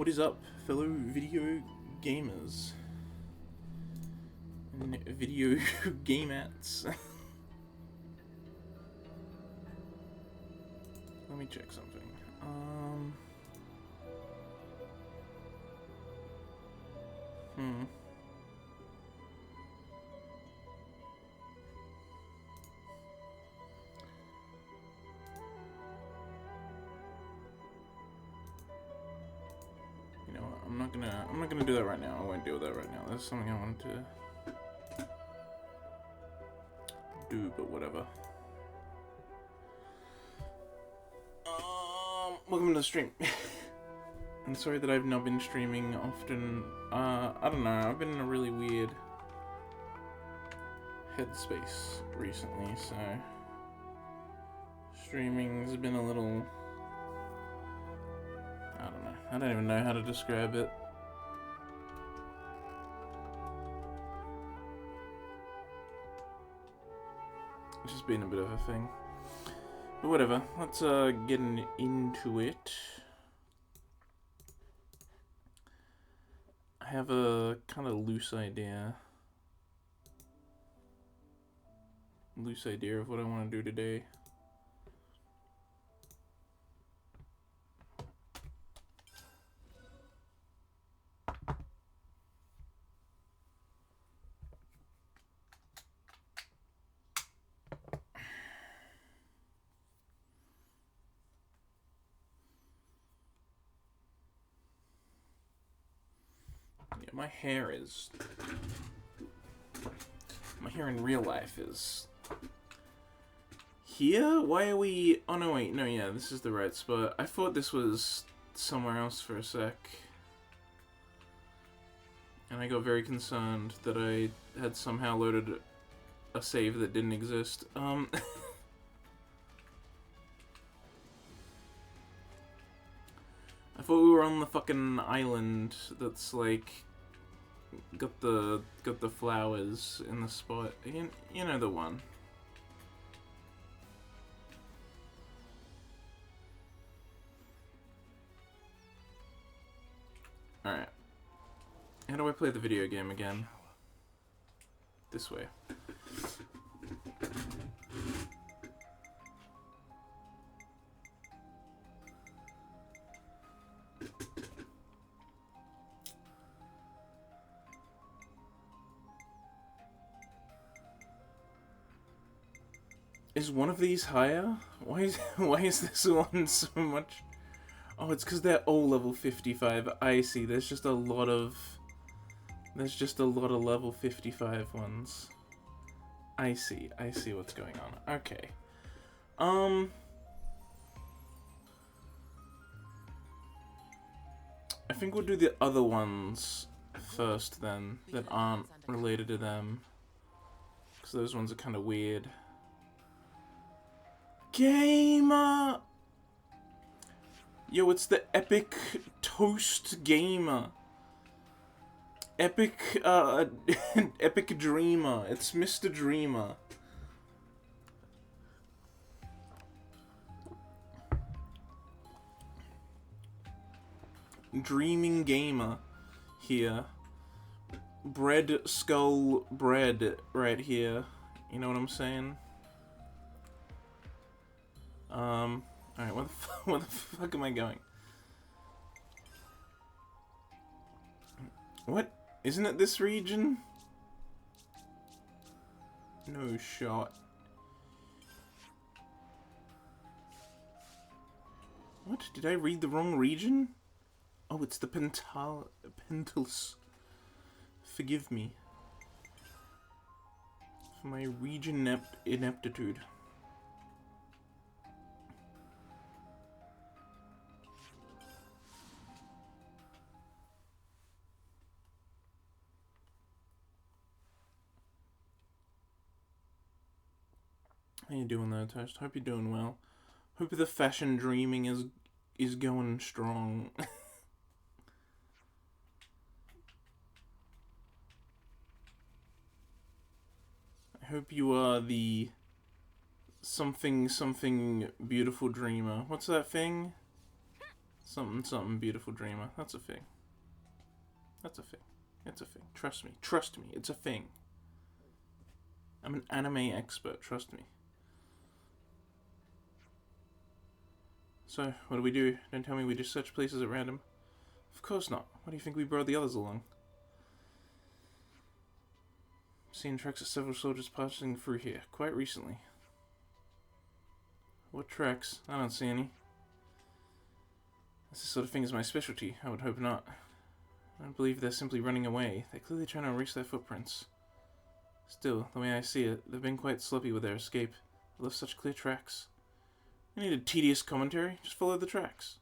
What is up, fellow video gamers and video gamettes? Let me check something. You know what? I'm not gonna do that right now. I won't do that right now. That's something I wanted to do, but whatever. Welcome to the stream. I'm sorry that I've not been streaming often. I don't know. I've been in a really weird headspace recently, so streaming's been a little. I don't know. I don't even know how to describe it. It's just been a bit of a thing. But whatever. Let's get into it. I have a kind of loose idea of what I want to do today. My hair in real life is here? Why are we... Oh, no, wait. No, yeah, this is the right spot. I thought this was somewhere else for a sec. And I got very concerned that I had somehow loaded a save that didn't exist. I thought we were on the fucking island that's, like... Got the flowers in the spot. You know the one. Alright. How do I play the video game again? This way. Is one of these higher? Why is this one so much? Oh, it's because they're all level 55. I see. There's just a lot of level 55 ones. I see what's going on. Okay. I think we'll do the other ones first then that aren't related to them, because those ones are kind of weird. Gamer! Yo, it's the Epic Toast Gamer. Epic Dreamer. It's Mr. Dreamer. Dreaming Gamer here. Bread Skull Bread right here. You know what I'm saying? Alright, where the fuck am I going? What? Isn't it this region? No shot. What? Did I read the wrong region? Oh, it's the Pentals. Forgive me for my region ineptitude. How you doing there, Toast? Hope you're doing well. Hope the fashion dreaming is going strong. I hope you are the something beautiful dreamer. What's that thing? Something, something, beautiful dreamer. That's a thing. That's a thing. It's a thing. Trust me. Trust me. It's a thing. I'm an anime expert. Trust me. So, what do we do? Don't tell me we just search places at random. Of course not. Why do you think we brought the others along? Seen tracks of several soldiers passing through here, quite recently. What tracks? I don't see any. This sort of thing is my specialty. I would hope not. I don't believe they're simply running away. They're clearly trying to erase their footprints. Still, the way I see it, they've been quite sloppy with their escape. They left such clear tracks. You need a tedious commentary? Just follow the tracks.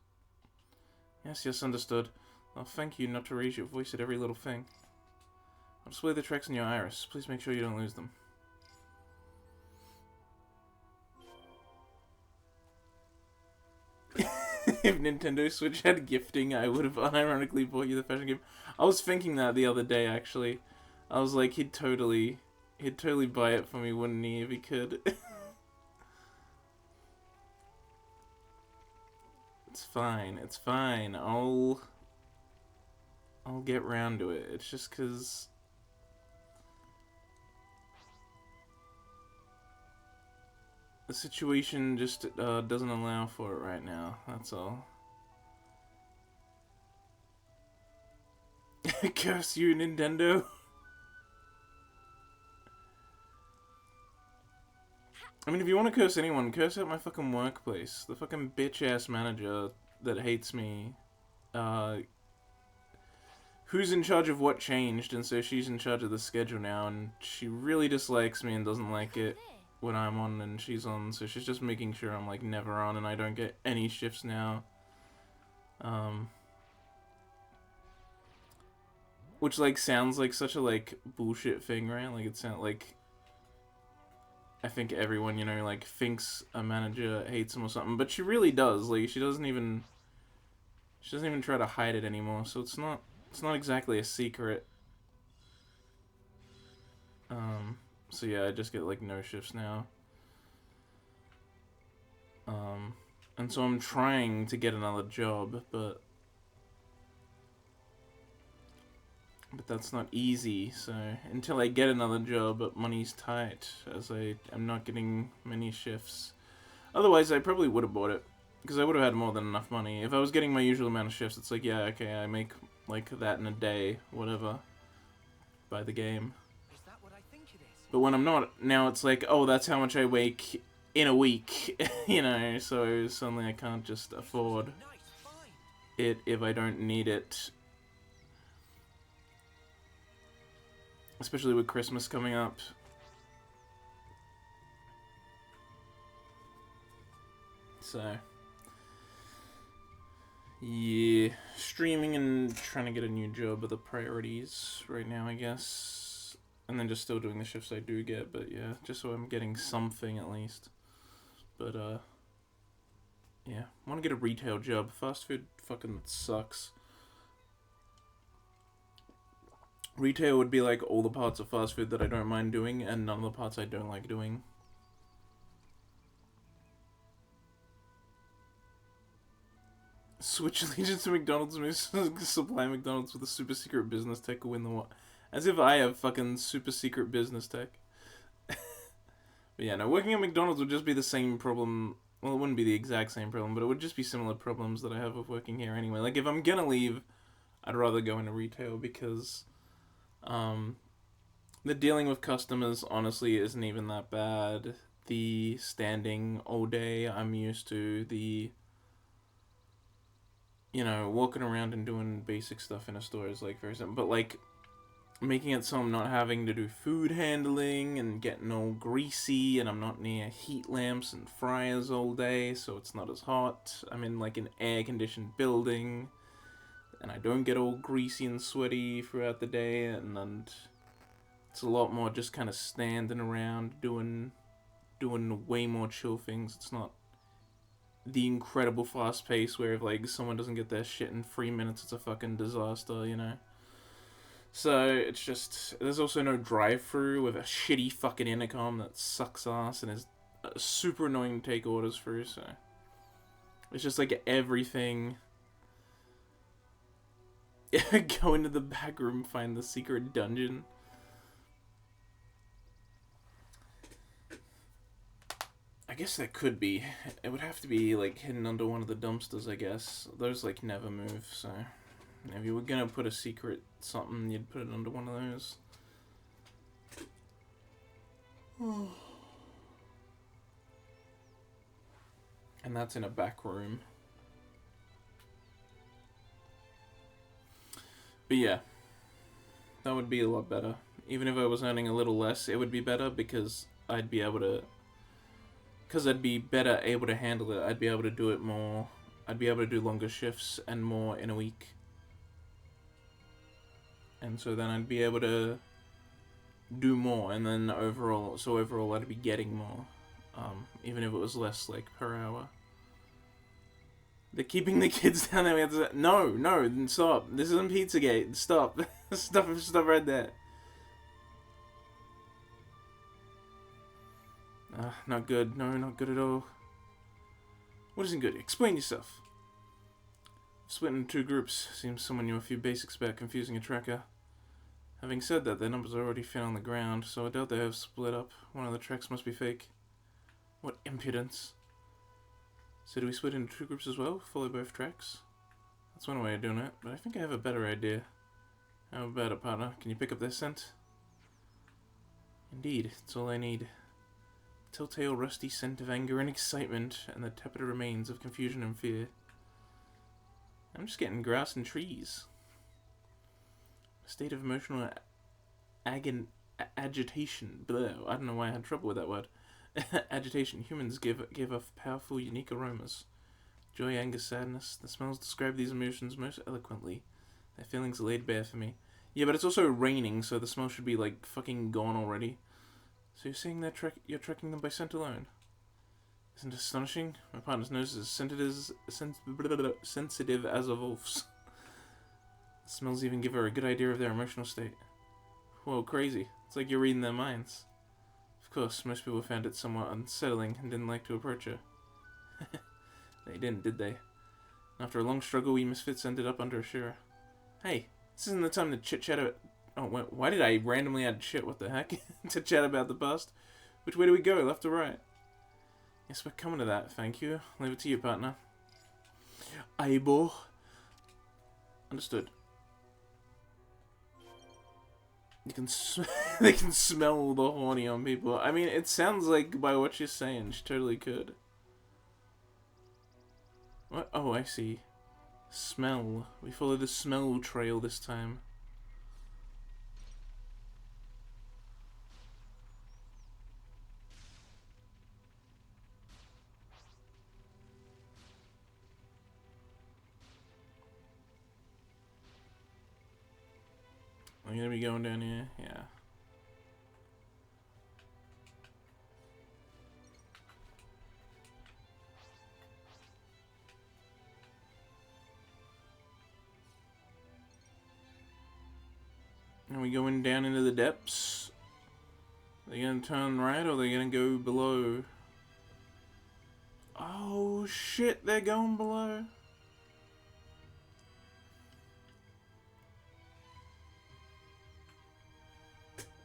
Yes, yes, understood. I'll thank you not to raise your voice at every little thing. I'll display the tracks in your iris. Please make sure you don't lose them. If Nintendo Switch had gifting, I would have unironically bought you the fashion game. I was thinking that the other day, actually. I was like, he'd totally buy it for me, wouldn't he, if he could? It's fine, it's fine. I'll get round to it. It's just 'cause the situation just doesn't allow for it right now. That's all. Curse you, Nintendo. I mean, if you want to curse anyone, curse out my fucking workplace. The fucking bitch-ass manager that hates me. Who's in charge of what changed, and so she's in charge of the schedule now, and she really dislikes me and doesn't like it when I'm on and she's on, so she's just making sure I'm, like, never on and I don't get any shifts now. Which, like, sounds like such a, like, bullshit thing, right? Like, it sounds like... I think everyone, you know, like, thinks a manager hates him or something, but she really does. Like, she doesn't even try to hide it anymore, so it's not exactly a secret. So yeah, I just get, like, no shifts now. And so I'm trying to get another job, but that's not easy, so until I get another job, money's tight, as I am not getting many shifts. Otherwise, I probably would have bought it, because I would have had more than enough money. If I was getting my usual amount of shifts, it's like, yeah, okay, I make, like, that in a day, whatever, by the game. Is that what I think it is? But when I'm not, now it's like, oh, that's how much I make in a week, you know, so suddenly I can't just afford it if I don't need it. Especially with Christmas coming up. So, yeah, streaming and trying to get a new job are the priorities right now, I guess. And then just still doing the shifts I do get, but yeah, just so I'm getting something at least. But, yeah, I want to get a retail job. Fast food fucking sucks. Retail would be like all the parts of fast food that I don't mind doing, and none of the parts I don't like doing. Switch allegiance to McDonald's, supply McDonald's with a super secret business tech will win the war. As if I have fucking super secret business tech. But yeah, no, working at McDonald's would just be the same problem. Well, it wouldn't be the exact same problem, but it would just be similar problems that I have with working here anyway. Like, if I'm gonna leave, I'd rather go into retail because... the dealing with customers honestly isn't even that bad. The standing all day I'm used to. The, you know, walking around and doing basic stuff in a store is like very simple. But like making it so I'm not having to do food handling and getting all greasy, and I'm not near heat lamps and fryers all day, so it's not as hot. I'm in like an air-conditioned building, and I don't get all greasy and sweaty throughout the day, and it's a lot more just kind of standing around doing way more chill things. It's not the incredible fast pace where if like someone doesn't get their shit in 3 minutes, it's a fucking disaster, you know? So it's just, there's also no drive-through with a shitty fucking intercom that sucks ass and is super annoying to take orders through, so it's just like everything Go into the back room, find the secret dungeon. I guess that could be. It would have to be like hidden under one of the dumpsters, I guess. Those like never move, so if you were gonna put a secret something, you'd put it under one of those. And that's in a back room. But yeah, that would be a lot better. Even if I was earning a little less, it would be better because I'd be able to... Because I'd be better able to handle it. I'd be able to do it more. I'd be able to do longer shifts and more in a week. And so then I'd be able to do more, and then overall I'd be getting more. Even if it was less, like, per hour. They're keeping the kids down there. We have to say, no, stop. This isn't Pizzagate. Stop. Stop right there. Not good. No, not good at all. What isn't good? Explain yourself. Split into 2 groups. Seems someone knew a few basics about confusing a tracker. Having said that, their numbers are already found on the ground, so I doubt they have split up. One of the tracks must be fake. What impudence. So do we split into 2 groups as well? Follow both tracks? That's one way of doing it, but I think I have a better idea. How about it, partner? Can you pick up their scent? Indeed, it's all I need. Telltale rusty scent of anger and excitement, and the tepid remains of confusion and fear. I'm just getting grass and trees. A state of emotional agitation. Blah. I don't know why I had trouble with that word. Agitation. Humans give off powerful, unique aromas. Joy, anger, sadness. The smells describe these emotions most eloquently. Their feelings are laid bare for me. Yeah, but it's also raining, so the smell should be, like, fucking gone already. So you're saying that you're tracking them by scent alone? Isn't it astonishing? My partner's nose is sensitive as a wolf's. The smells even give her a good idea of their emotional state. Whoa, crazy. It's like you're reading their minds. Of course, most people found it somewhat unsettling and didn't like to approach her. They didn't, did they? After a long struggle, we misfits ended up under a shearer. Hey, this isn't the time to chit-chat about... Oh, wait, why did I randomly add shit? What the heck? To chat about the past? Which way do we go, left or right? Yes, we're coming to that, thank you. Leave it to you, partner. Aibo. Understood. You can they can smell the horny on people. I mean, it sounds like, by what you're saying, she totally could. What? Oh, I see. Smell. We follow the smell trail this time. I'm gonna be going down here, yeah. Are we going down into the depths? Are they gonna turn right or are they gonna go below? Oh shit, they're going below.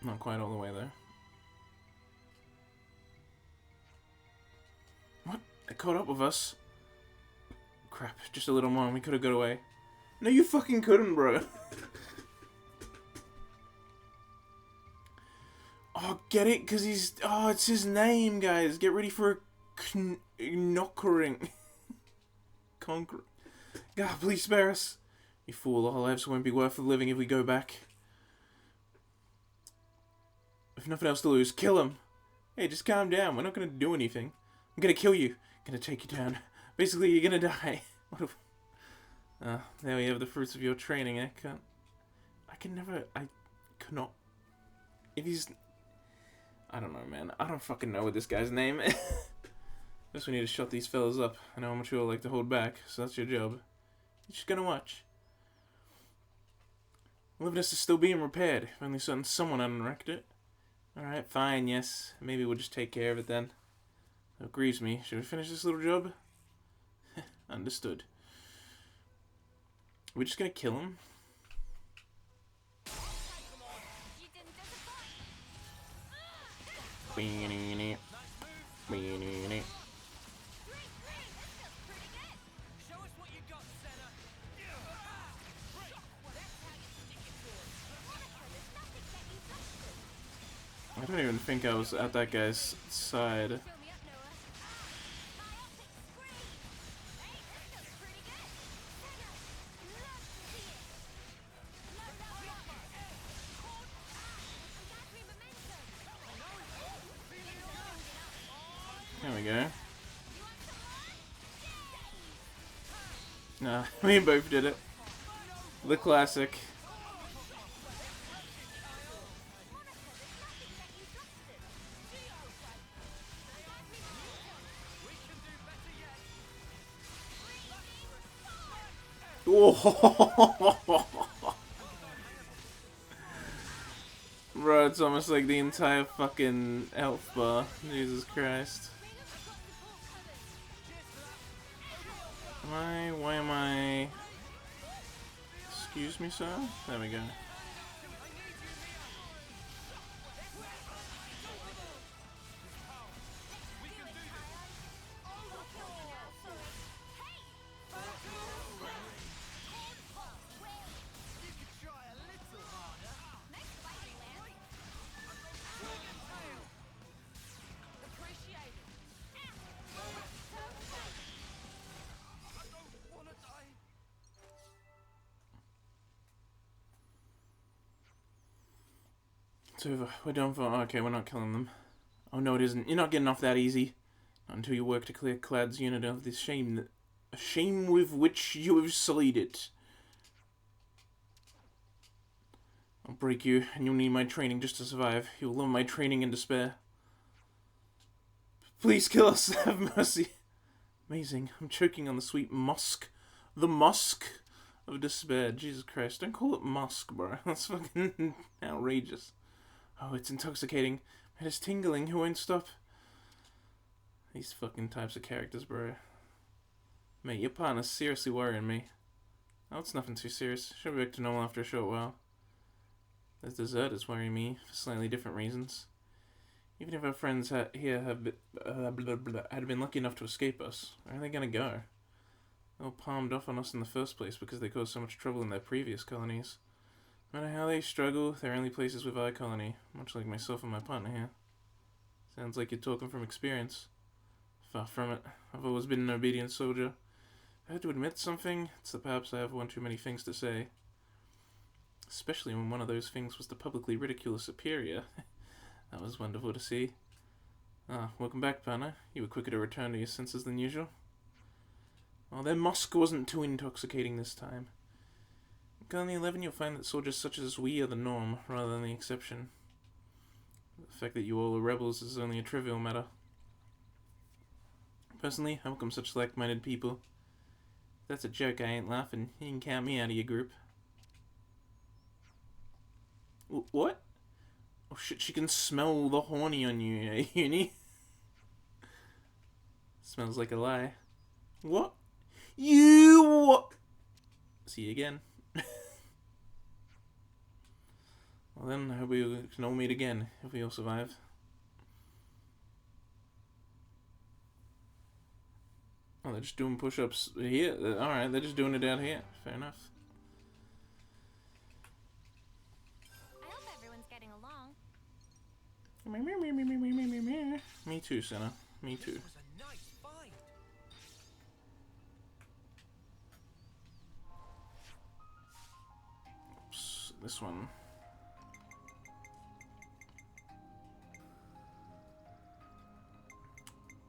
Not quite all the way though. What? They caught up with us. Crap, just a little more and we could have got away. No, you fucking couldn't, bro. Oh, get it? Because he's... Oh, it's his name, guys. Get ready for a knockering. Conquering. God, please spare us. You fool, our lives won't be worth the living if we go back. If nothing else to lose, kill him. Hey, just calm down. We're not going to do anything. I'm going to kill you. I'm going to take you down. Basically, you're going to die. What if... there we have the fruits of your training. I could not... If he's... I don't know, man. I don't fucking know what this guy's name is. Guess we need to shut these fellas up. I know how much you all like to hold back, so that's your job. You're just gonna watch. Liveness is still being repaired. If only someone unwrecked it. Alright, fine, yes. Maybe we'll just take care of it then. That grieves me. Should we finish this little job? Understood. We're just gonna kill him? Beanie. Beanie. Show us what you got, Senna. I don't even think I was at that guy's side. There we go. Nah, we both did it. The classic. Oh, bro, it's almost like the entire fucking health bar. Jesus Christ. Why am I... Excuse me, sir? There we go. It's over. We're done for... Okay, we're not killing them. Oh, no, it isn't. You're not getting off that easy. Not until you work to clear Clad's unit of this shame. A shame with which you have sullied it. I'll break you, and you'll need my training just to survive. You'll love my training in despair. Please kill us. Have mercy. Amazing. I'm choking on the sweet musk. The musk of despair. Jesus Christ. Don't call it musk, bro. That's fucking outrageous. Oh, it's intoxicating. It is tingling. It won't stop. These fucking types of characters, bro. Mate, your partner's seriously worrying me. Oh, it's nothing too serious. She'll be back to normal after a short while. This dessert is worrying me for slightly different reasons. Even if our friends here have had been lucky enough to escape us, where are they gonna go? They all palmed off on us in the first place because they caused so much trouble in their previous colonies. No matter how they struggle, they're only places with our colony, much like myself and my partner here. Sounds like you're talking from experience. Far from it. I've always been an obedient soldier. If I had to admit something, it's that perhaps I have one too many things to say. Especially when one of those things was to publicly ridicule a superior. That was wonderful to see. Ah, welcome back, partner. You were quicker to return to your senses than usual. Well, their musk wasn't too intoxicating this time. In Colony 11, you'll find that soldiers such as we are the norm, rather than the exception. The fact that you all are rebels is only a trivial matter. Personally, I welcome such like-minded people. If that's a joke, I ain't laughing. You can count me out of your group. What? Oh shit, she can smell the horny on you, eh, Uni? Smells like a lie. What? You what? See you again. Well then, I hope we can all meet again, if we all survive. Oh, they're just doing push-ups here? Alright, they're just doing it out here. Fair enough. I hope everyone's getting along. Me too, Senna. Me too. This was a nice find. Oops, this one.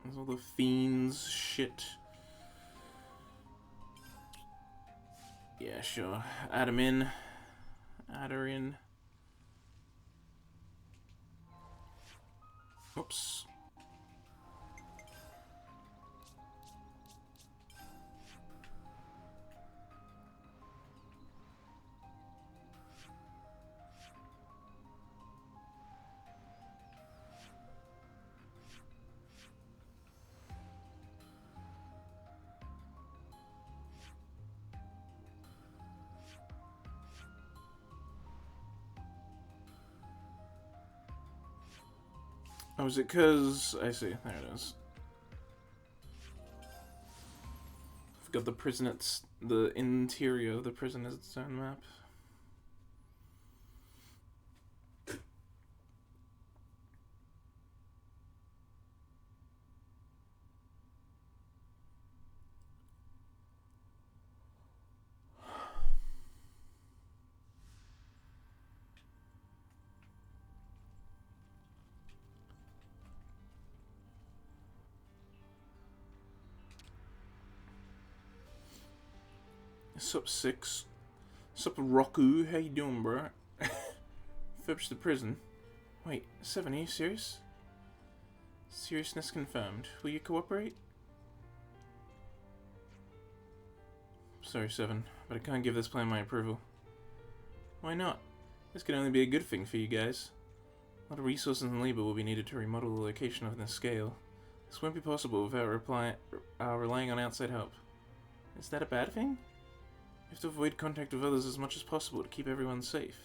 There's all the fiends shit. Yeah, sure. Add him in. Add her in. Oops. Oh, is it because... I see. There it is. I've got the prison, it's the interior of the prison as its own map. Sup, Six? Sup, Roku? How you doing, bro? Fibs the prison. Wait, 7, are you serious? Seriousness confirmed. Will you cooperate? Sorry, 7, but I can't give this plan my approval. Why not? This could only be a good thing for you guys. A lot of resources and labor will be needed to remodel the location of this scale. This won't be possible without relying on outside help. Is that a bad thing? You have to avoid contact with others as much as possible to keep everyone safe.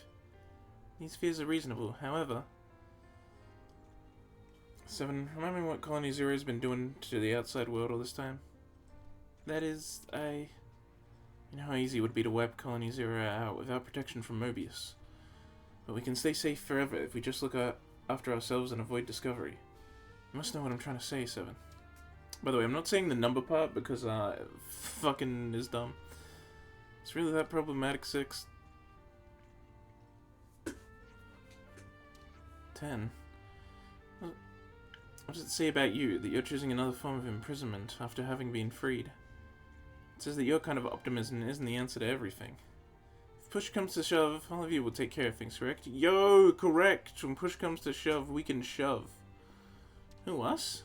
These fears are reasonable, however... 7, remind me what Colony Zero has been doing to the outside world all this time? That is, You know how easy it would be to wipe Colony Zero out without protection from Mobius. But we can stay safe forever if we just look after ourselves and avoid discovery. You must know what I'm trying to say, 7. By the way, I'm not saying the number part because, fucking is dumb. It's really that problematic, 6. 10. What does it say about you, that you're choosing another form of imprisonment after having been freed? It says that your kind of optimism isn't the answer to everything. If push comes to shove, all of you will take care of things, correct? Yo, correct! When push comes to shove, we can shove. Who, us?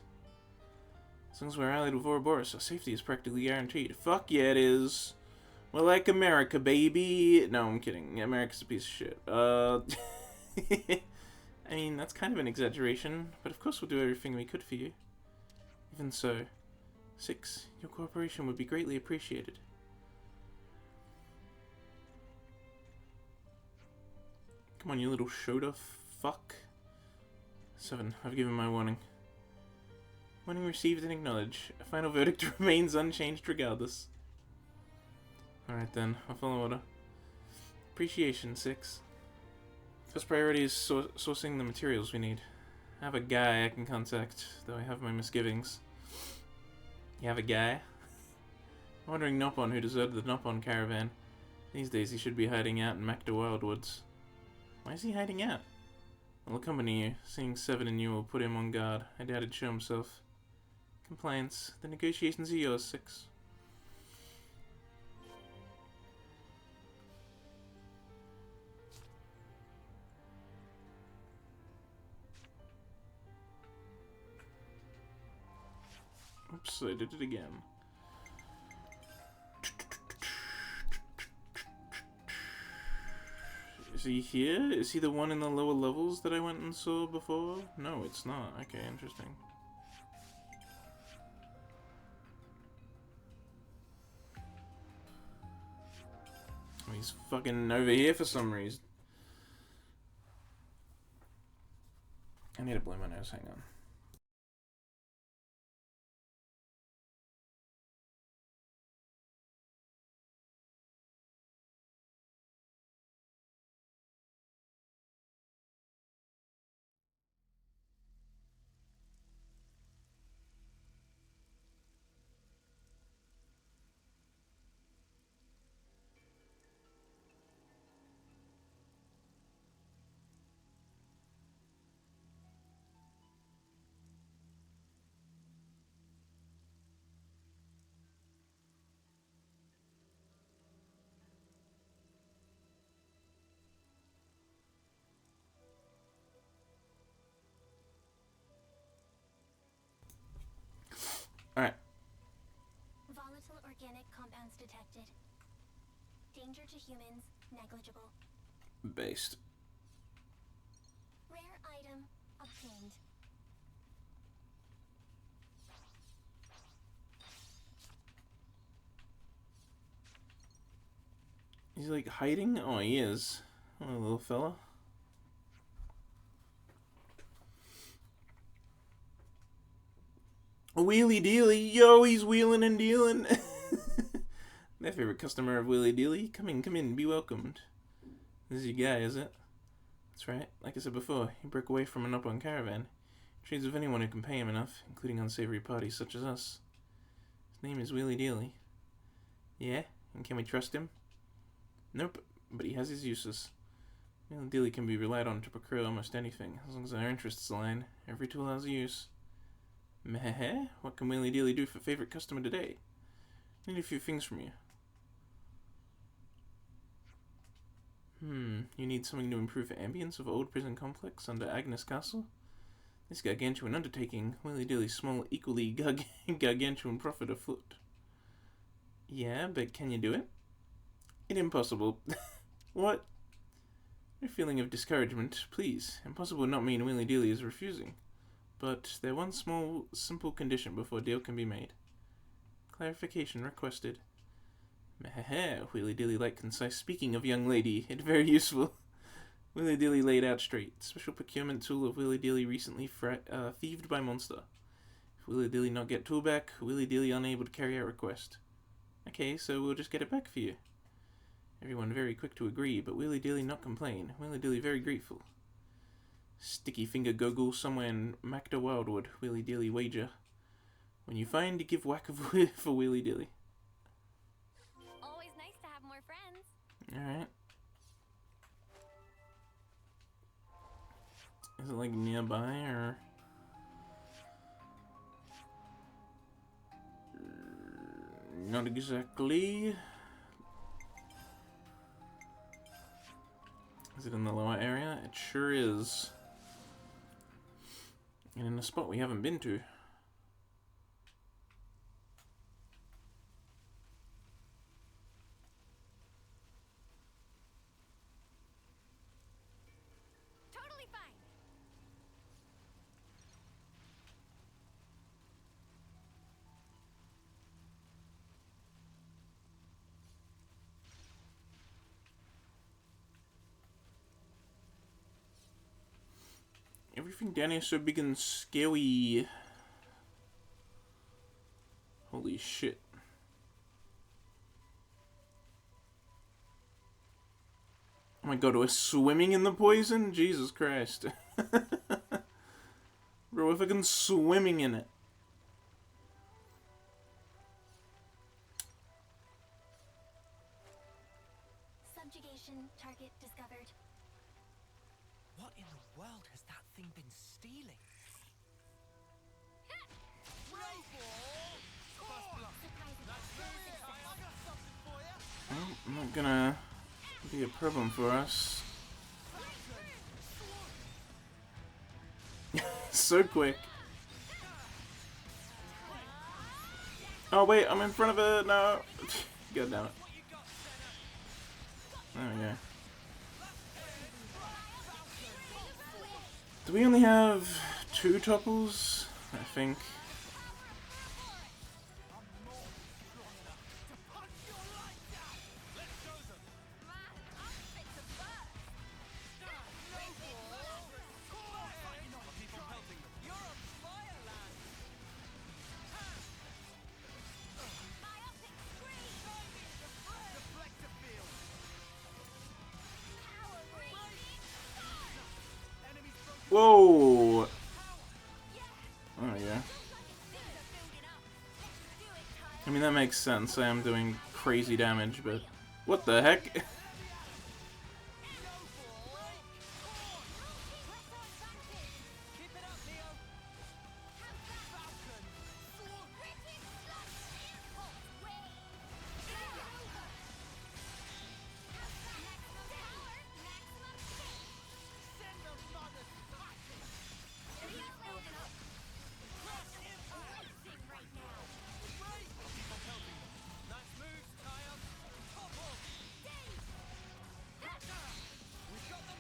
As long as we're allied with Ouroboros, our safety is practically guaranteed. Fuck yeah, it is. We're like America, baby. No, I'm kidding. America's a piece of shit. I mean, that's kind of an exaggeration, but of course we'll do everything we could for you. Even so, 6, your cooperation would be greatly appreciated. Come on, you little shoulder fuck. 7, I've given my warning. Warning received and acknowledged. A final verdict remains unchanged regardless. Alright then, I'll follow order. Appreciation, 6. First priority is sourcing the materials we need. I have a guy I can contact, though I have my misgivings. You have a guy? I'm wondering Nopon who deserted the Nopon caravan. These days he should be hiding out in Makda Wildwoods. Why is he hiding out? I'll accompany you. Seeing 7 and you will put him on guard. I doubt he'd show himself. Compliance. The negotiations are yours, 6. Oops, I did it again. Is he here? Is he the one in the lower levels that I went and saw before? No, it's not. Okay, interesting. He's fucking over here for some reason. I need to blow my nose, hang on. Alright. Volatile organic compounds detected. Danger to humans negligible. Based. Rare item obtained. He's like hiding? Oh, he is. Oh, little fella. Wheelie Dealy, yo, he's wheeling and dealing. My favorite customer of Wheelie Dealy. Come in, be welcomed. This is your guy, is it? That's right. Like I said before, he broke away from an up-on caravan. He trades with anyone who can pay him enough, including unsavory parties such as us. His name is Wheelie Dealy. Yeah? And can we trust him? Nope, but he has his uses. Wheelie Dealy can be relied on to procure almost anything, as long as our interests align. Every tool has a use. Meh? What can Wheelie Dealy do for favorite customer today? I need a few things from you. You need something to improve the ambience of old prison complex under Agnes Castle? This gargantuan undertaking, Wheelie Dealy's small, equally gargantuan profit afoot. Yeah, but can you do it? It impossible. What? No feeling of discouragement, please. Impossible would not mean Wheelie Dealy is refusing. But there one small, simple condition before deal can be made. Clarification requested. Meh, Wheelie Dealy like concise speaking of young lady. It very useful. Wheelie Dealy laid out straight. Special procurement tool of Wheelie Dealy recently thieved by monster. If Wheelie Dealy not get tool back, Wheelie Dealy unable to carry out request. Okay, so we'll just get it back for you. Everyone very quick to agree, but Wheelie Dealy not complain. Wheelie Dealy very grateful. Sticky finger goggle somewhere in Macda Wildwood. Wheelie Dealy wager. When you find, give whack of for Wheelie Dealy. Always nice to have more friends. Alright. Is it like nearby or? Not exactly. Is it in the lower area? It sure is. And in a spot we haven't been to. Totally fine. Everything down here is so big and scary. Holy shit. Oh my god, we're swimming in the poison? Jesus Christ. Bro, we're fucking swimming in it. Subjugation target discovered. What in the world has that thing been stealing? Well, not gonna be a problem for us. So quick. Oh wait, I'm in front of it. No. God damn it. There we go. Do we only have 2 topples? I think. Whoa! Oh yeah. I mean, that makes sense. I am doing crazy damage, but what the heck?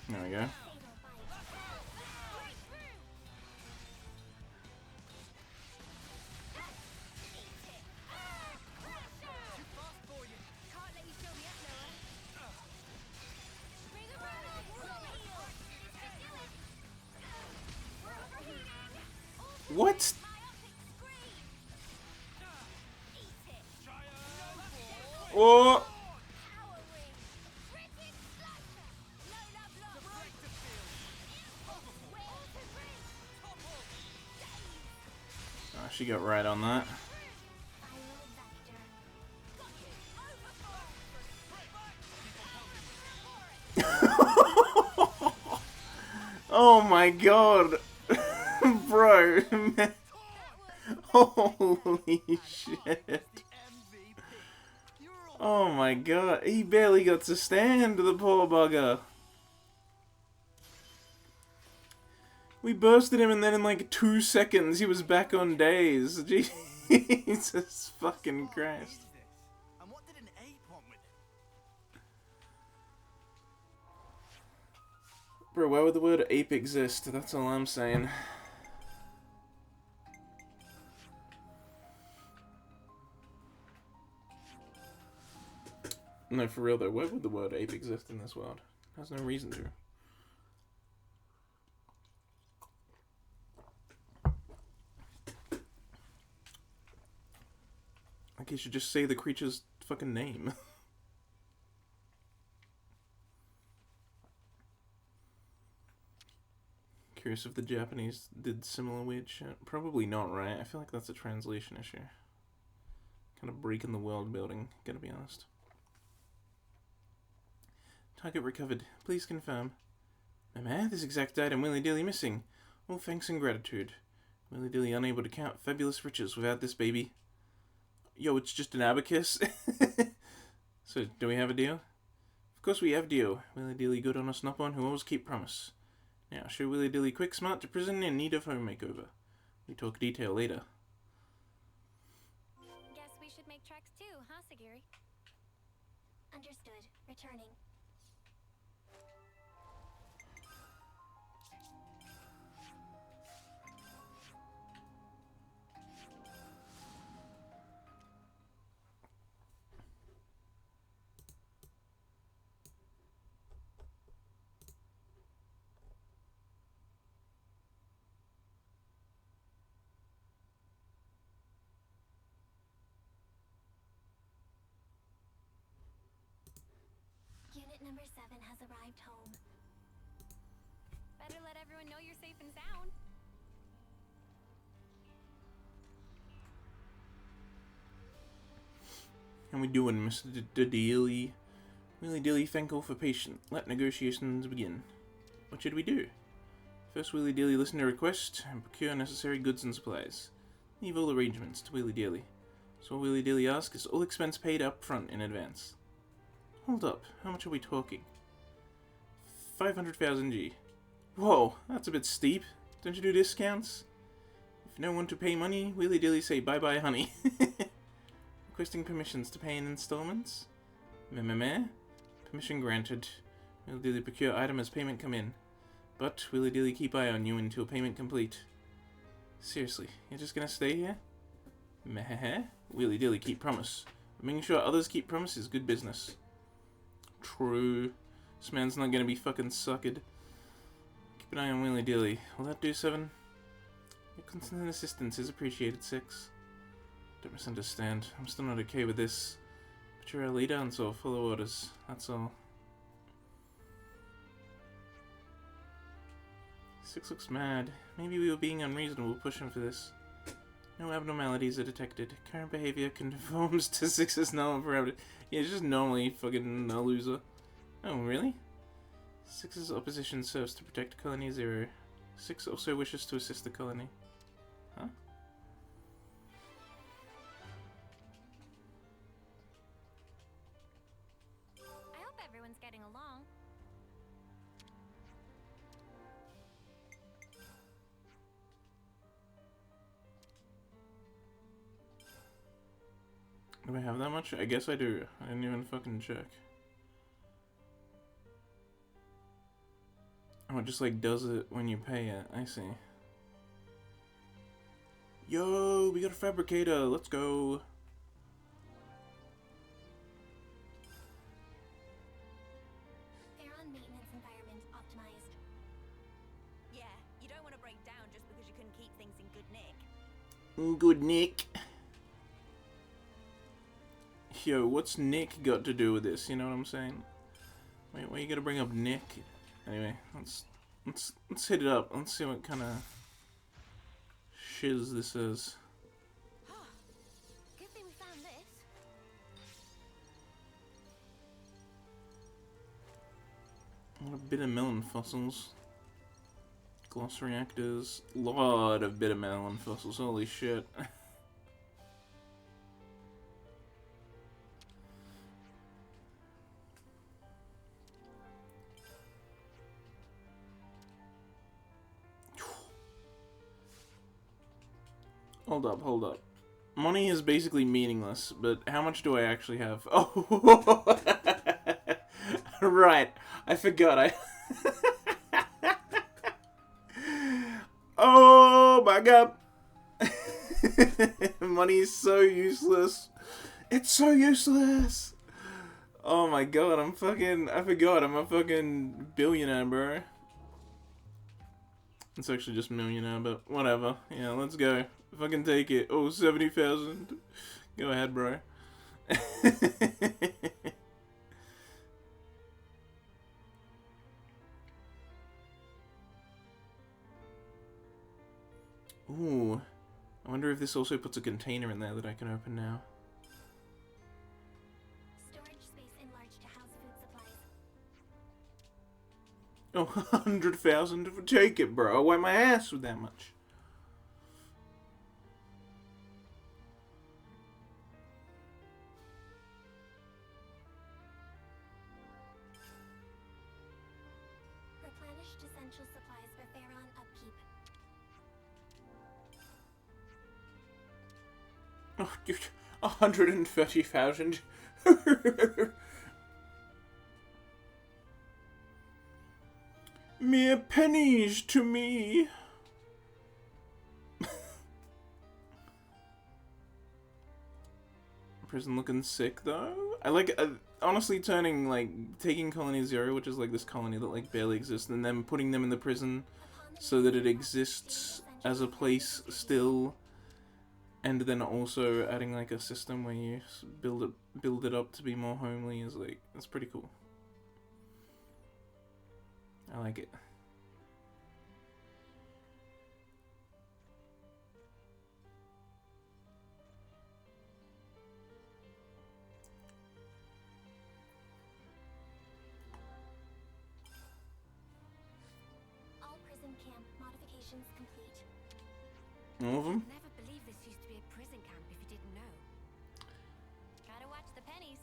There we go. What? Oh! Oh, she got right on that. Oh my god! Bro, man. Holy shit. Oh my god, he barely got to stand, the poor bugger. We bursted him and then in like 2 seconds he was back on days. Jesus fucking Christ. And what did an ape want with it? Bro, why would the word ape exist? That's all I'm saying. No, for real though, why would the word ape exist in this world? There's no reason to. Like, you should just say the creature's fucking name. Curious if the Japanese did similar weird shit. Probably not, right? I feel like that's a translation issue. Kind of breaking the world building, gotta be honest. Target recovered. Please confirm. Mama, this exact item willy-dilly missing. All thanks and gratitude. Willy-dilly unable to count fabulous riches without this baby. Yo, it's just an abacus. So, do we have a deal? Of course we have deal. Willy-dilly good on a snop-on who always keep promise. Now, show Willy-dilly quick smart to prison in need of home makeover. We talk detail later. Guess we should make tracks too, huh, Sagiri? Understood. Returning. Unit number 7 has arrived home. Better let everyone know you're safe and sound. How we doing, Mr. Dilly? Willy-dilly thankful for patient. Let negotiations begin. What should we do? First, Willy-dilly listen to request and procure necessary goods and supplies. Leave all arrangements to Willy-dilly. So all Willy-dilly asks is all expense paid up front in advance. Hold up, how much are we talking? 500,000 G. Whoa, that's a bit steep. Don't you do discounts? If no one to pay money, Willy-dilly say bye-bye honey. Requesting permissions to pay in installments? Meh. Permission granted. Willy-dilly procure item as payment come in. But Willy-dilly keep eye on you until payment complete. Seriously, you're just gonna stay here? Meh. Willy-dilly keep promise. Making sure others keep promise is good business. True. This man's not gonna be fucking sucked. Keep an eye on Willy-dilly. Will that do, 7? Your constant assistance is appreciated, 6. Don't misunderstand. I'm still not okay with this. But you're our leader and so follow orders. That's all. 6 looks mad. Maybe we were being unreasonable pushing for this. No abnormalities are detected. Current behavior conforms to 6's normal parameter. Yeah, it's just normally fucking a loser. Oh, really? 6's opposition serves to protect Colony 0. 6 also wishes to assist the colony. Huh? I hope everyone's getting along. Do I have that much? I guess I do. I didn't even fucking check. Oh, it just like does it when you pay it. I see. Yo, we got a fabricator. Let's go. Fair on maintenance environment optimized. Yeah, you don't want to break down just because you couldn't keep things in good nick. Good Nick. like, yo, what's Nick got to do with this? You know what I'm saying? Wait, why you gotta bring up Nick? Anyway, let's hit it up. Let's see what kind of shiz this is. Good thing we found this. What a bit of melon fossils. Gloss reactors. Lot of bit of melon fossils. Holy shit. Hold up. Money is basically meaningless, but how much do I actually have? Oh, right. I forgot. Oh my god. Money is so useless. It's so useless. Oh my god, I forgot. I'm a fucking billionaire, bro. It's actually just millionaire, but whatever. Yeah, let's go. Fucking take it. Oh, 70,000. Go ahead, bro. Ooh. I wonder if this also puts a container in there that I can open now. Storage space enlarged to house food supplies. Oh, 100,000. Take it, bro. I'll wipe my ass with that much. Replenished essential supplies for Pharaon upkeep. Oh, dude. 130,000. Mere pennies to me. Prison looking sick though. I like honestly taking colony 0, which is like this colony that like barely exists, and then putting them in the prison so that it exists as a place still, and then also adding like a system where you build it up to be more homely is like, that's pretty cool. I like it. All prison camp modifications complete. All of them? Never believe this used to be a prison camp if you didn't know. Gotta watch the pennies.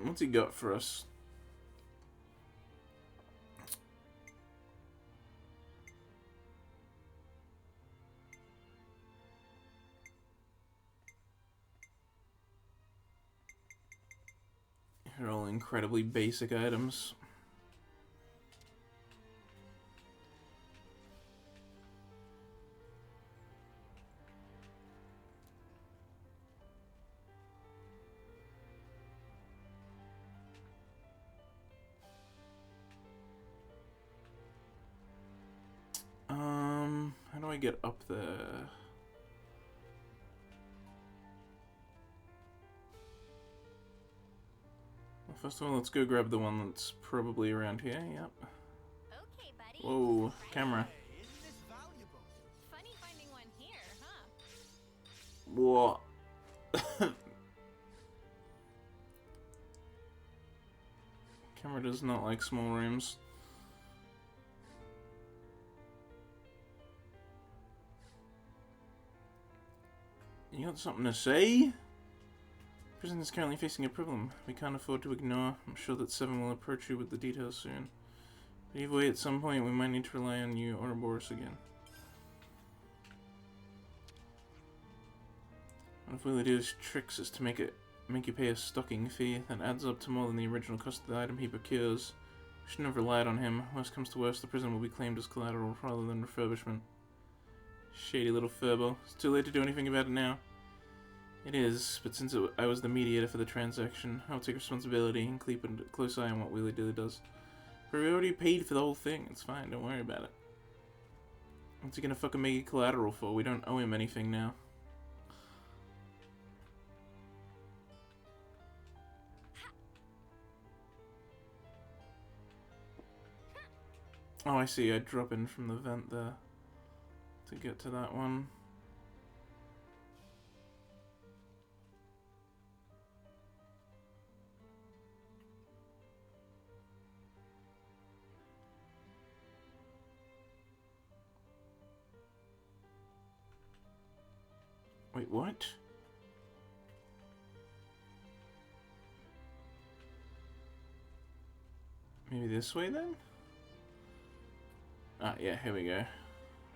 What's he got for us? They're all incredibly basic items. How do I get up there? Well, first of all, let's go grab the one that's probably around here. Yep. Okay, buddy. Whoa, camera. Hey, isn't this valuable? Funny finding one here, huh? What? Camera does not like small rooms. You got something to say? Prison is currently facing a problem we can't afford to ignore. I'm sure that Seven will approach you with the details soon. But either way, at some point, we might need to rely on you or Boris again. What if Willy's tricks is to make you pay a stocking fee that adds up to more than the original cost of the item he procures? We shouldn't have relied on him. Worst comes to worst, the prison will be claimed as collateral rather than refurbishment. Shady little Furbo. It's too late to do anything about it now. It is, but since I was the mediator for the transaction, I'll take responsibility and keep a close eye on what Willy Dilly does. But we already paid for the whole thing. It's fine, don't worry about it. What's he gonna fucking make it collateral for? We don't owe him anything now. Oh, I see. I drop in from the vent there to get to that one. Wait, what? Maybe this way then? Ah, yeah, here we go.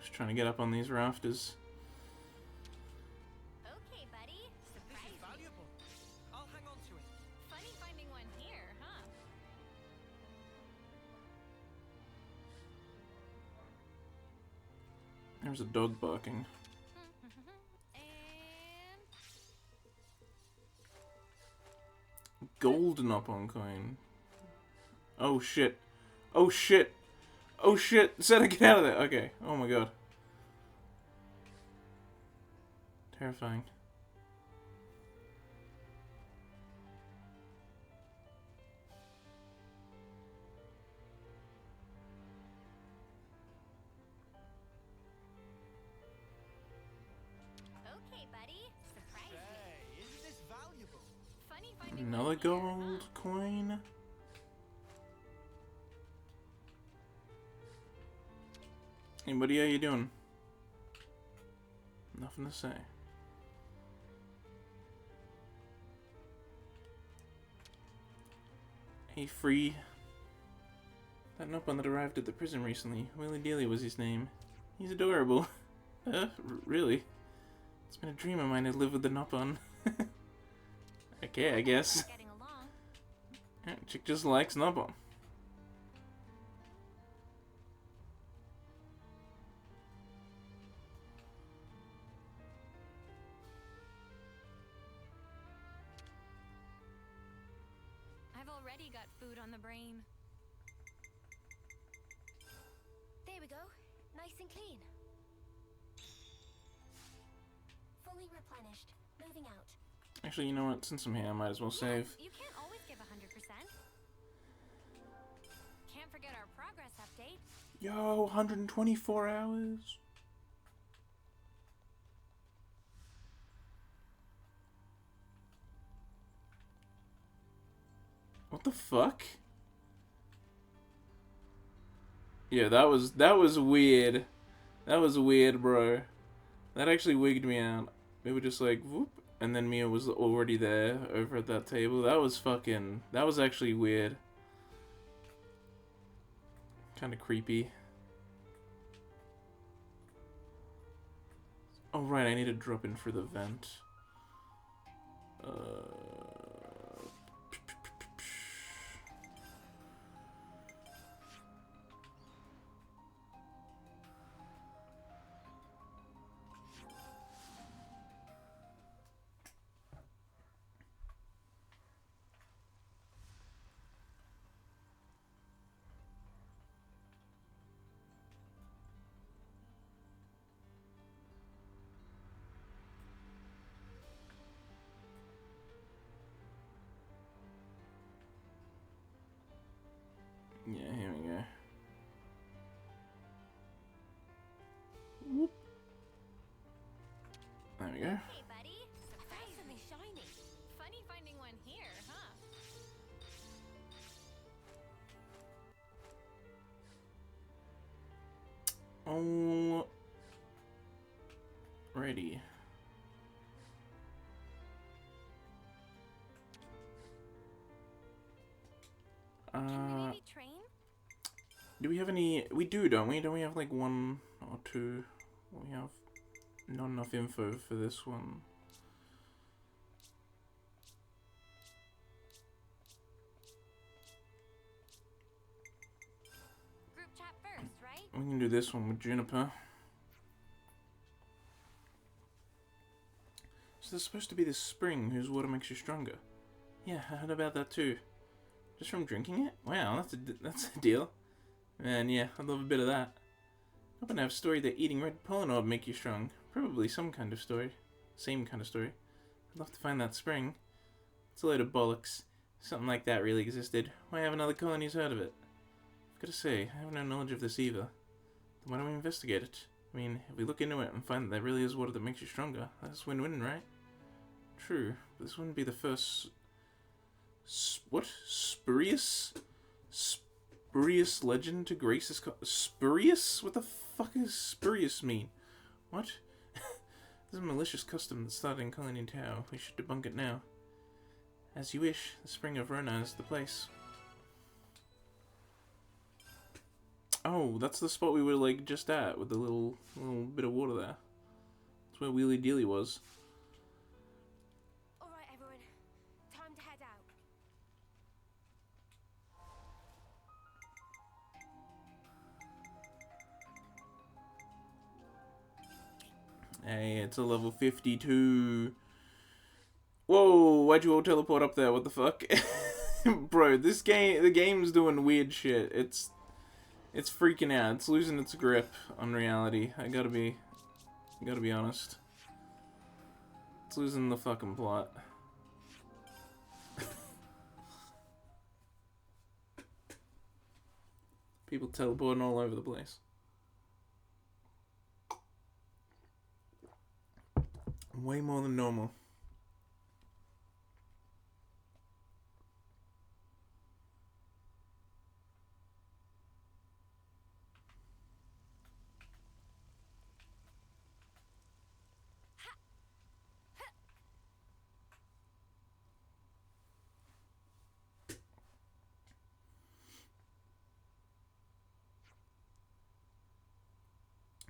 Just trying to get up on these rafters. Okay, buddy. This Surprise is me. valuable. I'll hang on to it. Funny finding one here, huh? There's a dog barking. And Golden up on coin. Oh shit. Oh shit. Oh shit. Zeta, get out of there. Okay. Oh my god. Terrifying. okay, buddy. Surprise me. Say, isn't this valuable? Funny finding Another one here, gold huh? coin. Hey buddy, how you doing? Nothing to say. Hey Free. That Nopon that arrived at the prison recently. Willy Dilly was his name. He's adorable. Really? It's been a dream of mine to live with the Nopon. Okay, I guess. Getting along. Yeah, chick just likes Nopon. I've already got food on the brain. There we go. Nice and clean. Fully replenished. Moving out. Actually, you know what? Since I'm here, I might as well save. You can't always give 100%. Can't forget our progress update. Yo, 124 hours. What the fuck? Yeah, that was weird. That was weird, bro. That actually wigged me out. It was just like whoop, and then Mia was already there over at that table. That was actually weird. Kind of creepy. Oh right, I need to drop in for the vent. Yeah, here we go. Whoop. There we go. Hey, buddy. I found Surprise something me. shiny. Funny finding one here, huh? Oh, ready. Can we maybe train? Do we have any? We do, don't we? Don't we have like one or two? We have not enough info for this one. Group chat first, right? We can do this one with Juniper. So there's supposed to be this spring whose water makes you stronger. Yeah, I heard about that too. Just from drinking it? Wow, that's a deal. Man, yeah, I'd love a bit of that. Hoping to have a story that eating red pollen orb make you strong. Probably some kind of story. Same kind of story. I'd love to find that spring. It's a load of bollocks. Something like that really existed. Why haven't other colonies heard of it? I've Gotta say, I have no knowledge of this either. Then why don't we investigate it? I mean, if we look into it and find that there really is water that makes you stronger, that's win-win, right? True, but this wouldn't be the first... what? Spurious legend to grace this... Spurious? What the fuck does spurious mean? What? This is a malicious custom that started in Colony Tower. We should debunk it now. As you wish, the Spring of Rona is the place. Oh, that's the spot we were, like, just at, with the little bit of water there. That's where Wheelie Dealy was. Alright, everyone. Time to head out. Hey, it's a level 52. Whoa, why'd you all teleport up there? What the fuck? Bro, the game's doing weird shit. It's freaking out. It's losing its grip on reality. I gotta be honest. It's losing the fucking plot. People teleporting all over the place. Way more than normal.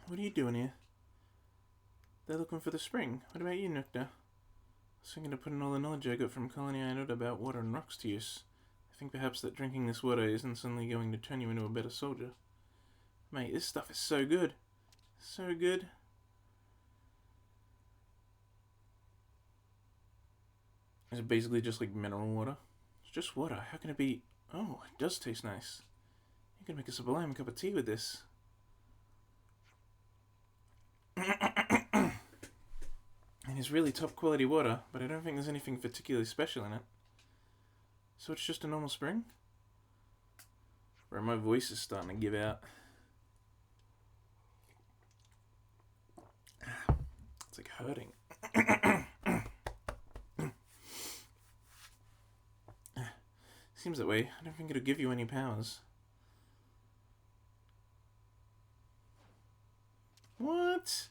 What are you doing here? They're looking for the spring. What about you, Nukta? I was thinking of putting all the knowledge I got from Colony Island about water and rocks to use. I think perhaps that drinking this water isn't suddenly going to turn you into a better soldier. Mate, this stuff is so good. So good. Is it basically just like mineral water? It's just water. How can it be... Oh, it does taste nice. You can make a sublime cup of tea with this. And it's really top quality water, but I don't think there's anything particularly special in it. So it's just a normal spring? Bro, my voice is starting to give out. It's like hurting. Seems that way. I don't think it'll give you any powers. What?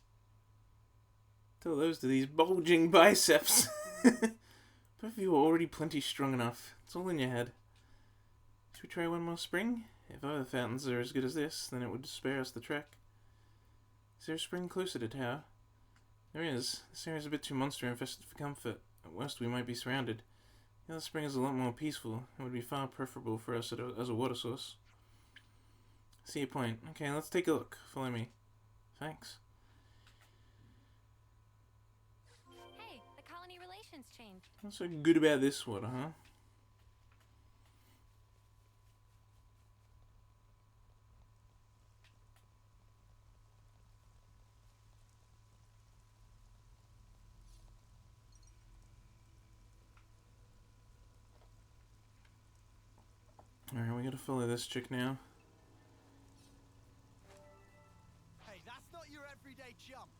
Tell those to these bulging biceps. Both of you are already plenty strong enough. It's all in your head. Should we try one more spring? If other fountains are as good as this, then it would spare us the trek. Is there a spring closer to Tower? There is. This area is a bit too monster infested for comfort. At worst, we might be surrounded. The other spring is a lot more peaceful. It would be far preferable for us as a water source. I see your point. Okay, let's take a look. Follow me. Thanks. Hey, the colony relations changed. What's so good about this water, huh? Alright, we gotta follow this chick now. Hey, that's not your everyday chump.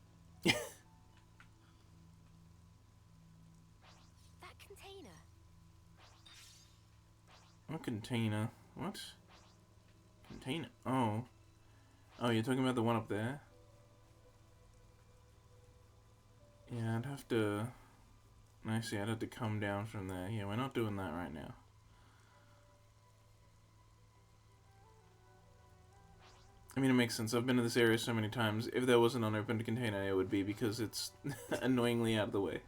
That container. What container? What? Container? Oh. Oh, you're talking about the one up there? Yeah, I'd have to... I see, I'd have to come down from there. Yeah, we're not doing that right now. I mean, it makes sense. I've been to this area so many times. If there was an unopened container, it would be because it's annoyingly out of the way.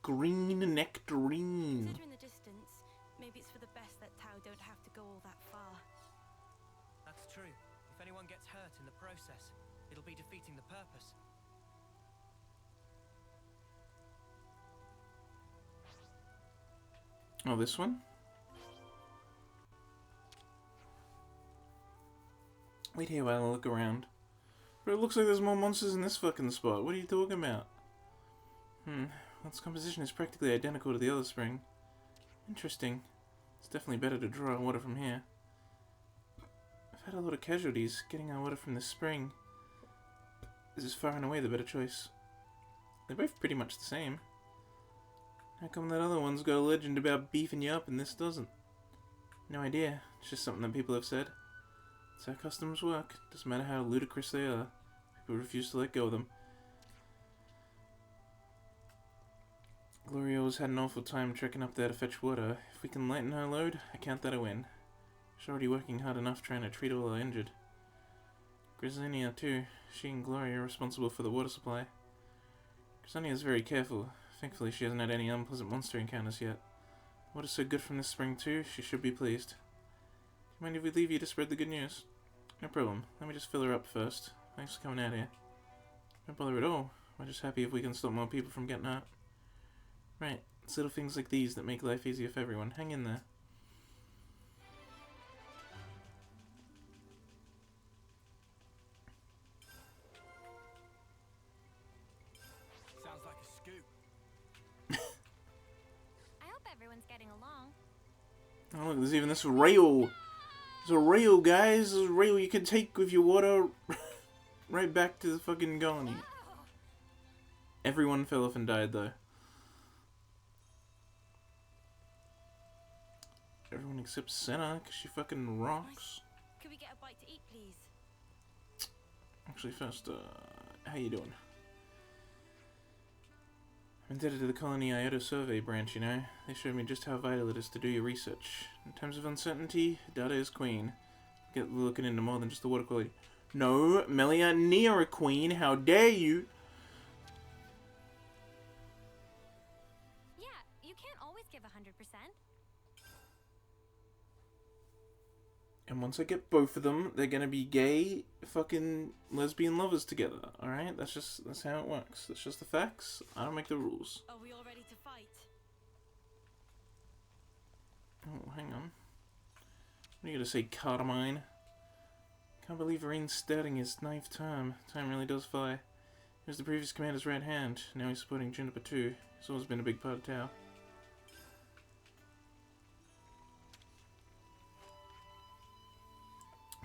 Green nectarine. Considering the distance, maybe it's for the best that Tau don't have to go all that far. That's true. If anyone gets hurt in the process, it'll be defeating the purpose. Oh, this one? Wait here while I look around. But it looks like there's more monsters in this fucking spot. What are you talking about? Well, its composition is practically identical to the other spring. Interesting. It's definitely better to draw water from here. I've had a lot of casualties. Getting our water from this spring. This is far and away the better choice. They're both pretty much the same. How come that other one's got a legend about beefing you up and this doesn't? No idea. It's just something that people have said. It's how customs work. Doesn't matter how ludicrous they are. People refuse to let go of them. Glorio's had an awful time trekking up there to fetch water. If we can lighten her load, I count that a win. She's already working hard enough trying to treat all our injured. Grisonia too. She and Gloria are responsible for the water supply. Grisonia is very careful. Thankfully she hasn't had any unpleasant monster encounters yet. Water's so good from this spring too, she should be pleased. Do you mind if we leave you to spread the good news? No problem. Let me just fill her up first. Thanks for coming out here. Don't bother at all. We're just happy if we can stop more people from getting hurt. Right, it's little things like these that make life easier for everyone. Hang in there. Sounds like a scoop. I hope everyone's getting along. Oh look, there's even this rail. There's a rail, guys. There's a rail you can take with your water right back to the fucking colony. Everyone fell off and died though. Everyone except Senna, because she fucking rocks. Could we get a bite to eat, please? Actually, first, how you doing? I'm indebted to the Colony IOTA Survey branch, you know. They showed me just how vital it is to do your research. In times of uncertainty, data is queen. Get looking into more than just the water quality. No, Melia, near a queen, how dare you! Yeah, you can't always give 100%. And once I get both of them, they're gonna be gay, fucking lesbian lovers together. Alright? That's how it works. That's just the facts. I don't make the rules. Are we all ready to fight? Oh, hang on. What are you gonna say, Carmine? Can't believe Rain's starting his 9th term. Time really does fly. He was the previous commander's right hand. Now he's supporting Juniper too. He's always been a big part of Tau.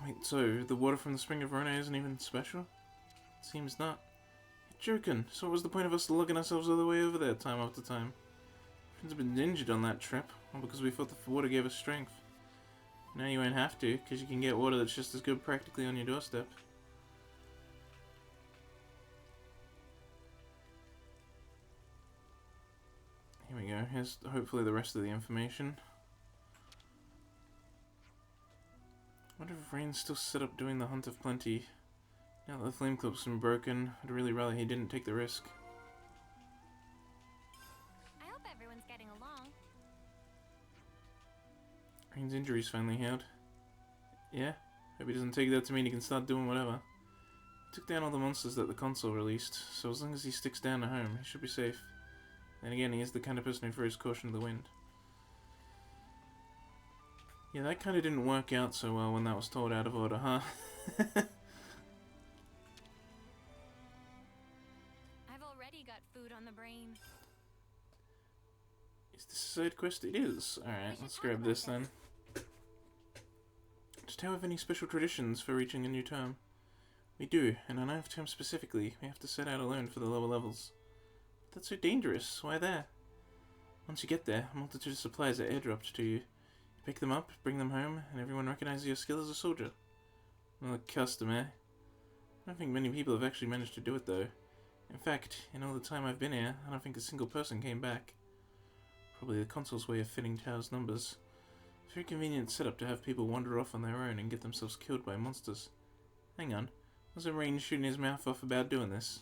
Wait, so the water from the Spring of Rona isn't even special? Seems not. You're joking. So what was the point of us lugging ourselves all the way over there time after time? Friends have been injured on that trip, all because we thought the water gave us strength. Now you won't have to, because you can get water that's just as good practically on your doorstep. Here we go. Here's hopefully the rest of the information. I wonder if Rain's still set up doing the Hunt of Plenty. Now that the flame clip's been broken, I'd really rather he didn't take the risk. I hope everyone's getting along. Rain's injury's finally healed. Yeah? Hope he doesn't take that to mean he can start doing whatever. He took down all the monsters that the console released, so as long as he sticks down at home, he should be safe. Then again, he is the kind of person who throws caution to the wind. Yeah, that kind of didn't work out so well when that was told out of order, huh? I've already got food on the brain. Is this a side quest? It is. Alright, let's grab this then. Just have any special traditions for reaching a new term? We do, and on 9th term specifically, we have to set out alone for the lower levels. But that's so dangerous. Why there? Once you get there, a multitude of supplies are airdropped to you. You pick them up, bring them home, and everyone recognizes your skill as a soldier. Well, a custom, eh? I don't think many people have actually managed to do it, though. In fact, in all the time I've been here, I don't think a single person came back. Probably the console's way of fitting Tau's numbers. It's a very convenient setup to have people wander off on their own and get themselves killed by monsters. Hang on, wasn't Rain shooting his mouth off about doing this?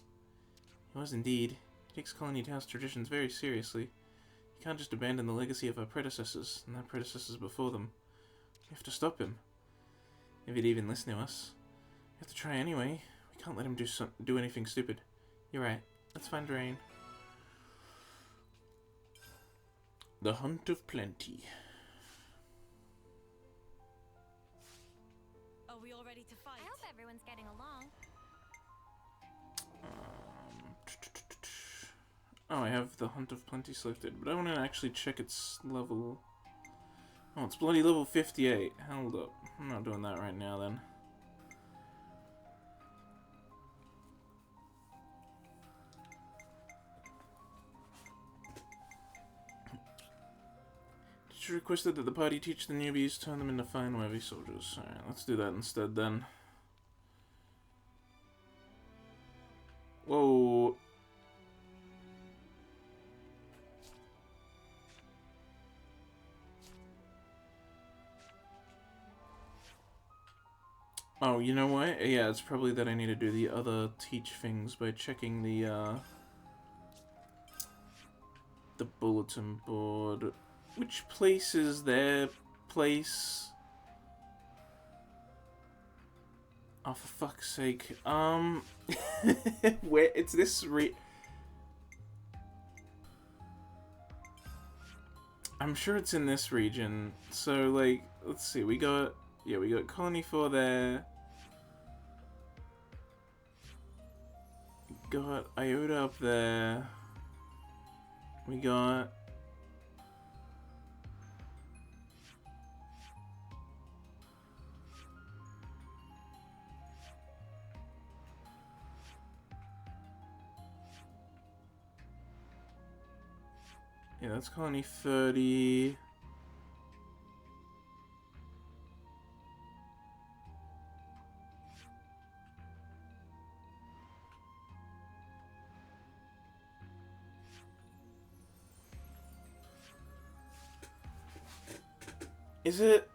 He was indeed. He takes Colony Tau's traditions very seriously. You can't just abandon the legacy of our predecessors, and their predecessors before them. We have to stop him. If he'd even listen to us. We have to try anyway. We can't let him do anything stupid. You're right. Let's find Rain. The Hunt of Plenty. Are we all ready to fight? I hope everyone's getting along. Oh, I have the Hunt of Plenty selected, but I want to actually check its level. Oh, it's bloody level 58. Hold up. I'm not doing that right now, then. Teacher requested that the party teach the newbies, turn them into fine, worthy soldiers. Alright, let's do that instead, then. Whoa. Oh, you know what? Yeah, it's probably that I need to do the other teach things by checking the bulletin board. Which place is their place? Oh, for fuck's sake. Where, it's this I'm sure it's in this region. So, like, let's see, we got Colony 4 there. Got Iota up there. We got... Yeah, that's Colony 30. Is it...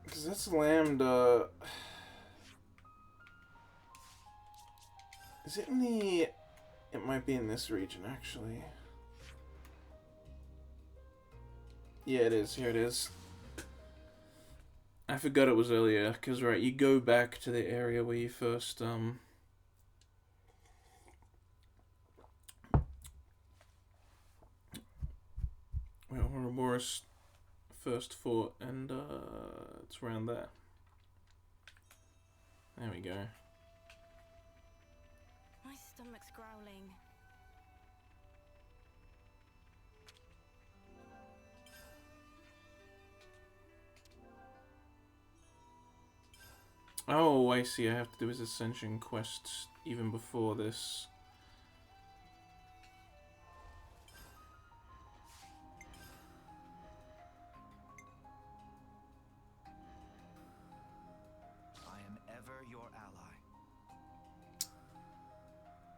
Because that's Lambda... Is it in the... It might be in this region, actually. Yeah, it is. Here it is. I forgot it was earlier, because, right, you go back to the area where you first, where Ouroboros first fought, and, it's around there. There we go. My stomach's growling. Oh, I see. I have to do his Ascension quests even before this. I am ever your ally.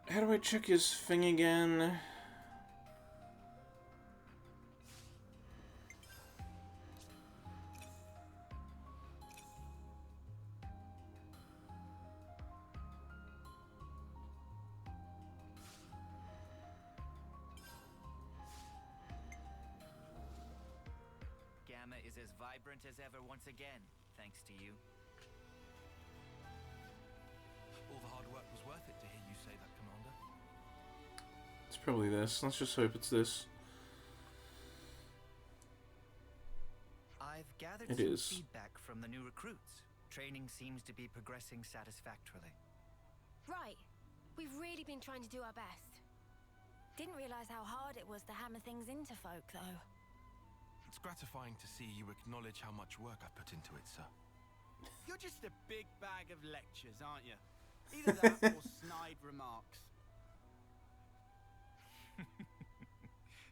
How do I check his thing again? Gamma is as vibrant as ever once again, thanks to you. All the hard work was worth it to hear you say that, Commander. It's probably this. Let's just hope it's this. I've gathered It some is. feedback from the new recruits. Training seems to be progressing satisfactorily. Right. We've really been trying to do our best. Didn't realize how hard it was to hammer things into folk, though. It's gratifying to see you acknowledge how much work I put into it, sir. You're just a big bag of lectures, aren't you? Either that or snide remarks.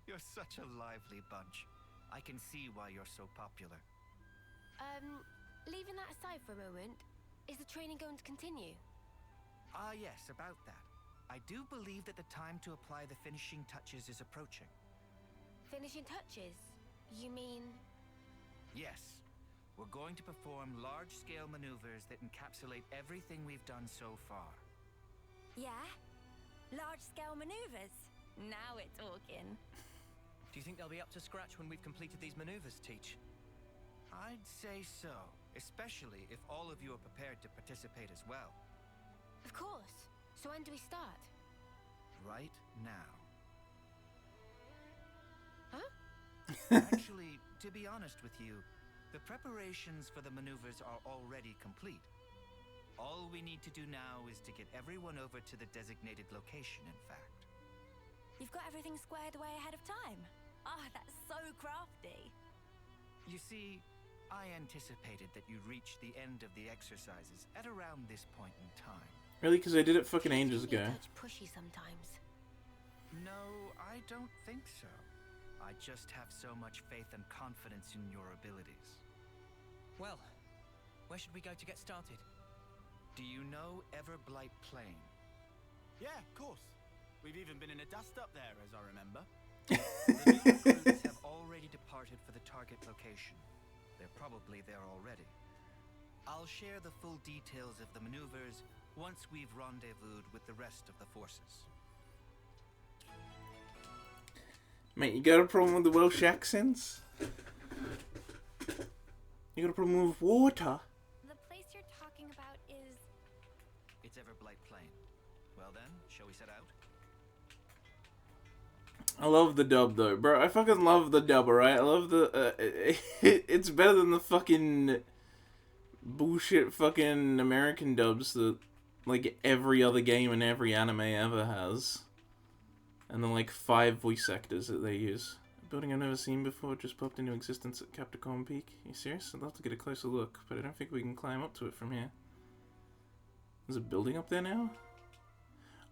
You're such a lively bunch. I can see why you're so popular. Leaving that aside for a moment, is the training going to continue? Ah, yes, about that. I do believe that the time to apply the finishing touches is approaching. Finishing touches? You mean... Yes. We're going to perform large-scale maneuvers that encapsulate everything we've done so far. Yeah? Large-scale maneuvers? Now we're talking. Do you think they'll be up to scratch when we've completed these maneuvers, Teach? I'd say so, especially if all of you are prepared to participate as well. Of course. So when do we start? Right now. Huh? Actually, to be honest with you, The preparations for the maneuvers are already complete. All we need to do now is to get everyone over to the designated location, in fact. You've got everything squared away ahead of time. Ah, that's so crafty. You see, I anticipated that you'd reach the end of the exercises at around this point in time. Really? Because I did it fucking ages ago. You're pushy sometimes. No, I don't think so. I just have so much faith and confidence in your abilities. Well, where should we go to get started? Do you know Everblight Plain? Yeah, of course. We've even been in a dust up there, as I remember. The new recruits have already departed for the target location. They're probably there already. I'll share the full details of the maneuvers once we've rendezvoused with the rest of the forces. Mate, you got a problem with the Welsh accents? You got a problem with water? The place you're talking about is... It's Everblight Plain. Well then, shall we set out? I love the dub though, bro. I fucking love the dub, alright? I love the... it's better than the fucking... bullshit fucking American dubs that, like, every other game and every anime ever has. And then, like, 5 voice actors that they use. A building I've never seen before just popped into existence at Capticom Peak. Are you serious? I'd love to get a closer look, but I don't think we can climb up to it from here. There's a building up there now?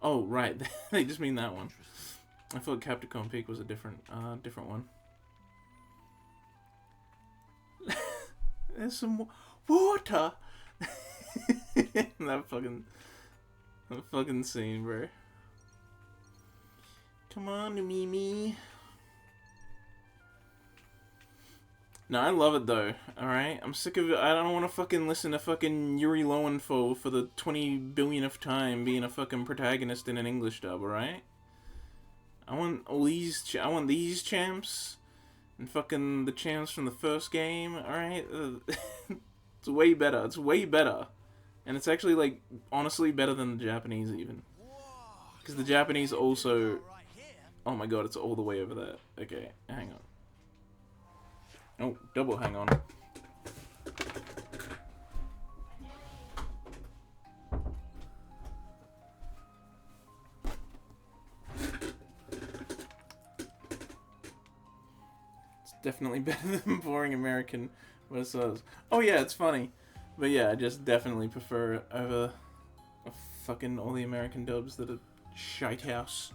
Oh, right. They just mean that one. I thought Capticom Peak was a different one. There's some water! that fucking scene, bro. Come on, Mimi. No, I love it though, alright? I'm sick of it. I don't want to fucking listen to fucking Yuri Lowenthal for the 20 billionth time being a fucking protagonist in an English dub, alright? I want all these, I want these champs, and fucking the champs from the first game, alright? It's way better, it's way better. And it's actually, like, honestly better than the Japanese even. Because the Japanese also... Oh my god, it's all the way over there. Okay, hang on. Oh, double hang on. It's definitely better than boring American versus. Oh yeah, it's funny. But yeah, I just definitely prefer it over fucking all the American dubs that are shite house.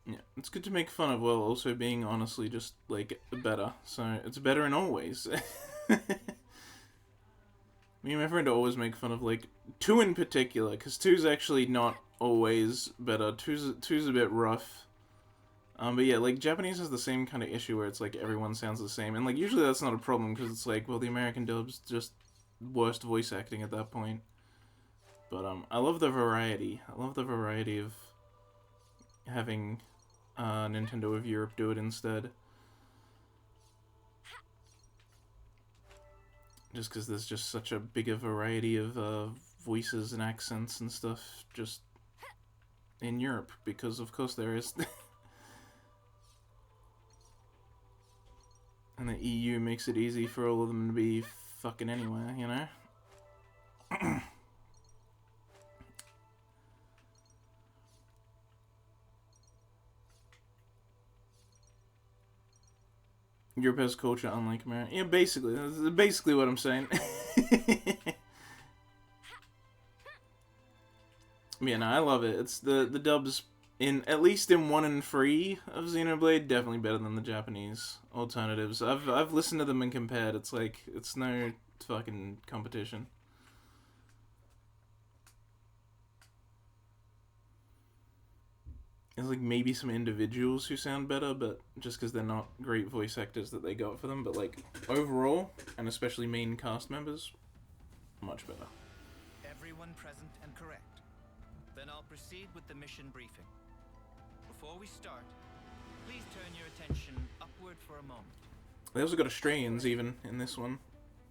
Yeah, it's good to make fun of while also being honestly just, like, better. So, it's better in all ways. Me and my friend always make fun of, like, 2 in particular, because 2's actually not always better. 2's a bit rough. But yeah, like, Japanese has the same kind of issue where it's, like, everyone sounds the same. And, like, usually that's not a problem, because it's like, well, the American dub's just worst voice acting at that point. But, I love the variety. I love the variety of having... Nintendo of Europe do it instead. Just because there's just such a bigger variety of voices and accents and stuff just in Europe, because of course there is. And the EU makes it easy for all of them to be fucking anywhere, you know? Europe has culture unlike America. Yeah, basically. That's basically what I'm saying. Yeah, no, I love it. It's the dubs, in at least in 1 and 3 of Xenoblade, definitely better than the Japanese alternatives. I've listened to them and compared. It's like, it's no fucking competition. There's like maybe some individuals who sound better, but just because they're not great voice actors that they got for them. But like overall, and especially main cast members, much better. Everyone present and correct. Then I'll proceed with the mission briefing. Before we start, please turn your attention upward for a moment. They also got Australians even in this one.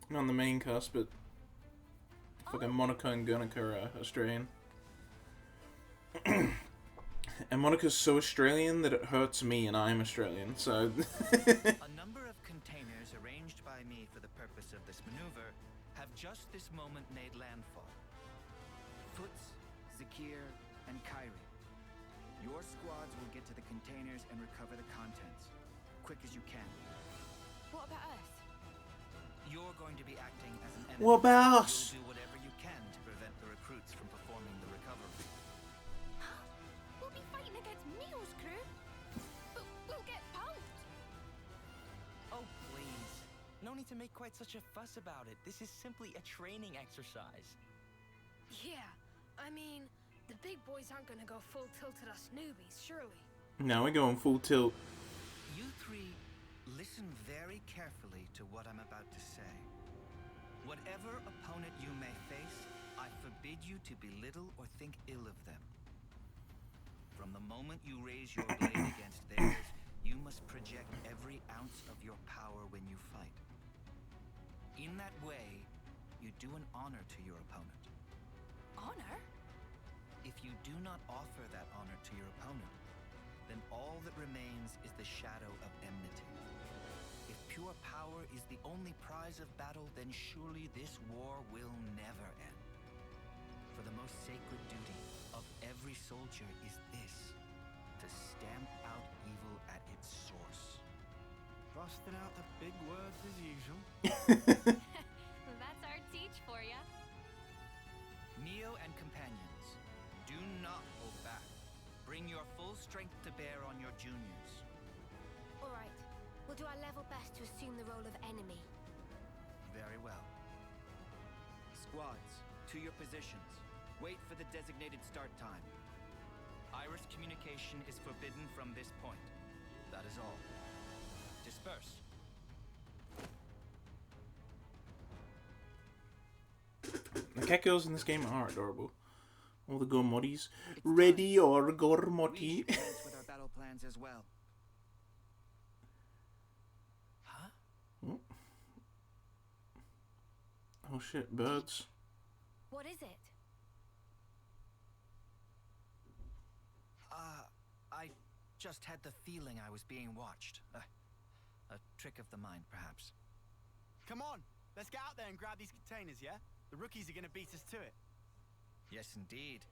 Not on the main cast, but fucking Monica and Guernica are Australian. And Monica's so Australian that it hurts me, and I'm Australian, so... A number of containers arranged by me for the purpose of this maneuver have just this moment made landfall. Foots, Zakir, and Kyrie. Your squads will get to the containers and recover the contents. Quick as you can. What about us? You're going to be acting as an enemy. What about us? You'll do whatever you can to prevent the recruits from performing the recovery. We'll be fighting against Mio's crew. But we'll get pumped. Oh, please. No need to make quite such a fuss about it. This is simply a training exercise. Yeah, I mean, the big boys aren't gonna go full tilt at us newbies, surely. Now we're going full tilt. You three, listen very carefully to what I'm about to say. Whatever opponent you may face, I forbid you to belittle or think ill of them. From the moment you raise your blade against theirs, you must project every ounce of your power when you fight. In that way, you do an honor to your opponent. Honor? If you do not offer that honor to your opponent, then all that remains is the shadow of enmity. If pure power is the only prize of battle, then surely this war will never end. For the most sacred duty of every soldier is this: to stamp out evil at its source. Busting out the big words as usual. That's our teach for ya. Neo and companions, do not hold back. Bring your full strength to bear on your juniors. All right. We'll do our level best to assume the role of enemy. Very well. Squads, to your positions. Wait for the designated start time. Iris communication is forbidden from this point. That is all. Disperse. The cat girls in this game are adorable. All the gormotties. Ready or We gormotty. should commence with our battle plans as well. Huh? Oh shit, birds. What is it? I just had the feeling I was being watched. A trick of the mind, perhaps. Come on, let's get out there and grab these containers, yeah? The rookies are gonna beat us to it. Yes, indeed.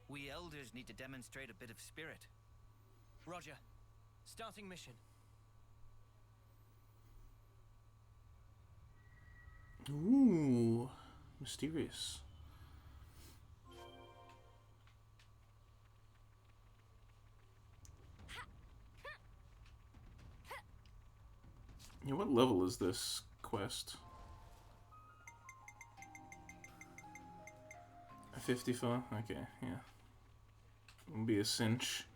We elders need to demonstrate a bit of spirit. Roger. Starting mission. Ooh, mysterious. Yeah, what level is this quest? 54? Okay, yeah. It'll be a cinch.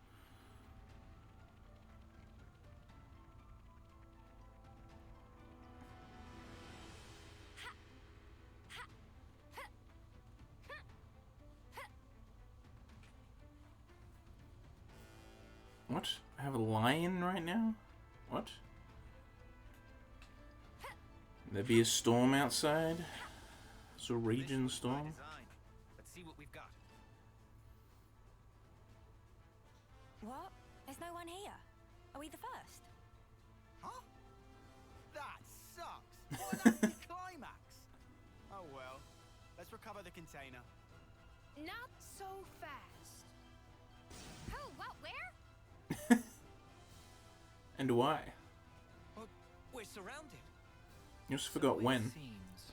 What? I have a lion right now? What? There be a storm outside? It's a raging This was by storm. design. Let's see what we've got. What? There's no one here. Are we the first? Huh? That sucks. What an anticlimax. Oh well. Let's recover the container. Not so fast. Who? What? Where? And why? Oh, we're surrounded. You just forgot So it when. seems.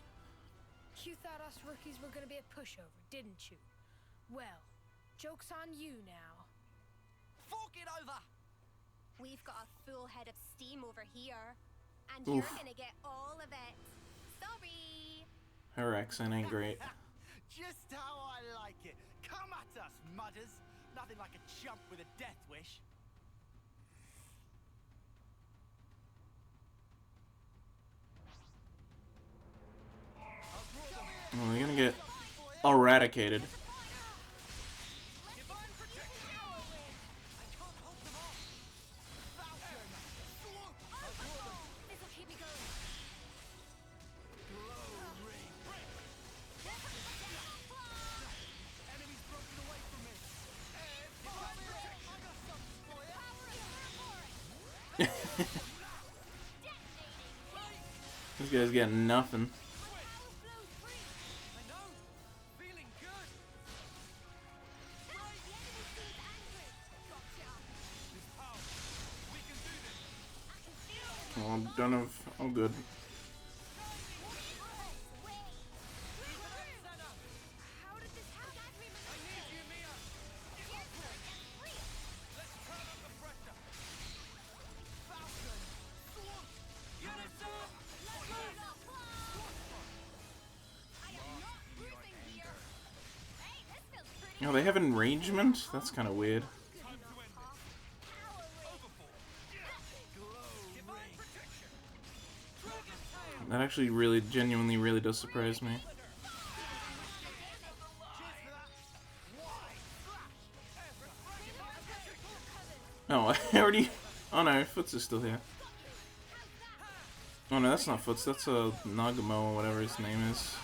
You thought us rookies were gonna be a pushover, didn't you? Well, joke's on you now. Fork it over! We've got a full head of steam over here. And Oof. you're gonna get all of it. Sorry. Her accent ain't great. Just how I like it. Come at us, mudders. Nothing like a chump with a death wish. Oh, they're gonna get eradicated. This'll keep me going. guys get nothing. I know. Feeling good. This power. We can do this. Oh, I'm done of. Oh, good. How did this happen? I need you, Mia. Let's turn up the pressure. Falcon. Unison. Oh, they have enragement? That's kind of weird. Time to end this. Overboard. Divine protection. Dragon tail. That actually really, genuinely, really does surprise me. Oh, I already... Oh no, Foots is still here. Oh no, that's not Foots, that's Nagamo or whatever his name is.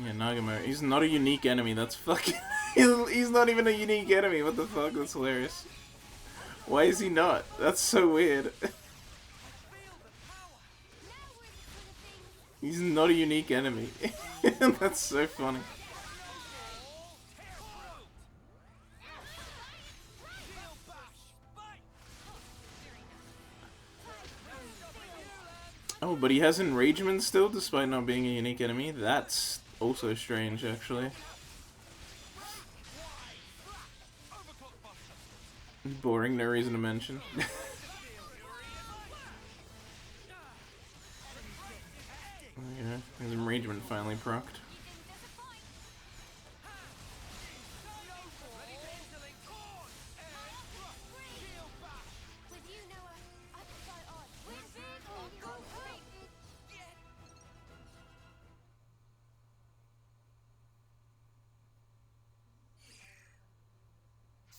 Yeah, Nagamo. He's not a unique enemy, that's fucking... he's not even a unique enemy, what the fuck, that's hilarious. Why is he not? That's so weird. He's not a unique enemy. That's so funny. Oh, but he has enragement still, despite not being a unique enemy? That's also strange, actually. Boring, no reason to mention. Okay, his enragement finally procced.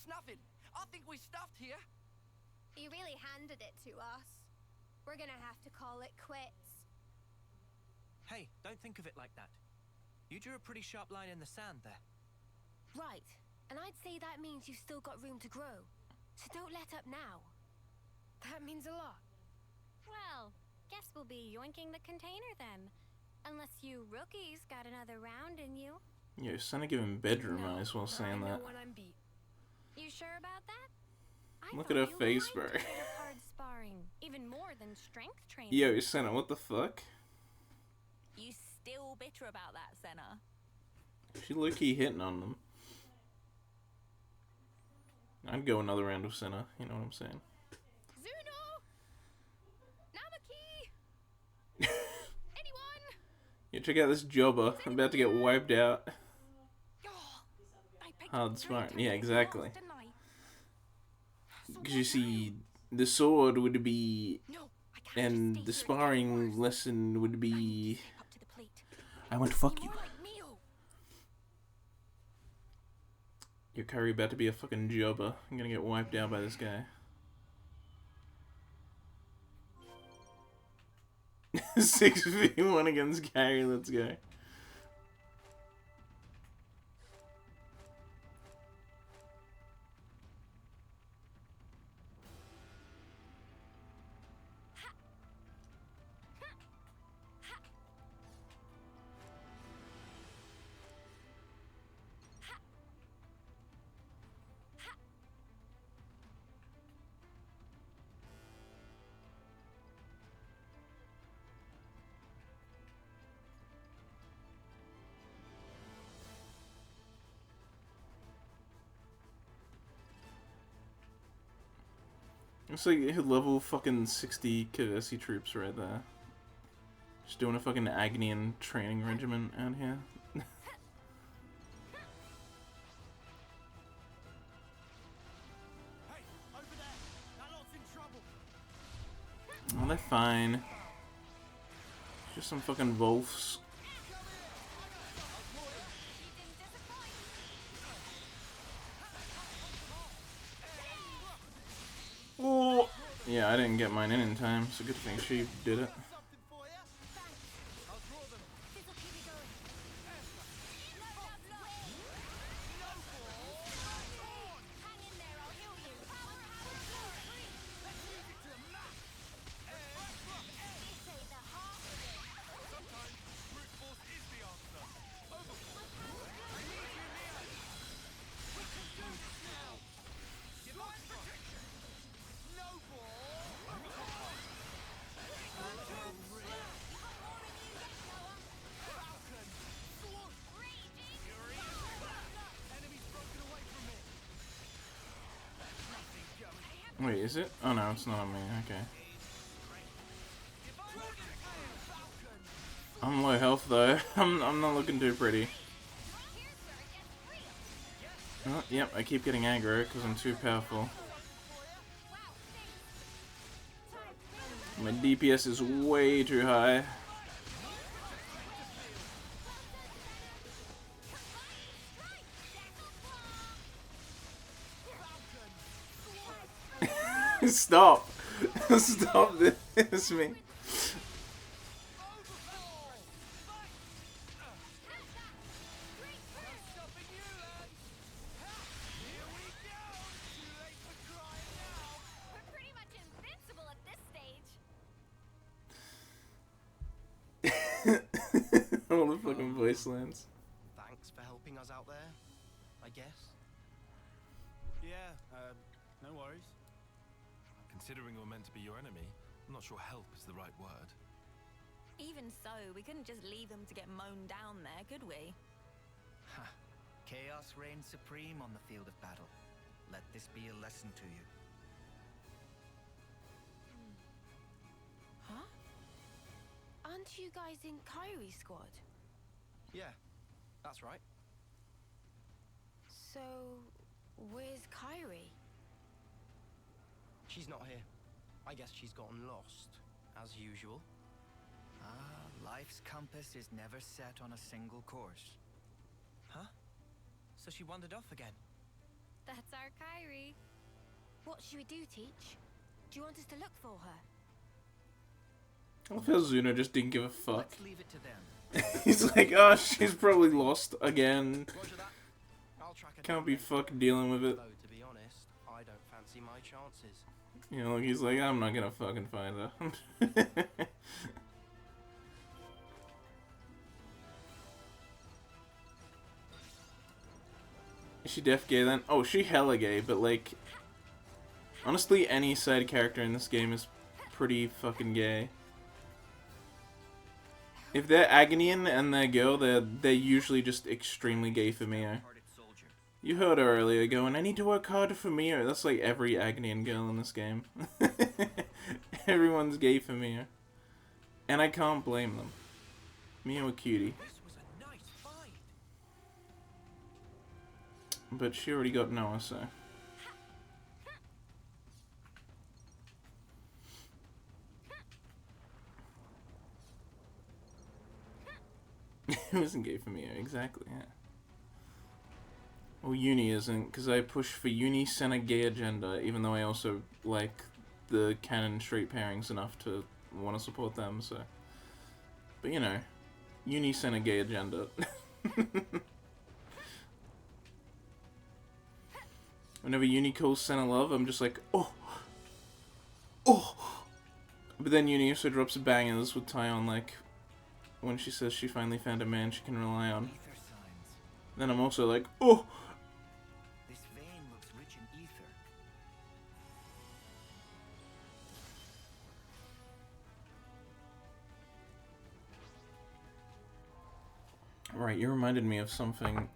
Snuffing. I think we stuffed here. You really handed it to us. We're gonna have to call it quits. Hey, don't think of it like that. You drew a pretty sharp line in the sand there. Right, and I'd say that means you've still got room to grow. So don't let up now. That means a lot. Well, guess we'll be yoinking the container then. Unless you rookies got another round in you. Yo, Senna giving bedroom No, eyes while but saying I know that. when I'm beat. You sure about that? I Look thought at her you face, liked bro. a bit of hard sparring, even more than strength training. Yo, Senna, what the fuck? You still bitter about that, Senna? She low-key hitting on them. I'd go another round of Senna, you know what I'm saying? Zuno! Namaki! Anyone? Yeah, check out this jobber. I'm about to get wiped out. Oh, I picked Hard up smart. three Yeah, times exactly. once, didn't I? So Because you what see, the sword would be... now? No, I can't just And stay the here and get sparring worse. lesson would I need be... to step up to the plate. I want to fuck Be you. more like Mio. Your curry about to be a fucking jobber. I'm gonna get wiped out by this guy. 6v1 against Carrie, let's go. It's like level fucking 60 Kavesi troops right there. Just doing a fucking agony and training regimen out here. Hey, over there. That lot's in trouble. Oh, they're fine. Just some fucking wolves. Oh! Yeah, I didn't get mine in time. It's a good thing she did it. Something for ya. I'll draw them. This'll keep you going. Hang in there, I'll heal you. Let's use it to the max. They say Wait, is it? Oh no, it's not on me. Okay. I'm low health though. I'm not looking too pretty. Oh, yep, I keep getting aggro because I'm too powerful. My DPS is way too high. Stop! Stop this me. We're pretty much invincible at this stage. All the fucking voice lines. Thanks for helping us out there, I guess. Yeah, no worries. Considering we're meant to be your enemy, I'm not sure help is the right word. Even so, we couldn't just leave them to get mown down there, could we? Ha! Chaos reigns supreme on the field of battle. Let this be a lesson to you. Huh? Aren't you guys in Kyrie's squad? Yeah, that's right. So, where's Kyrie? She's not here. I guess she's gotten lost, as usual. Ah, life's compass is never set on a single course. Huh? So she wandered off again? That's our Kyrie. What should we do, Teach? Do you want us to look for her? I love how Zuna just didn't give a fuck. Let's leave it to them. He's like, oh, she's probably lost again. Roger that. I'll track her Can't down be next. fucking dealing with it. Though, to be honest, I don't fancy my chances. You know, he's like, I'm not gonna fucking find her. Is she def gay then? Oh, she hella gay, but like, honestly, any side character in this game is pretty fucking gay. If they're Agonian and they're girl, they're usually just extremely gay for Mio. Hearted soldier. You heard her earlier going, I need to work harder for Mio. That's like every Agonian girl in this game. Everyone's gay for Mio. And I can't blame them. Mio a cutie. This was a nice find. But she already got Noah, so. It wasn't gay for Mio, exactly, yeah. Well, Uni isn't, because I push for Uni Senna gay agenda, even though I also like the canon straight pairings enough to want to support them, so. But you know, Uni Senna gay agenda. Whenever Uni calls Senna love, I'm just like, oh! Oh! But then Uni also drops bangers with Tyon, like, when she says she finally found a man she can rely on. Ether signs. Then I'm also like, oh! This vein looks rich in ether. Right, you reminded me of something.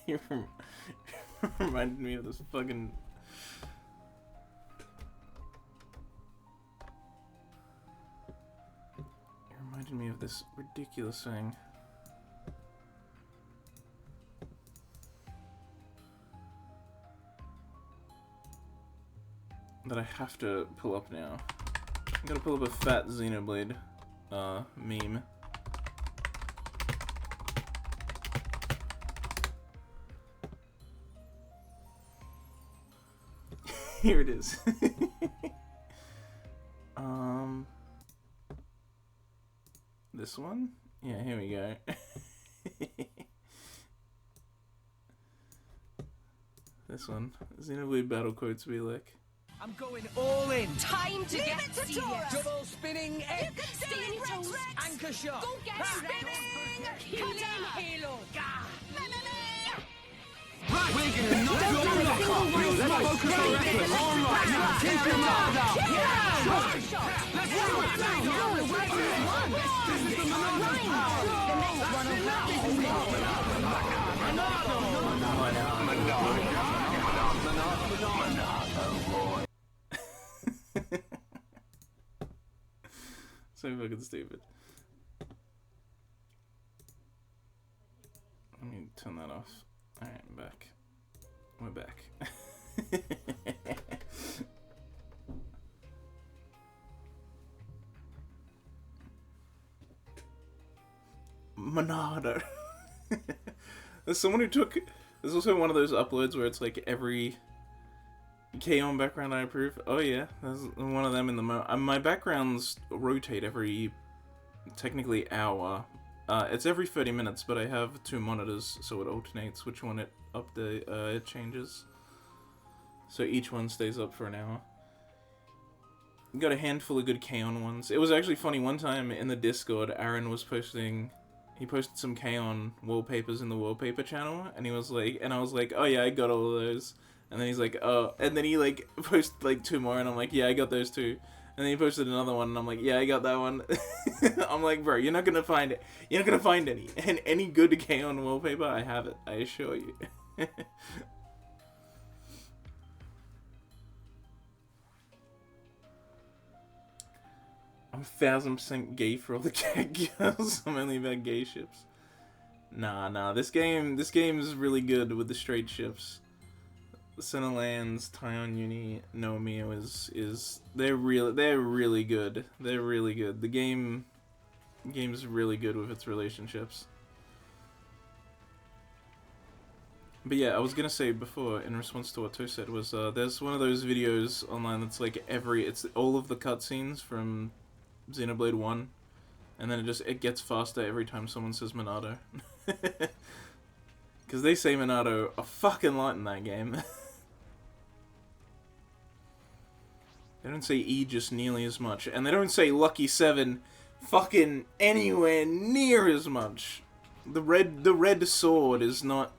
You reminded me of this fucking... You reminded me of this ridiculous thing. That I have to pull up now. I'm gonna pull up a fat Xenoblade meme. Here it is. This one? Yeah, here we go. This one. Xenoblade battle quotes be like. I'm going all in. Time to get serious. Double spinning egg. Stay on your toes. Anchor shot. Go get spinning. Healing halo. Right, we're gonna knock your block off. Let's focus on effort. All right, now keep your mouth down. Let's do it. This is the So fucking stupid. Let me turn that off. Alright, I'm back. We're back. Monado. There's someone who took... There's also one of those uploads where it's like every K-On background I approve. Oh yeah, there's one of them in the my backgrounds rotate every, technically hour. It's every 30 minutes, but I have 2 monitors, so it alternates which one it changes. So each one stays up for an hour. Got a handful of good K-On ones. It was actually funny, one time in the Discord, Aaron was posting... He posted some K-On wallpapers in the wallpaper channel, and he was like, and I was like, oh yeah, I got all of those. And then he's like, oh, and then he like posted like 2 more, and I'm like, yeah, I got those too. And then he posted another one, and I'm like, yeah, I got that one. I'm like, bro, you're not gonna find it. You're not gonna find any. And any good K-On wallpaper, I have it. I assure you. I'm 1000% gay for all the cat girls. I'm only about gay ships. Nah. This game is really good with the straight ships. Cinelands, Taion Uni, Nomio is they're really good. They're really good. The game's really good with its relationships. But yeah, I was gonna say before, in response to what Toe said, was there's one of those videos online that's like it's all of the cutscenes from Xenoblade 1, and then it gets faster every time someone says Monado. Because they say Monado a fucking lot in that game. They don't say Aegis nearly as much, and they don't say Lucky 7 fucking anywhere near as much. The red sword is not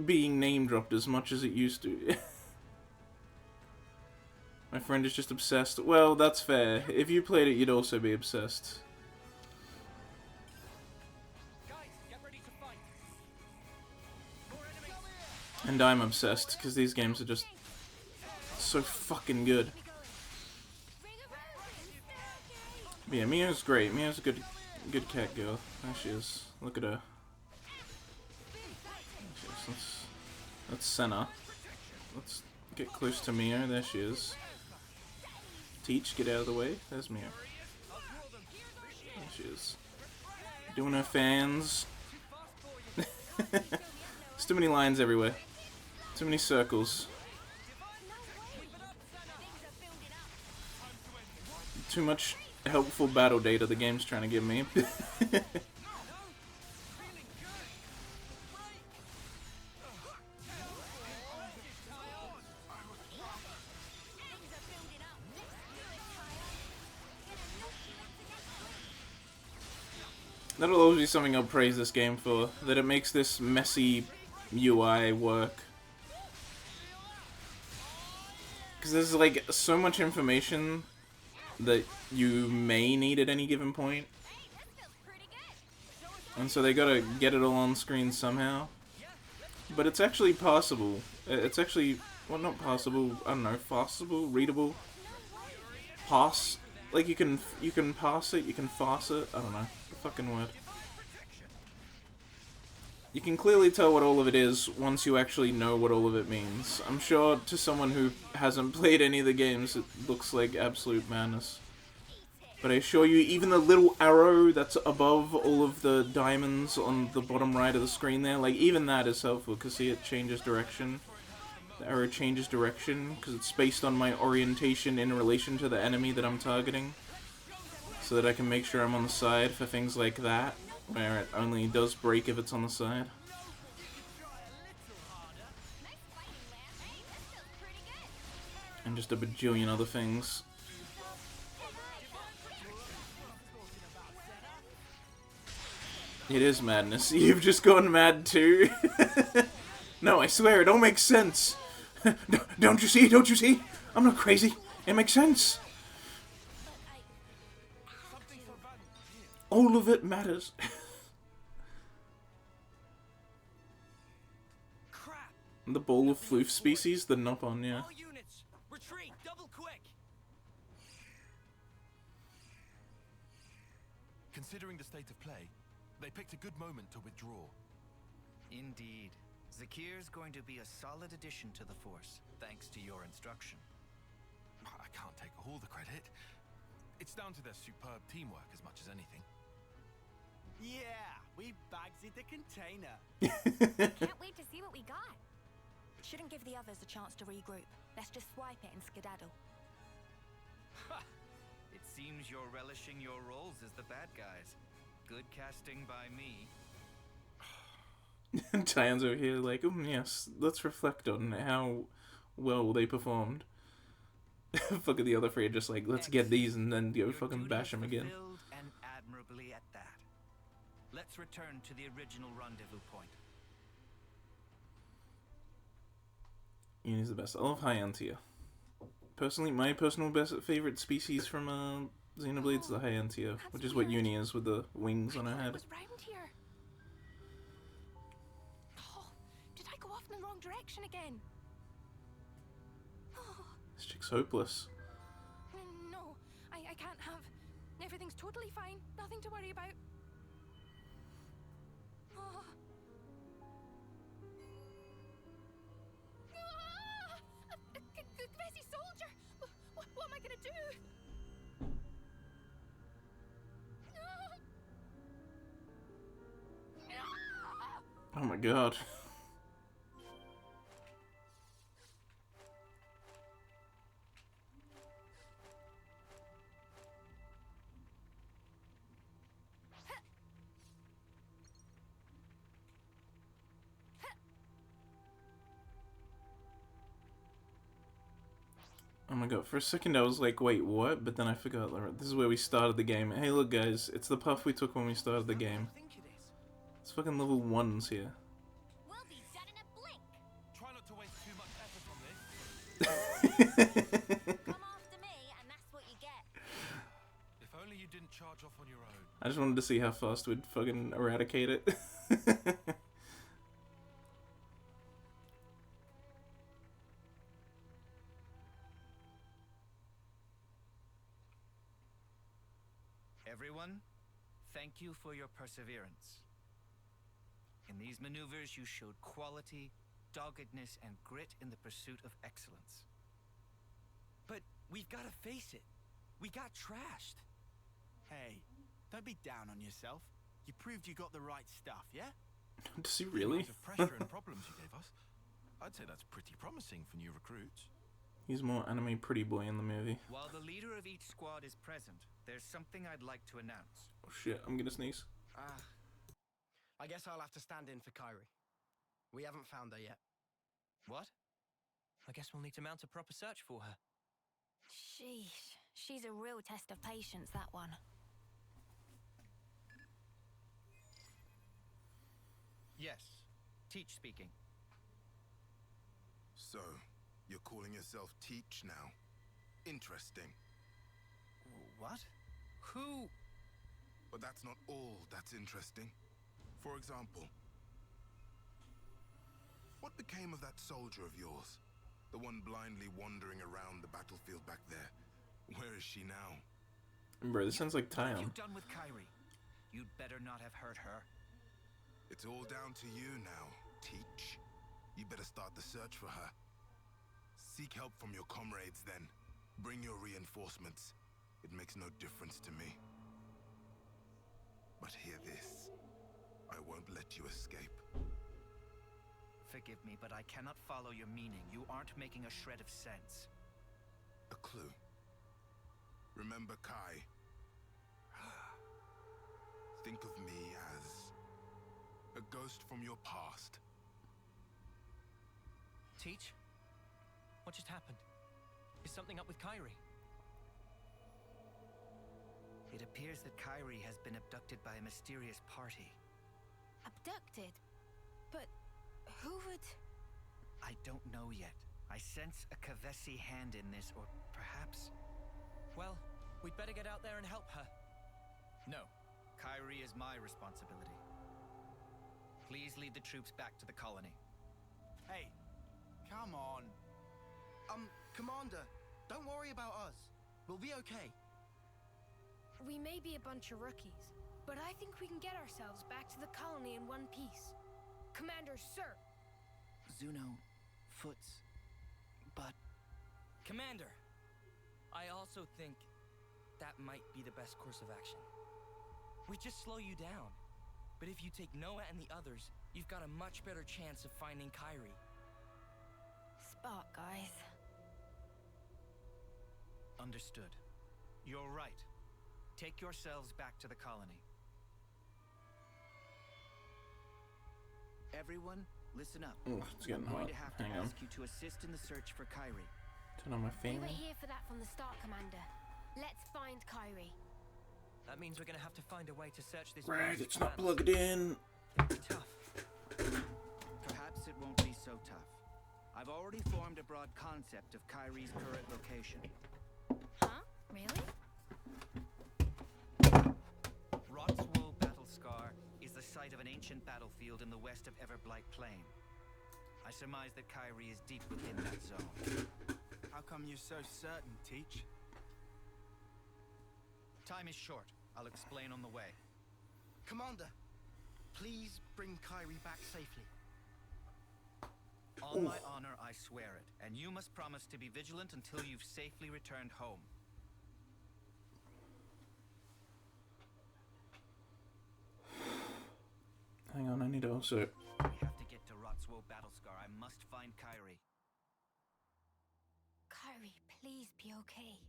being name dropped as much as it used to. My friend is just obsessed. Well, that's fair. If you played it, you'd also be obsessed. And I'm obsessed, because these games are just so fucking good. But yeah, Mia's great. Mia's a good cat girl. There she is. Look at her. That's Senna. Let's get close to Mia. There she is. Teach, get out of the way. There's Mia. There she is. Doing her fans. There's too many lines everywhere. Too many circles. Too much helpful battle data the game's trying to give me. That'll always be something I'll praise this game for, that it makes this messy UI work. Because there's like so much information that you may need at any given point. And so they gotta get it all on screen somehow. But it's actually possible. It's actually, well, not possible, I don't know, possible, readable. Pass. Like you can pass it, you can farce it, I don't know. Fucking word. You can clearly tell what all of it is once you actually know what all of it means. I'm sure to someone who hasn't played any of the games it looks like absolute madness. But I assure you, even the little arrow that's above all of the diamonds on the bottom right of the screen there, like even that is helpful because see it changes direction. The arrow changes direction because it's based on my orientation in relation to the enemy that I'm targeting. So that I can make sure I'm on the side for things like that, where it only does break if it's on the side. And just a bajillion other things. It is madness. You've just gone mad too. No, I swear, it all makes sense. Don't you see? Don't you see? I'm not crazy. It makes sense. All of it matters. The bowl of floof species, the Nopon, yeah. All units, retreat, double quick. Considering the state of play, they picked a good moment to withdraw. Indeed. Zakir's going to be a solid addition to the Force, thanks to your instruction. I can't take all the credit. It's down to their superb teamwork as much as anything. Yeah, we bagsy the container. Can't wait to see what we got. Shouldn't give the others a chance to regroup. Let's just swipe it and skedaddle. Ha! It seems you're relishing your roles as the bad guys. Good casting by me. Tyan's over here like, yes, let's reflect on how well they performed. Fucking the other three are just like, let's get these and then go Your fucking duty bash them again. fulfilled, and admirably at that. Let's return to the original rendezvous point. Uni's the best. I love Hyantia. Personally, my personal best favorite species from Xenoblade's the Hyantia, which is what Uni is with the wings on her I head. was round here. Oh, did I go off in the wrong direction again? Oh, This chick's hopeless. no, I can't have. Everything's totally fine. Nothing to worry about. Oh. Bessie soldier! What am I gonna do? Oh my god. Oh my god, for a second I was like, wait, what? But then I forgot, this is where we started the game. Hey look guys, it's the path we took when we started the game. I think it is. It's fucking level 1s here. We'll be done in a blink. Try not to waste too much effort on this. Come after me, and that's what you get. If only you didn't charge off on your own. I just wanted to see how fast we'd fucking eradicate it. Everyone, thank you for your perseverance. In these maneuvers, you showed quality, doggedness, and grit in the pursuit of excellence. But we've got to face it. We got trashed. Hey, don't be down on yourself. You proved you got the right stuff, yeah? Does he The really? amount of pressure and problems you gave us, I'd say that's pretty promising for new recruits. He's more anime pretty boy in the movie. While the leader of each squad is present, there's something I'd like to announce. Oh shit, I'm gonna sneeze. I guess I'll have to stand in for Kyrie. We haven't found her yet. What? I guess we'll need to mount a proper search for her. Sheesh, she's a real test of patience, that one. Yes. Teach speaking. So, you're calling yourself Teach now? Interesting. What? Who? But that's not all that's interesting. For example, what became of that soldier of yours? The one blindly wandering around the battlefield back there. Where is she now? Bro, this sounds like What have Tyon. you done with Kyrie? You'd better not have hurt her. It's all down to you now, Teach. You better start the search for her. Seek help from your comrades then. Bring your reinforcements. It makes no difference to me. But hear this. I won't let you escape. Forgive me, but I cannot follow your meaning. You aren't making a shred of sense. A clue. Remember Kai. Think of me as a ghost from your past. Teach? What just happened? Is something up with Kyrie? It appears that Kyrie has been abducted by a mysterious party. Abducted? But who would... I don't know yet. I sense a Kavesi hand in this, or perhaps... Well, we'd better get out there and help her. No. Kyrie is my responsibility. Please lead the troops back to the colony. Hey, come on. Commander, don't worry about us. We'll be okay. We may be a bunch of rookies, but but I think we can get ourselves back to the colony in one piece. Commander, sir! Zuno, Foots, but... Commander! I also think that might be the best course of action. We just slow you down. But if you take Noah and the others, you've got a much better chance of finding Kyrie. Spark, guys. Understood. You're right. Take yourselves back to the colony. Everyone, listen up. Oh, it's getting I'm going hot. to have to Hang on. ask you to assist in the search for Kyrie. Turn on my We fan. were here for that from the start, Commander. Let's find Kyrie. That means we're gonna have to find a way to search this Right, vast it's not planet. plugged in. It'll be tough. Perhaps it won't be so tough. I've already formed a broad concept of Kyrie's current location. Huh? Really? Rotswool Battle Scar is the site of an ancient battlefield in the west of Everblight Plain. I surmise that Kyrie is deep within that zone. How come you're so certain, Teach? Time is short. I'll explain on the way. Commander, please bring Kyrie back safely. On my honor, I swear it. And you must promise to be vigilant until you've safely returned home. Hang on, I need to also... We have to get to Rotswool Battlescar. I must find Kyrie. Kyrie, please be okay.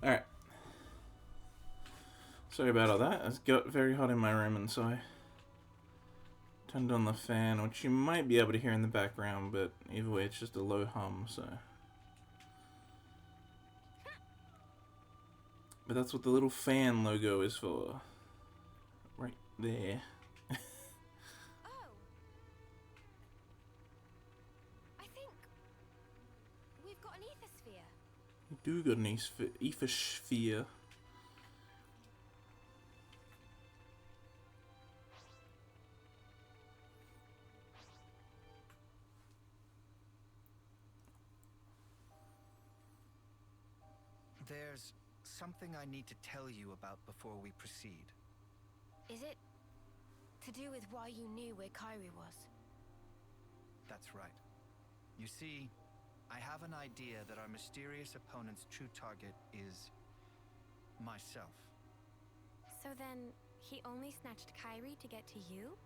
Alright. Sorry about all that. It's got very hot in my room, and so I turned on the fan, which you might be able to hear in the background, but either way, it's just a low hum, so... But that's what the little fan logo is for. Right there. Oh. I think we've got an ethosphere. We do got an ethosphere. There's something I need to tell you about before we proceed. Is it to do with why you knew where Kyrie was? That's right. You see, I have an idea that our mysterious opponent's true target is myself. So then, he only snatched Kyrie to get to you?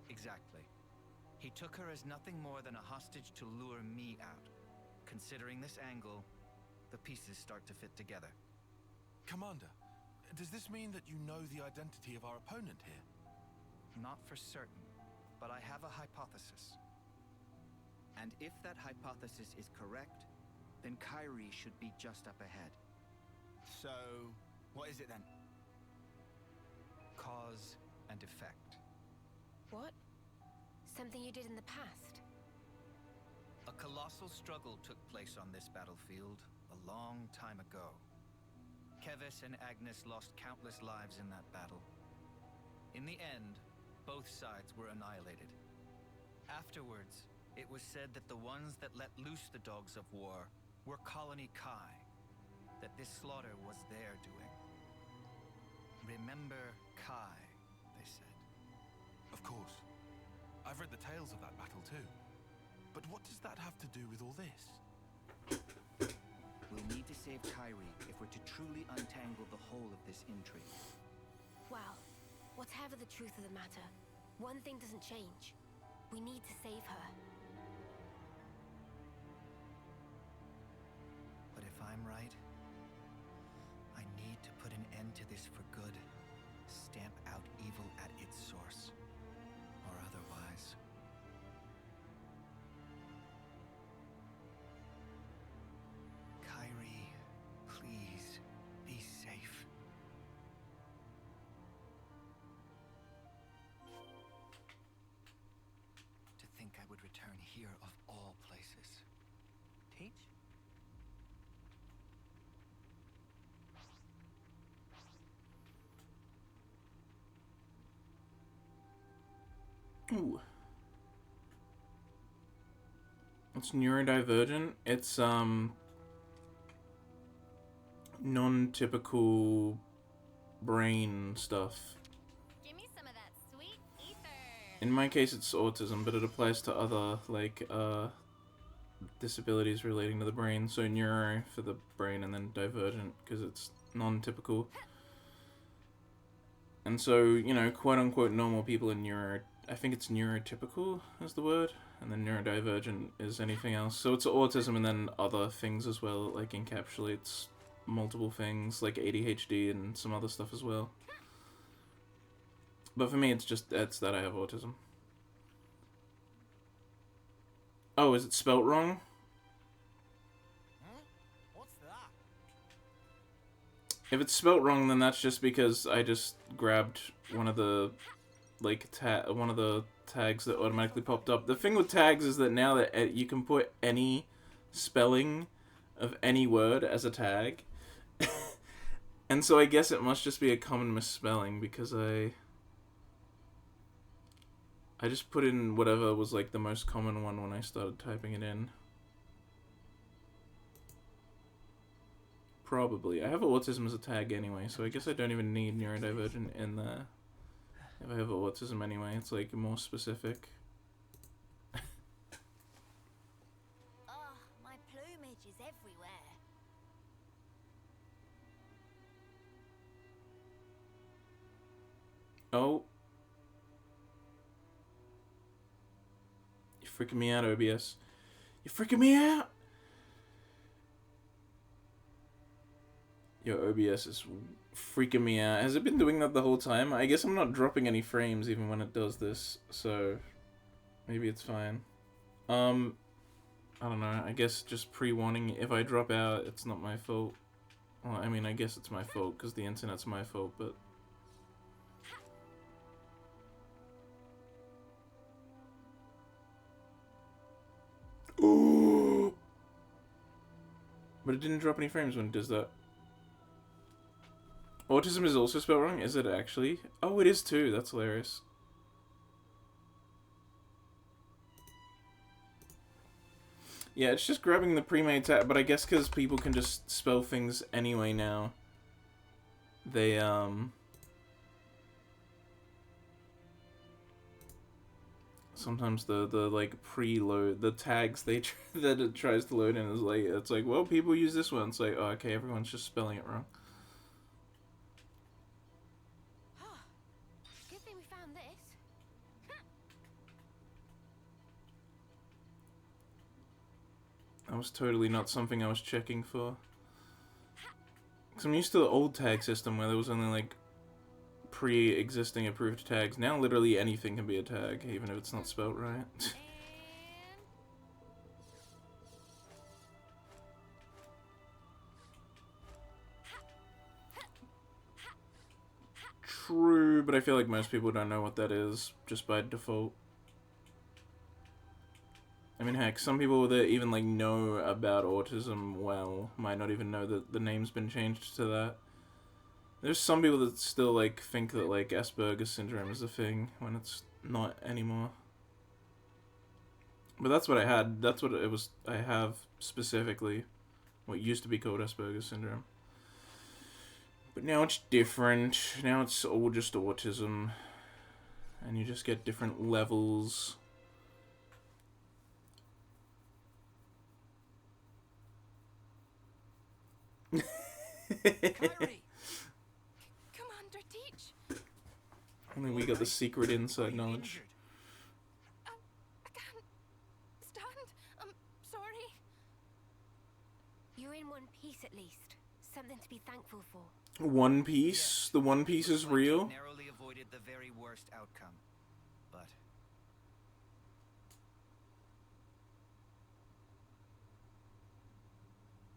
Exactly. He took her as nothing more than a hostage to lure me out. Considering this angle, the pieces start to fit together. Commander, does this mean that you know the identity of our opponent here? Not for certain, but I have a hypothesis. And if that hypothesis is correct, then Kyrie should be just up ahead. So, what is it then? Cause and effect. What? Something you did in the past? A colossal struggle took place on this battlefield a long time ago. Kevis and Agnes lost countless lives in that battle. In the end, both sides were annihilated. Afterwards, it was said that the ones that let loose the dogs of war were Colony Kai, that this slaughter was their doing. Remember Kai, they said. Of course. I've read the tales of that battle too. But what does that have to do with all this? We'll need to save Kyrie if we're to truly untangle the whole of this intrigue. Well, whatever the truth of the matter, one thing doesn't change. We need to save her. But if I'm right, I need to put an end to this for good. Stamp out evil at its source. Or otherwise... Kyrie, please, be safe. return here of all places. Teach? Ooh. It's neurodivergent. It's non-typical brain stuff. Give me some of that sweet ether. In my case, it's autism, but it applies to other like disabilities relating to the brain. So neuro for the brain, and then divergent because it's non-typical. And so, you know, quote-unquote normal people are neuro... I think it's neurotypical is the word. And then neurodivergent is anything else. So it's autism and then other things as well. It, like, encapsulates multiple things, like ADHD and some other stuff as well. But for me, it's that I have autism. Oh, is it spelt wrong? Huh? What's that? If it's spelt wrong, then that's just because I just grabbed one of the one of the tags that automatically popped up. The thing with tags is that now that you can put any spelling of any word as a tag, and so I guess it must just be a common misspelling because I just put in whatever was like the most common one when I started typing it in. Probably. I have autism as a tag anyway, so I guess I don't even need neurodivergent in there. If I have autism anyway, it's like more specific. Oh, my plumage is everywhere. Oh. You're freaking me out, OBS. You're freaking me out! Yo, OBS is freaking me out. Has it been doing that the whole time? I guess I'm not dropping any frames even when it does this, so maybe it's fine. I don't know. I guess just pre-warning, if I drop out, it's not my fault. Well, I mean, I guess it's my fault because the internet's my fault, but... Ooh! But it didn't drop any frames when it does that. Autism is also spelled wrong? Is it actually? Oh, it is too. That's hilarious. Yeah, it's just grabbing the pre-made tag, but I guess because people can just spell things anyway now, they, sometimes the like, preload, the tags that it tries to load in is like, it's like, well, people use this one. It's like, oh, okay, everyone's just spelling it wrong. Good thing we found this. That was totally not something I was checking for. Because I'm used to the old tag system where there was only, like, pre-existing approved tags. Now literally anything can be a tag, even if it's not spelled right. True, but I feel like most people don't know what that is, just by default. I mean, heck, some people that even, like, know about autism well might not even know that the name's been changed to that. There's some people that still, like, think that, like, Asperger's syndrome is a thing, when it's not anymore. But that's what I had. That's what it was. I have, specifically, what used to be called Asperger's syndrome. But now it's different. Now it's all just autism. And you just get different levels. Kyrie! Commander, teach! Only we got the secret inside knowledge. I can't stand. I'm sorry. You're in one piece at least. Something to be thankful for. One Piece? The One Piece is real? Narrowly avoided the very worst outcome, but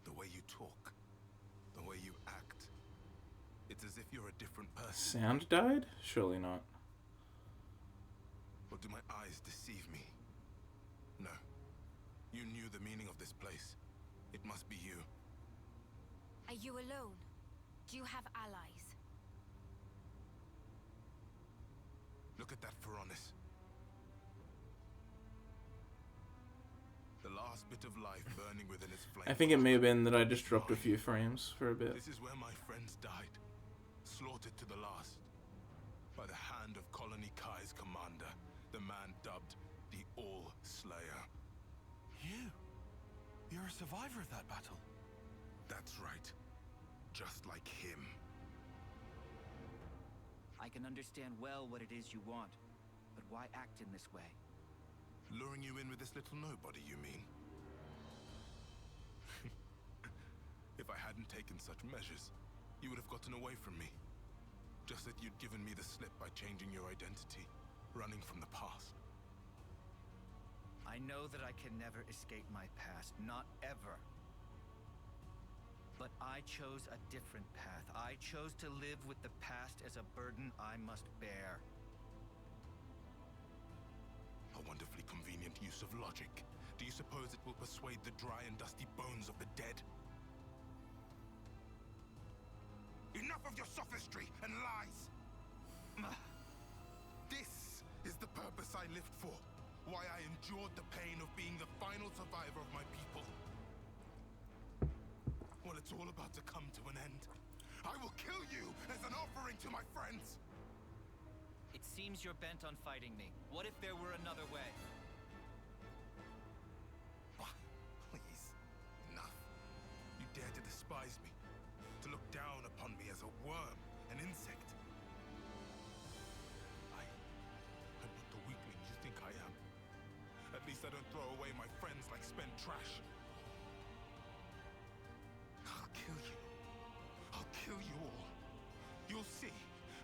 The way you talk, the way you act, it's as if you're a different person. Sound died? Surely not. Or do my eyes deceive me? You knew the meaning of this place. It must be you. Are you alone? Do you have allies? Look at that Feronis. The last bit of life burning within its flame. I think it may have been that I just dropped a few frames for a bit. This is where my friends died. Slaughtered to the last. By the hand of Colony Kai's commander, the man dubbed the All-Slayer. You're a survivor of that battle. That's right. Just like him. I can understand well what it is you want, but why act in this way? Luring you in with this little nobody, you mean? If I hadn't taken such measures, you would have gotten away from me. Just that you'd given me the slip by changing your identity, running from the past. I know that I can never escape my past, not ever. But I chose a different path. I chose to live with the past as a burden I must bear. A wonderfully convenient use of logic. Do you suppose it will persuade the dry and dusty bones of the dead? Enough of your sophistry and lies! This is the purpose I lived for. Why I endured the pain of being the final survivor of my people. Well, it's all about to come to an end. I will kill you as an offering to my friends! It seems you're bent on fighting me. What if there were another way? Please, enough. You dare to despise me, to look down upon me as a worm, an insect. I'm not the weakling you think I am. At least I don't throw away my friends like spent trash. I'll kill you. I'll kill you all. You'll see.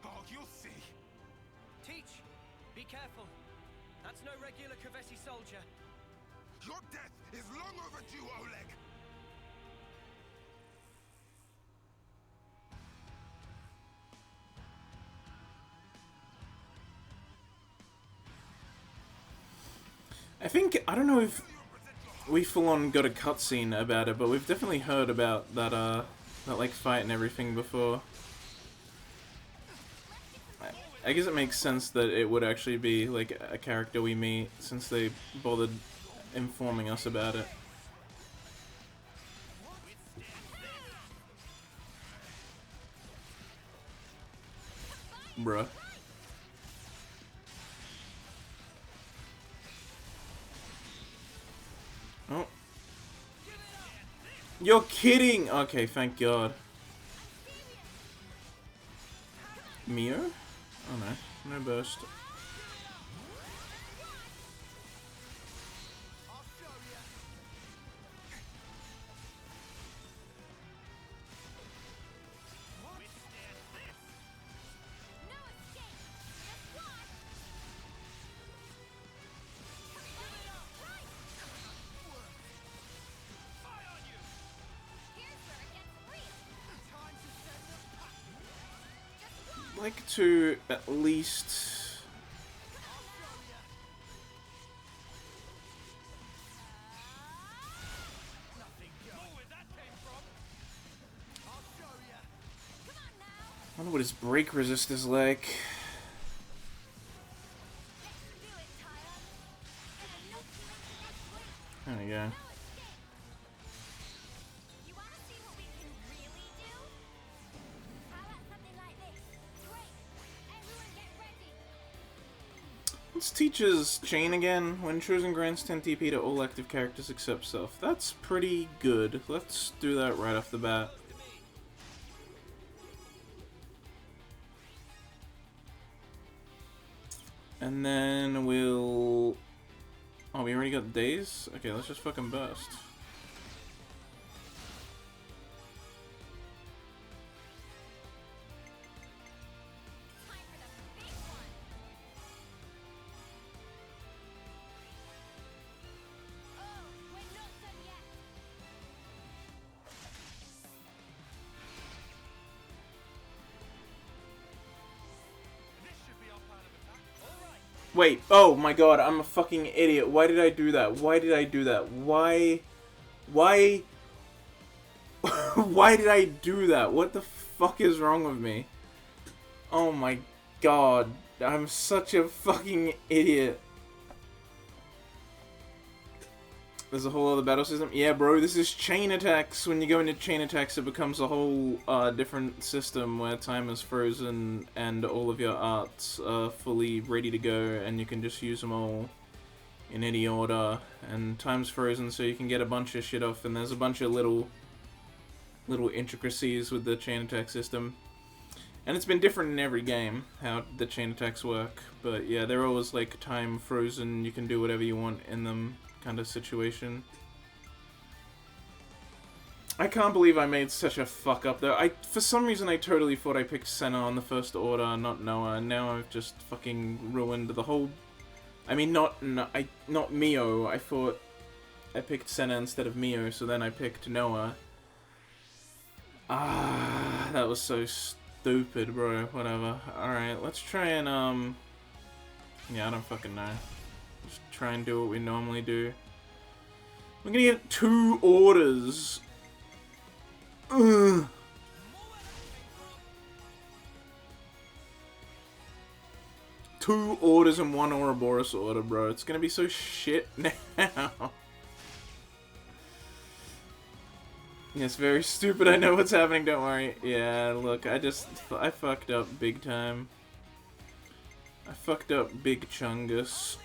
Oh, you'll see. Teach! Be careful. That's no regular Kavesi soldier. Your death is long overdue, Oleg! I don't know if we full on got a cutscene about it, but we've definitely heard about that, that like fight and everything before. I guess it makes sense that it would actually be like a character we meet since they bothered informing us about it. Bruh. Oh. You're kidding! Okay, thank God. Mio? Oh no, no burst. Like to at least I wonder what his break resist is like. There we go. Let's teach his chain again. When chosen grants 10 TP to all active characters except self. That's pretty good. Let's do that right off the bat. And then we'll... Oh, we already got days? Okay, let's just fucking burst. Wait, oh my god, I'm a fucking idiot. Why did I do that? Why did I do that? Why... Why did I do that? What the fuck is wrong with me? Oh my god. I'm such a fucking idiot. There's a whole other battle system. Yeah, bro, this is chain attacks. When you go into chain attacks, it becomes a whole different system where time is frozen and all of your arts are fully ready to go, and you can just use them all in any order. And time's frozen, so you can get a bunch of shit off. And there's a bunch of little intricacies with the chain attack system. And it's been different in every game, how the chain attacks work. But yeah, they're always like time frozen, you can do whatever you want in them kind of situation. I can't believe I made such a fuck up though. For some reason I totally thought I picked Senna on the first order, not Noah, and now I've just fucking ruined the whole... I mean, not Mio. I thought I picked Senna instead of Mio, so then I picked Noah. Ah, that was so stupid, bro. Whatever. Alright, let's try and, yeah, I don't fucking know. Just try and do what we normally do. We're gonna get 2 orders. Ugh. Two orders and 1 Ouroboros order, bro. It's gonna be so shit now. Yes, very stupid. I know what's happening, don't worry. Yeah, look, I fucked up big time. I fucked up big chungus.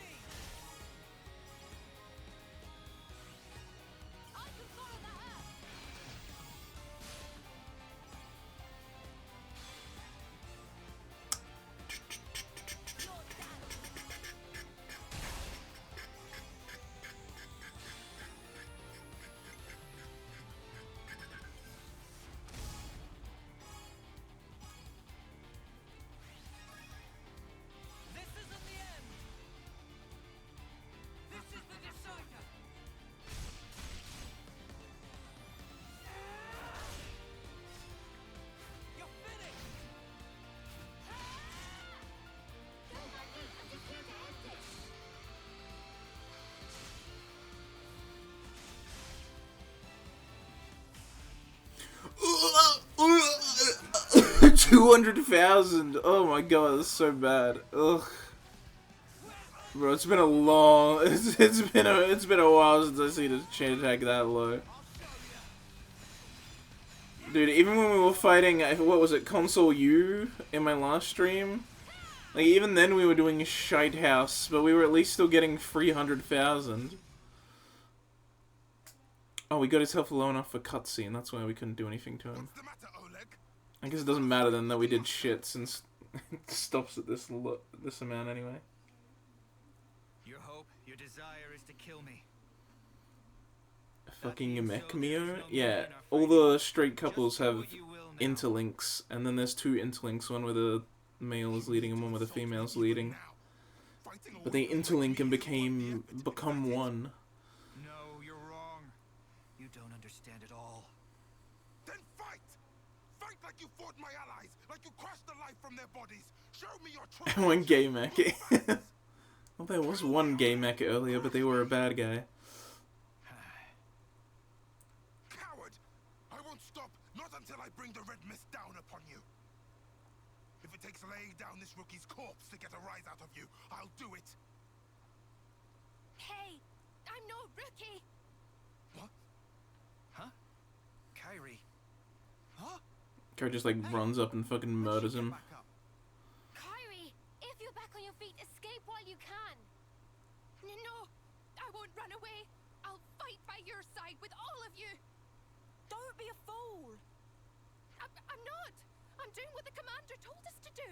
$200,000. Oh my god, that's so bad. Ugh. Bro, it's been a long. It's been a while since I've seen a chain attack that low. Dude, even when we were fighting, what was it, Console U in my last stream? Like, even then we were doing Shite House, but we were at least still getting 300,000. Oh, we got his health low enough for cutscene, that's why we couldn't do anything to him. I guess it doesn't matter then that we did shit, since it stops at this amount anyway. Your hope, your desire is to kill me. Fucking mech Mio? Yeah, all the straight couples have interlinks, and then there's 2 interlinks, one with a male is leading and one with a female is leading. But they interlink and become one. No, you're wrong. You don't understand at all. Then fight! Fight like you fought my allies, like you crushed the life from their bodies. Show me your true. One gay mech. Well, there was one gay mech earlier, but they were a bad guy. Coward! I won't stop, not until I bring the red mist down upon you. If it takes laying down this rookie's corpse to get a rise out of you, I'll do it. Hey, I'm no rookie. What? Huh? Kyrie. Huh? Kyrie just like runs up and fucking murders him. Kyrie, if you're back on your feet, escape while you can. No, I won't run away. I'll fight by your side with all of you. Don't be a fool. I'm not. I'm doing what the commander told us to do.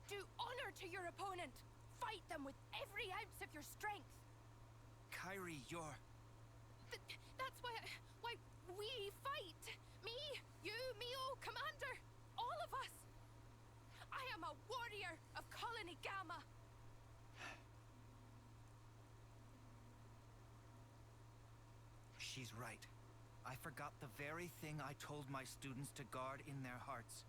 Do honor to your opponent. Fight them with every ounce of your strength. Kyrie, you're... That's why we fight. Me, you, Mio, Commander, all of us. I am a warrior of Colony Gamma. She's right. I forgot the very thing I told my students to guard in their hearts.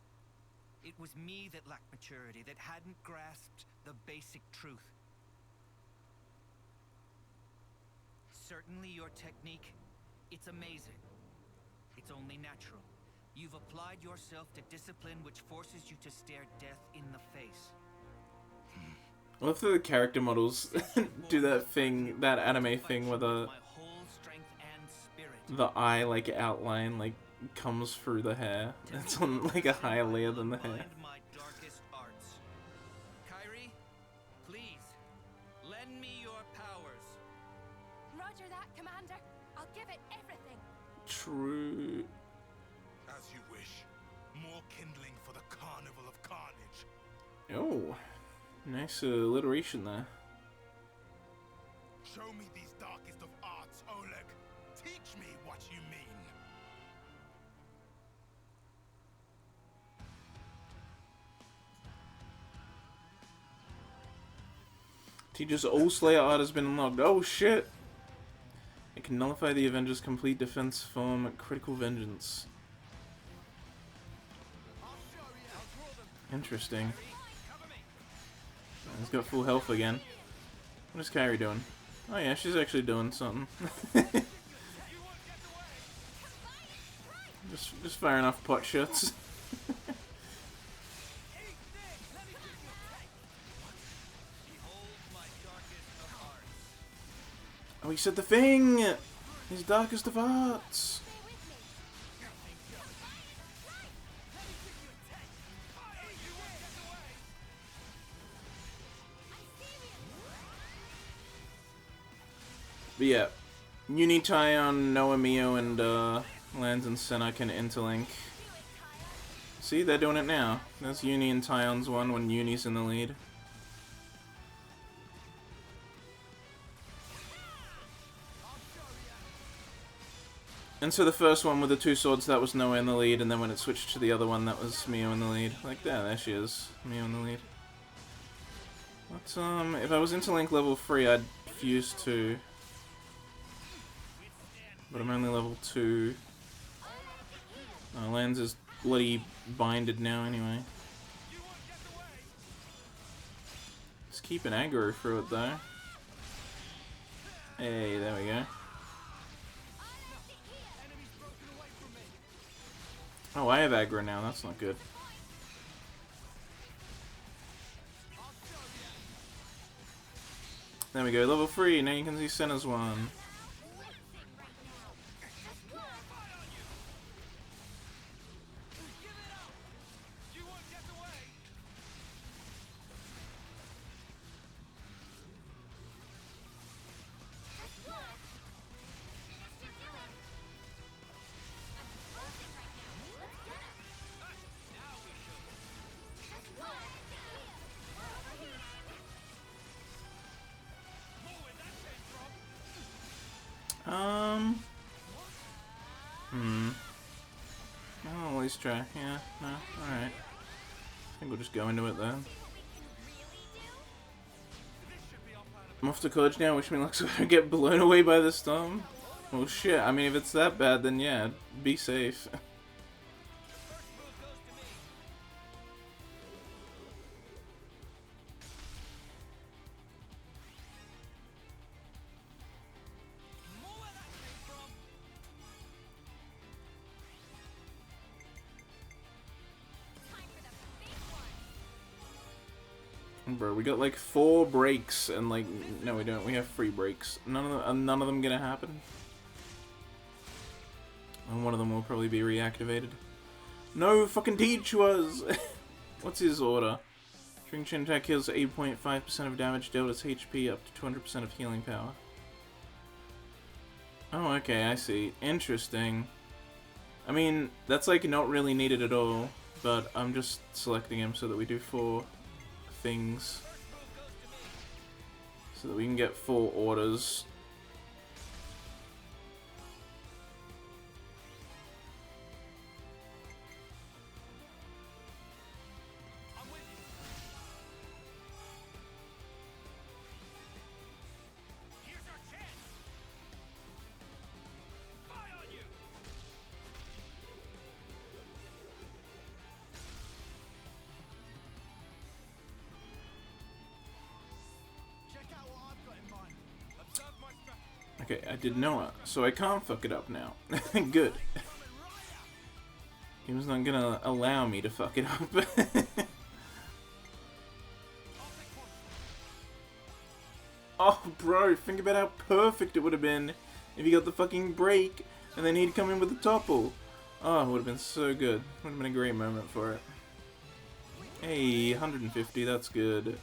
It was me that lacked maturity, that hadn't grasped the basic truth. certainly your technique. It's amazing. It's only natural. You've applied yourself to discipline which forces you to stare death in the face. I love that the character models do that thing, that anime thing where the eye, like, outline, like, comes through the hair. It's on, like, a higher layer than the hair. My darkest arts. Kairi, please, lend me your powers. Roger that, Commander. I'll give it everything. True. As you wish. More kindling for the Carnival of Carnage. Oh, nice alliteration there. Show me these darkest of arts, Oleg. Teach me what you mean. Teacher's All Slayer art has been unlocked. Oh shit! It can nullify the Avengers' complete defense form Critical Vengeance. Interesting. He's got full health again. What is Kairi doing? Oh yeah, she's actually doing something. just firing off pot shots. Oh, he said the thing! His darkest of arts! But yeah, Uni, Tyon, Noah, Mio, and Lance and Senna can interlink. See, they're doing it now. That's Uni and Tyon's one when Uni's in the lead. And so the first one with the two swords, that was Noah in the lead, and then when it switched to the other one, that was Mio in the lead. Like, there she is. Mio in the lead. But, if I was interlink level 3, I'd fuse 2. But I'm only level 2. Lance is bloody binded now anyway. Just keep an aggro through it though. Hey, there we go. Oh, I have aggro now, that's not good. There we go, level 3, now you can see Senna's one. I'll at least try. Yeah, no, alright. I think we'll just go into it then. I'm off to college now, wish me luck so I don't get blown away by the storm. Well shit, I mean if it's that bad then yeah, be safe. Bro, we got like 4 breaks and like no we don't. We have 3 breaks. None of them gonna happen. And one of them will probably be reactivated. No, fucking teach was. What's his order? String Chin attack heals 8.5% of damage, dealt its HP up to 200% of healing power. Oh, okay, I see. Interesting. I mean, that's like not really needed at all, but I'm just selecting him so that we do 4 things. So that we can get 4 orders. Okay, I did know it, so I can't fuck it up now. Good. Game's not gonna allow me to fuck it up. Oh, bro, think about how perfect it would have been if he got the fucking break and then he'd come in with the topple. Oh, it would have been so good. Would have been a great moment for it. Hey, 150, that's good.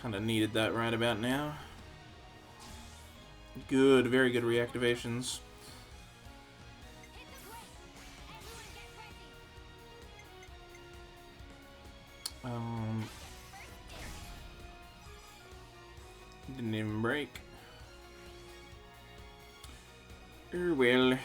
Kinda needed that right about now. Good, very good reactivations. Didn't even break. Well.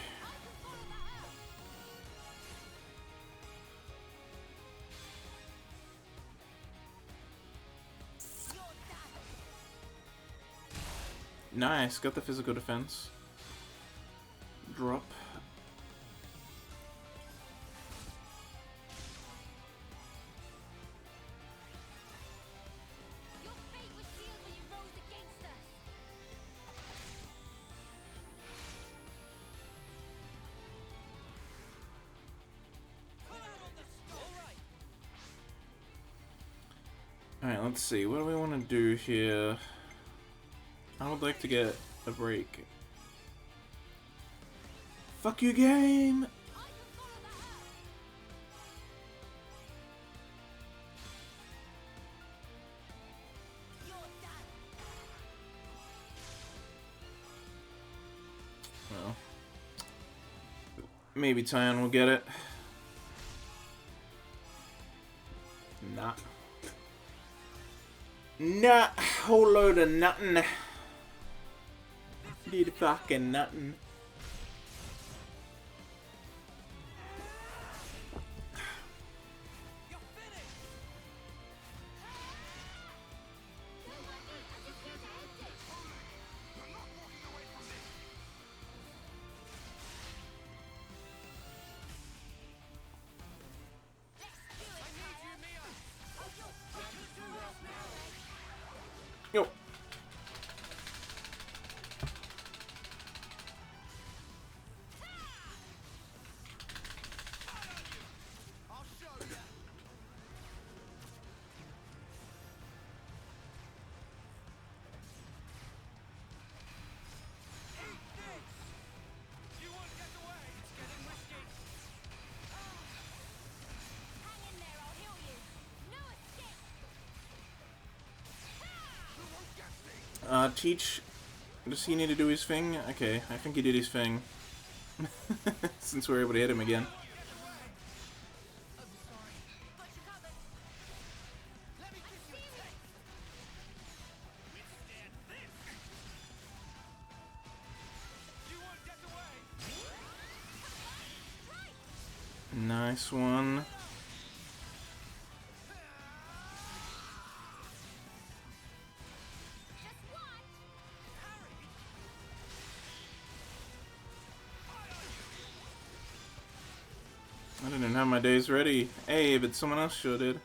Nice, got the physical defense. Drop. Your fate was sealed when you rose against us. Alright, let's see. What do we want to do here? I would like to get a break. Fuck you, game! Well, maybe Tyan will get it. Nah. Nah, whole load of nothing. Did fucking nothing. Yo. Teach, does he need to do his thing? Okay, I think he did his thing. Since we're able to hit him again. Nice one. I didn't have my days ready. Hey, but someone else sure did.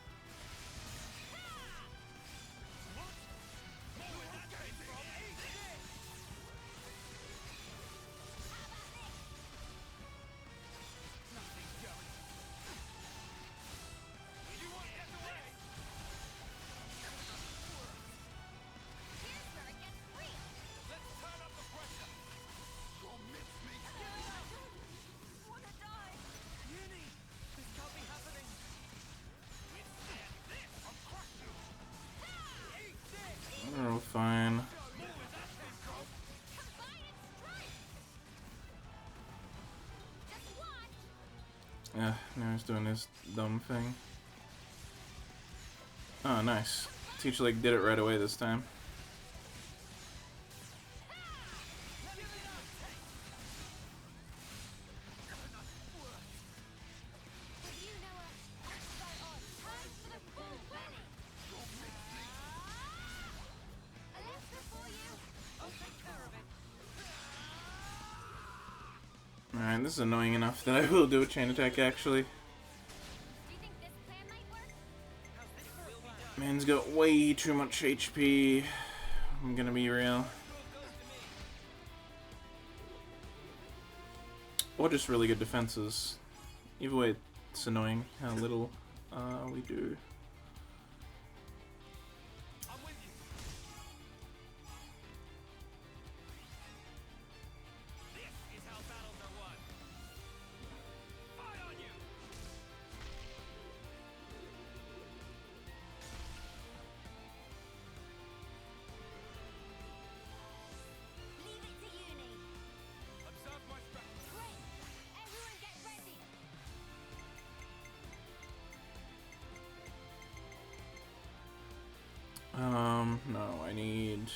Oh, fine. Yeah, now he's doing his dumb thing. Oh, nice. Teach like did it right away this time. Alright, this is annoying enough that I will do a chain attack actually. Man's got way too much HP. I'm gonna be real. Or just really good defenses. Either way, it's annoying how little we do. No, I need...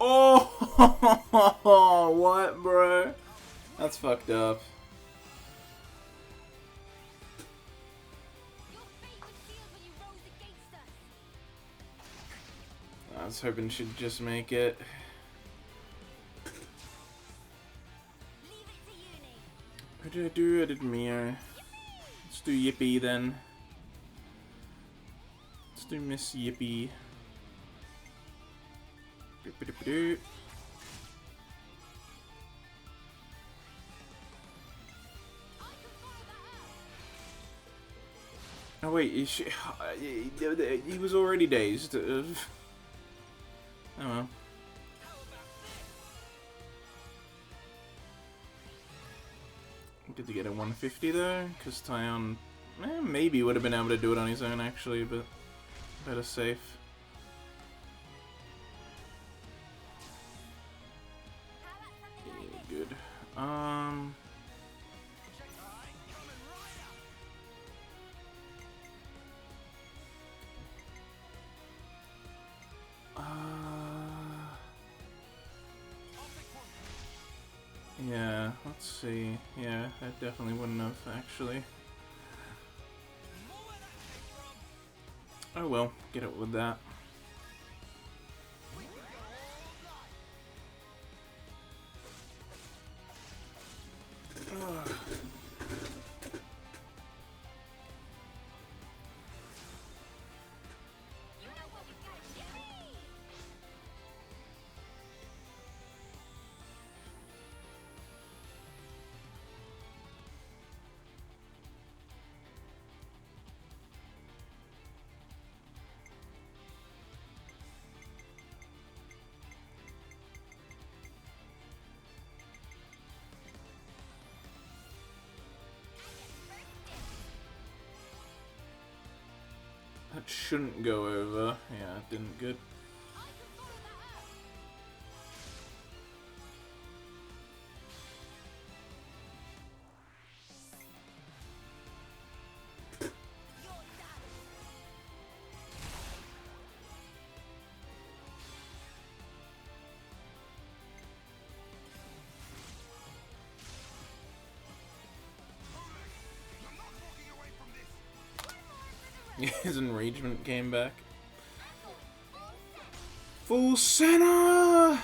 Oh, what, bro? That's fucked up. I was hoping she'd just make it. What did I do? I did Mio. Let's do Yippee then. Let's do Miss Yippee. Doop-a-doop-a-doop. Oh wait, he was already dazed. Oh well. Did he get a 150 though? Because Tyon maybe would have been able to do it on his own actually, but better safe. Yeah, good. Yeah, let's see. Yeah, that definitely wouldn't have, actually. Oh well, get it with that. Ugh. That shouldn't go over. Yeah, it didn't. Good. His enragement came back. Full center! I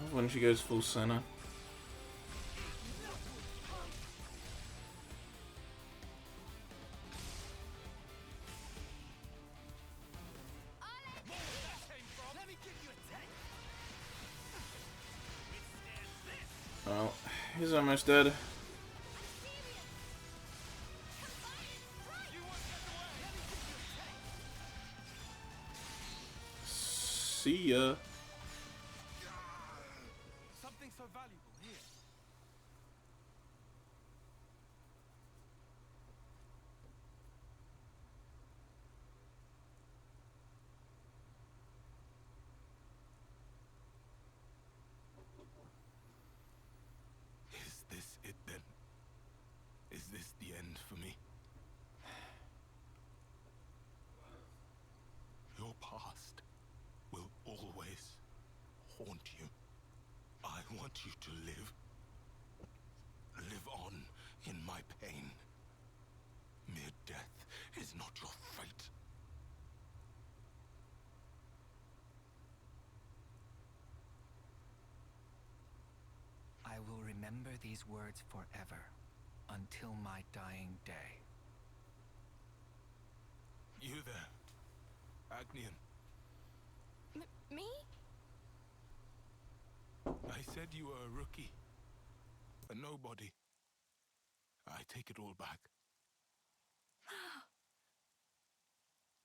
love when she goes full center. Well, he's almost dead. See ya. Something so valuable here. Is this it then? Is this the end for me? Your past will always haunt you. I want you to remember these words forever, until my dying day. You there, Agnian. Me? I said you were a rookie. A nobody. I take it all back.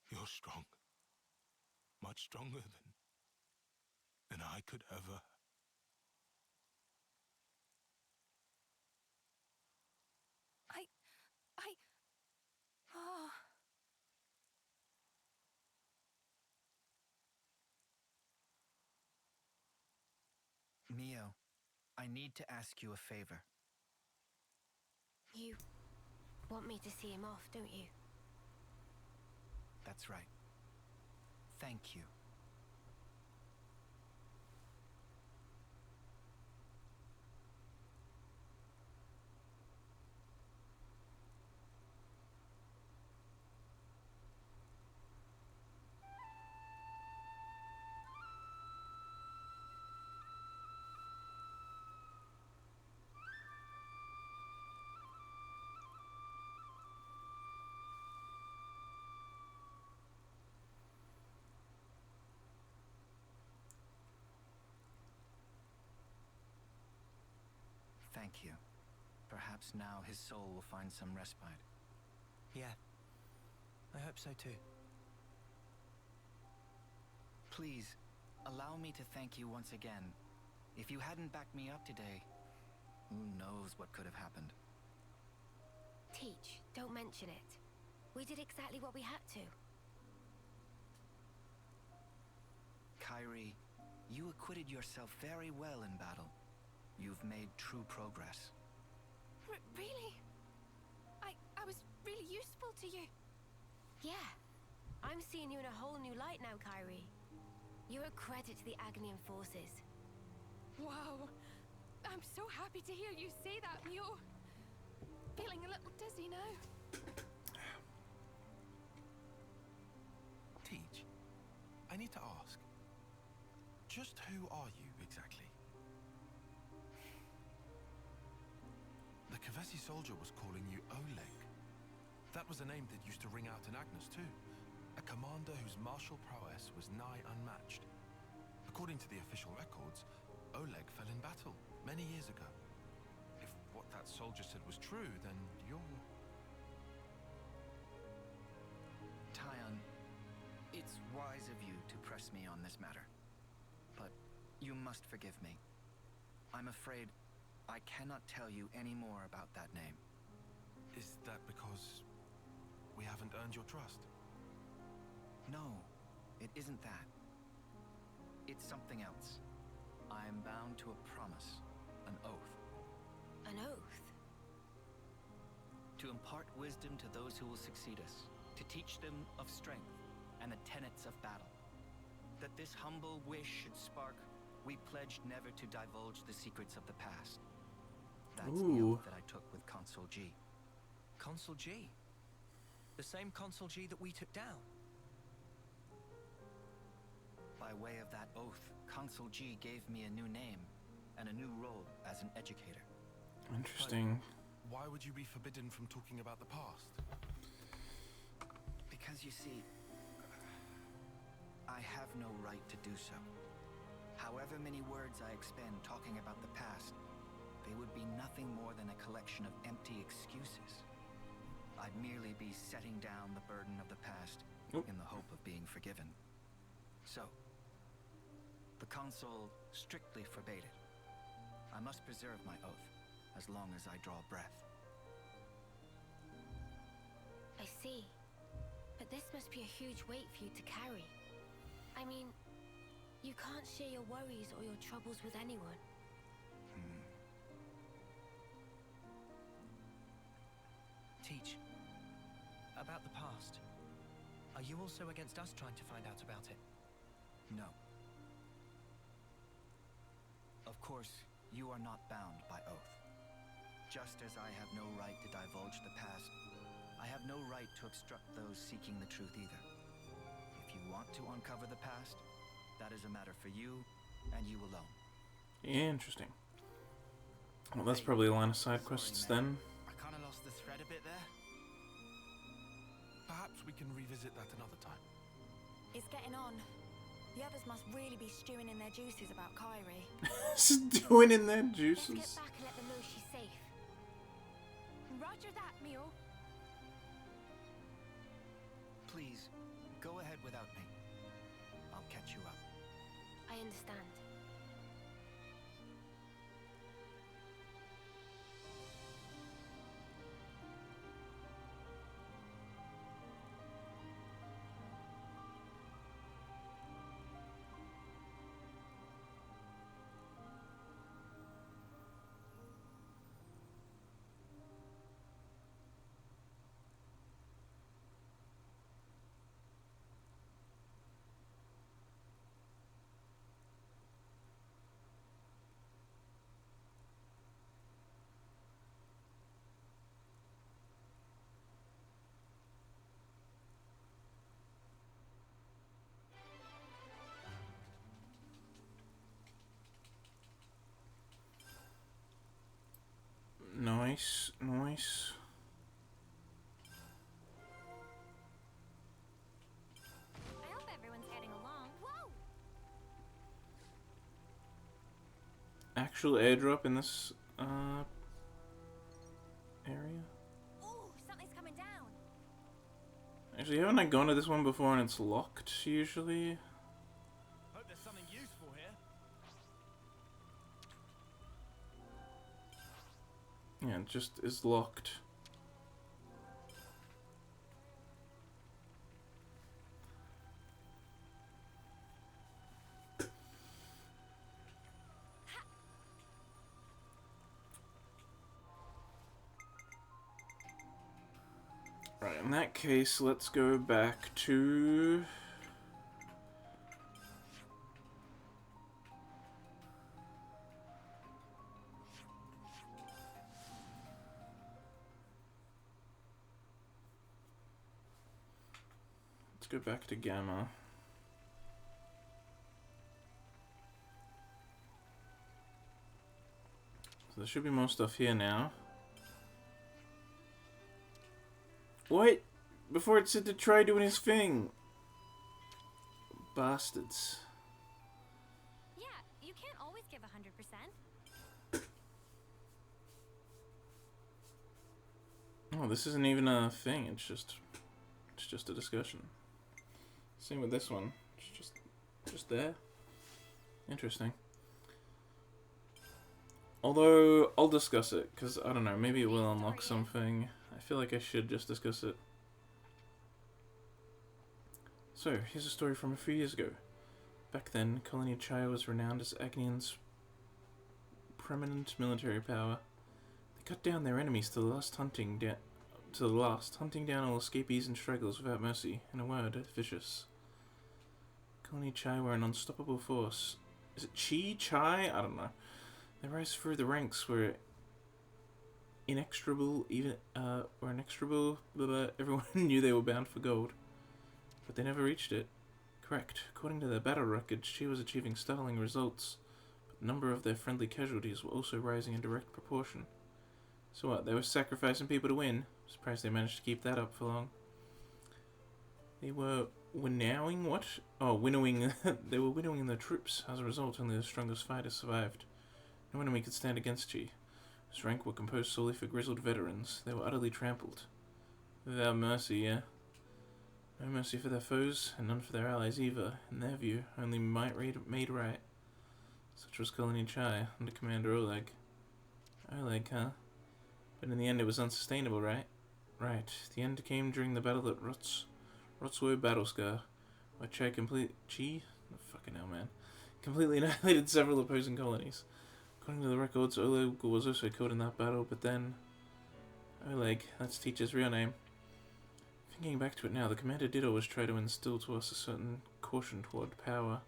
You're strong. Much stronger than I could ever. Oh. Mio, I need to ask you a favor. You want me to see him off, don't you? That's right. Thank you. Thank you. Perhaps now his soul will find some respite. Yeah. I hope so too. Please, allow me to thank you once again. If you hadn't backed me up today, who knows what could have happened. Teach, don't mention it. We did exactly what we had to. Kyrie, you acquitted yourself very well in battle. You've made true progress. Really? I was really useful to you. Yeah. I'm seeing you in a whole new light now, Kyrie. You're a credit to the Agnian forces. Wow. I'm so happy to hear you say that, Mio. Feeling a little dizzy now. Teach, I need to ask. Just who are you exactly? The Kavesi soldier was calling you Oleg. That was a name that used to ring out in Agnes too. A commander whose martial prowess was nigh unmatched. According to the official records, Oleg fell in battle many years ago. If what that soldier said was true, then you're... Tyon, it's wise of you to press me on this matter. But you must forgive me. I'm afraid I cannot tell you any more about that name. Is that because we haven't earned your trust? No, it isn't that. It's something else. I am bound to a promise, an oath. An oath? To impart wisdom to those who will succeed us, to teach them of strength and the tenets of battle. That this humble wish should spark, we pledged never to divulge the secrets of the past. That's the Ooh. oath that I took with Consul G. Consul G? The same Consul G that we took down? By way of that oath, Consul G gave me a new name and a new role as an educator. Interesting. Why would you be forbidden from talking about the past? Because you see, I have no right to do so. However many words I expend talking about the past, they would be nothing more than a collection of empty excuses. I'd merely be setting down the burden of the past in the hope of being forgiven. So, the consul strictly forbade it. I must preserve my oath as long as I draw breath. I see. But this must be a huge weight for you to carry. I mean, you can't share your worries or your troubles with anyone. Teach. About the past. Are you also against us trying to find out about it? No. Of course, you are not bound by oath. Just as I have no right to divulge the past, I have no right to obstruct those seeking the truth either. If you want to uncover the past, that is a matter for you and you alone. Interesting. Well, that's probably a line of side quests then. I kind of lost the thread a bit there. Perhaps we can revisit that another time. It's getting on. The others must really be stewing in their juices about Kyrie. Stewing in their Let's juices. get back and let them know she's safe. Roger that, Mio. Please, go ahead without me. I'll catch you up. I understand. Nice, nice. I hope everyone's getting along. Whoa! Actual airdrop in this area? Ooh, something's coming down. Actually, haven't I gone to this one before and it's locked usually? Hope there's something useful here. Yeah, it just is locked. Right, in that case, let's go back to... Let's go back to Gamma. So there should be more stuff here now. What? Before it said to try doing his thing. Bastards. Yeah, you can't always give 100%. Oh, this isn't even a thing. It's just a discussion. Same with this one. It's just there. Interesting. Although I'll discuss it because I don't know. Maybe it will unlock something. I feel like I should just discuss it. So, here's a story from a few years ago. Back then, Colony Chai was renowned as Agnian's preeminent military power. They cut down their enemies to the last, hunting down all escapees and stragglers without mercy. In a word, vicious. Colony Chai were an unstoppable force. Is it Chai? I don't know. Their rise through the ranks were inexorable, everyone knew they were bound for gold. But they never reached it. Correct. According to their battle records, she was achieving startling results, but the number of their friendly casualties were also rising in direct proportion. So what, they were sacrificing people to win? Surprised they managed to keep that up for long. They were winnowing what? Oh, winnowing. They were winnowing their troops. As a result, only the strongest fighters survived. No enemy could stand against Chi. His rank were composed solely for grizzled veterans. They were utterly trampled. Without mercy, yeah. No mercy for their foes, and none for their allies either. In their view, only might made right. Such was Colony Chai, under Commander Oleg. Oleg, huh? But in the end it was unsustainable, right? Right. The end came during the battle at Rotswo Battlescar, where Chai fucking hell, man. Completely annihilated several opposing colonies. According to the records, Oleg was also killed in that battle, but then... Oleg, that's Teacher's real name. Thinking back to it now, the commander did always try to instill to us a certain caution toward power.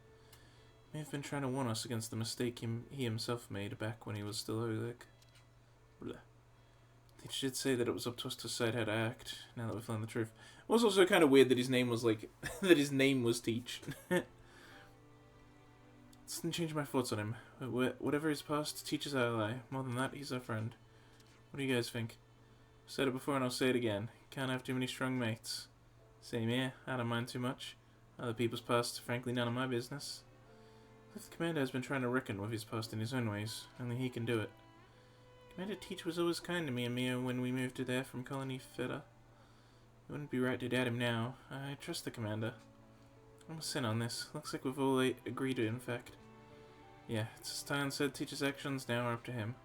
He may have been trying to warn us against the mistake he himself made back when he was still Oleg. Blah. Teacher did say that it was up to us to decide how to act, now that we've learned the truth. It was also kind of weird that his name was like... that his name was Teach. It's This didn't change my thoughts on him. Whatever his past, teaches our ally. More than that, he's our friend. What do you guys think? I've said it before and I'll say it again. Can't have too many strong mates. Same here. I don't mind too much. Other people's past, frankly, none of my business. The Commander has been trying to reckon with his past in his own ways. Only he can do it. Commander Teach was always kind to me and Mia when we moved to there from Colony Feta. It wouldn't be right to doubt him now. I trust the Commander. I'm a sin on this. Looks like we've all agreed in fact. Yeah, it's as Tyon said, Teach's actions now are up to him.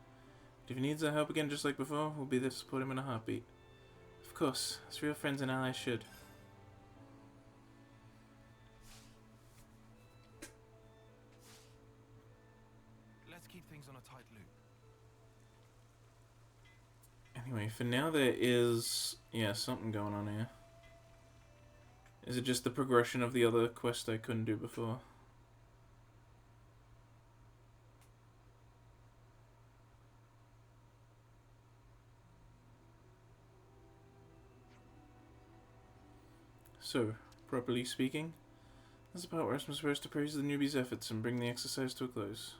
But if he needs our help again just like before, we'll be there to support him in a heartbeat. Of course, as real friends and allies should. Let's keep things on a tight loop. Anyway, for now there is, yeah, something going on here. Is it just the progression of the other quest I couldn't do before? So, properly speaking, this is the part where I'm supposed to praise the newbies' efforts and bring the exercise to a close.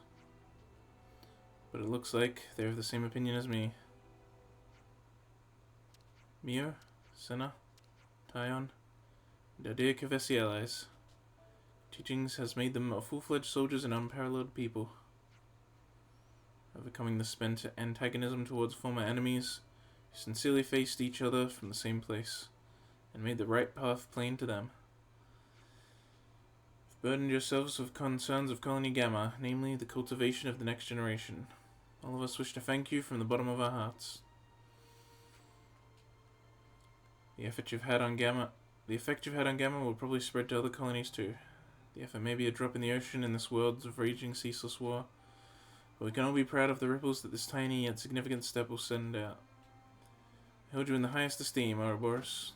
But it looks like they have the same opinion as me. Mio, Senna, Tyon, and our dear Kavesi allies. Teachings has made them a full-fledged soldiers and unparalleled people. Overcoming the spent antagonism towards former enemies, who sincerely faced each other from the same place, and made the right path plain to them. You've burdened yourselves with concerns of Colony Gamma, namely the cultivation of the next generation. All of us wish to thank you from the bottom of our hearts. The effect you've had on Gamma will probably spread to other colonies too. The effort may be a drop in the ocean in this world of raging ceaseless war, but we can all be proud of the ripples that this tiny yet significant step will send out. I hold you in the highest esteem, Ouroboros.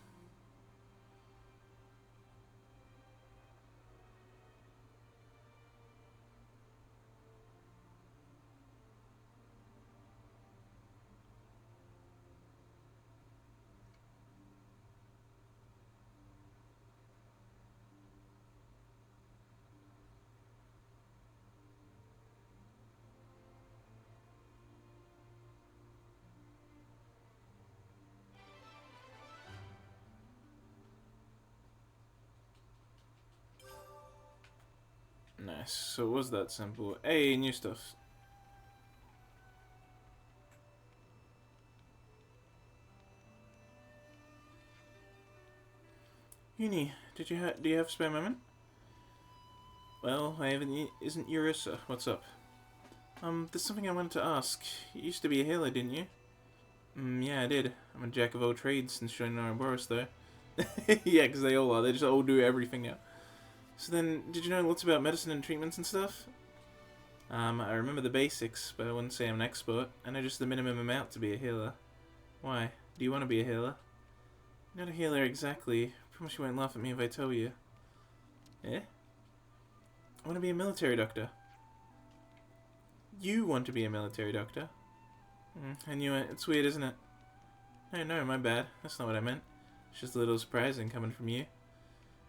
Nice, so it was that simple. Hey, new stuff. Uni, do you have a spare moment? Well, I haven't. Isn't Eurissa? What's up? There's something I wanted to ask. You used to be a healer, didn't you? Yeah, I did. I'm a jack of all trades since joining Ouroboros, though. Yeah, because they all are. They just all do everything now. So then, did you know lots about medicine and treatments and stuff? I remember the basics, but I wouldn't say I'm an expert. I know just the minimum amount to be a healer. Why? Do you want to be a healer? Not a healer exactly. I promise you won't laugh at me if I tell you. Eh? I want to be a military doctor. You want to be a military doctor? I knew it. It's weird, isn't it? No, my bad. That's not what I meant. It's just a little surprising coming from you.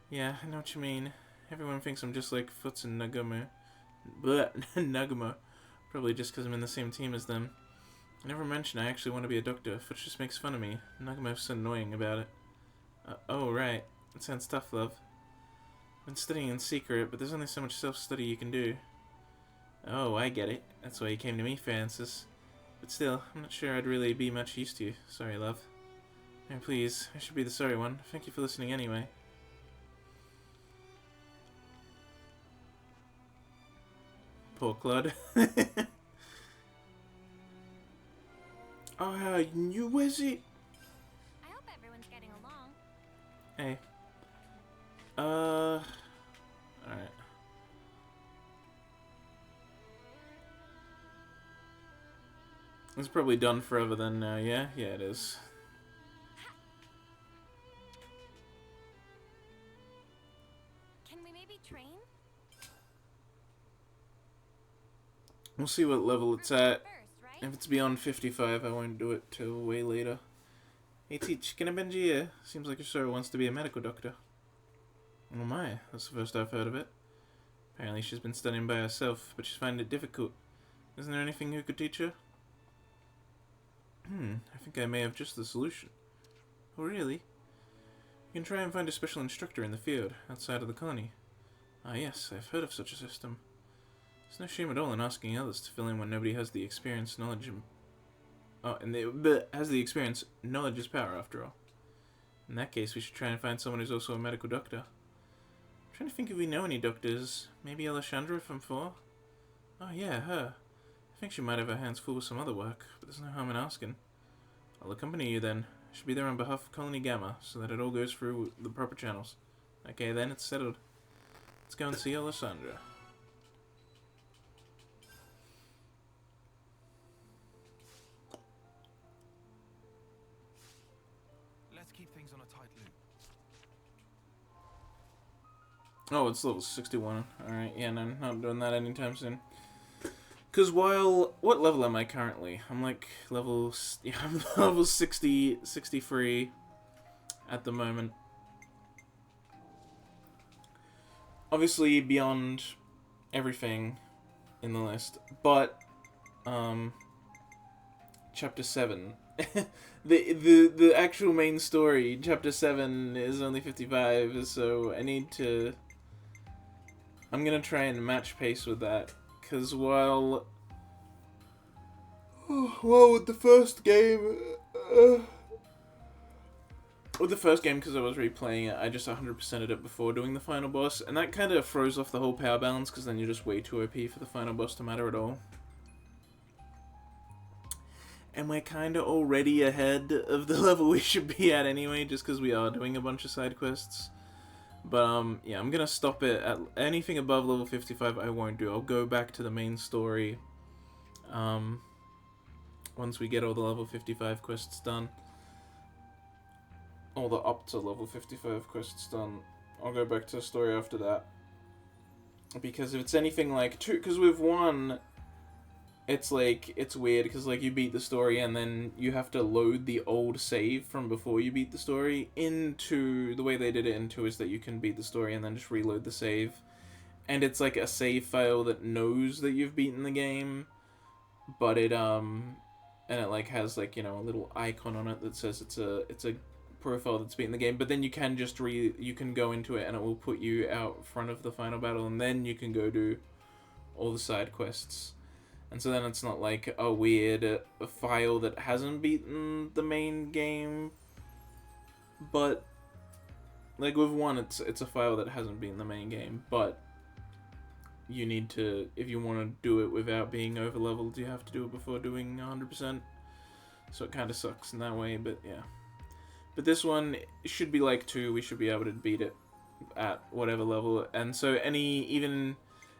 Yeah, I know what you mean. Everyone thinks I'm just like Foots and Nagumo. Bleh, Nagumo. Probably just because I'm in the same team as them. I never mentioned I actually want to be a doctor. Foots just makes fun of me. Nagumo's so annoying about it. Oh, right. It sounds tough, love. I've been studying in secret, but there's only so much self-study you can do. Oh, I get it. That's why you came to me for answers. But still, I'm not sure I'd really be much use to you. Sorry, love. No, please. I should be the sorry one. Thank you for listening anyway. Poor Claude. Oh, you was it? I hope everyone's getting along. Hey. Alright. It's probably done forever then now, yeah? Yeah, it is. Can we maybe train? We'll see what level it's at. First, right? If it's beyond 55, I won't do it till way later. Hey Teach, can I bend your ear? Seems like your sir wants to be a medical doctor. Oh my, that's the first I've heard of it. Apparently she's been studying by herself, but she's finding it difficult. Isn't there anything you could teach her? I think I may have just the solution. Oh, really? You can try and find a special instructor in the field, outside of the colony. Ah, yes, I've heard of such a system. There's no shame at all in asking others to fill in when nobody has the experience, knowledge, and... Oh, and has the experience, knowledge is power, after all. In that case, we should try and find someone who's also a medical doctor. I'm trying to think if we know any doctors. Maybe Alessandra from 4? Oh, yeah, her. I think she might have her hands full with some other work, but there's no harm in asking. I'll accompany you then. I should be there on behalf of Colony Gamma, so that it all goes through the proper channels. Okay, then, it's settled. Let's go and see Alessandra. Let's keep things on a tight loop. Oh, it's level 61. Alright, yeah, no, not doing that anytime soon. Because while... What level am I currently? I'm like level... Yeah, I'm level 63 at the moment. Obviously beyond everything in the list. But, Chapter 7. the actual main story, Chapter 7, is only 55, so I need to... I'm gonna try and match pace with that. Because while with the first game, because I was replaying it, I just 100%ed it before doing the final boss, and that kind of throws off the whole power balance, because then you're just way too OP for the final boss to matter at all. And we're kind of already ahead of the level we should be at anyway, just because we are doing a bunch of side quests. But, yeah, I'm gonna stop it at anything above level 55 I won't do. I'll go back to the main story, once we get all the level 55 quests done. All the up to level 55 quests done. I'll go back to the story after that. Because if it's anything like 2, because with 1, it's like, it's weird, because like you beat the story and then you have to load the old save from before you beat the story into, the way they did it in 2 is that you can beat the story and then just reload the save. And it's like a save file that knows that you've beaten the game, but it, and it like has like, you know, a little icon on it that says it's a profile that's beaten the game, but then you can just you can go into it and it will put you out front of the final battle and then you can go do all the side quests. And so then it's not like a weird a file that hasn't beaten the main game, but like with 1 it's a file that hasn't beaten the main game, but you need to, if you want to do it without being over leveled, you have to do it before doing 100%. So it kind of sucks in that way, but yeah. But this one should be like 2, we should be able to beat it at whatever level, and so even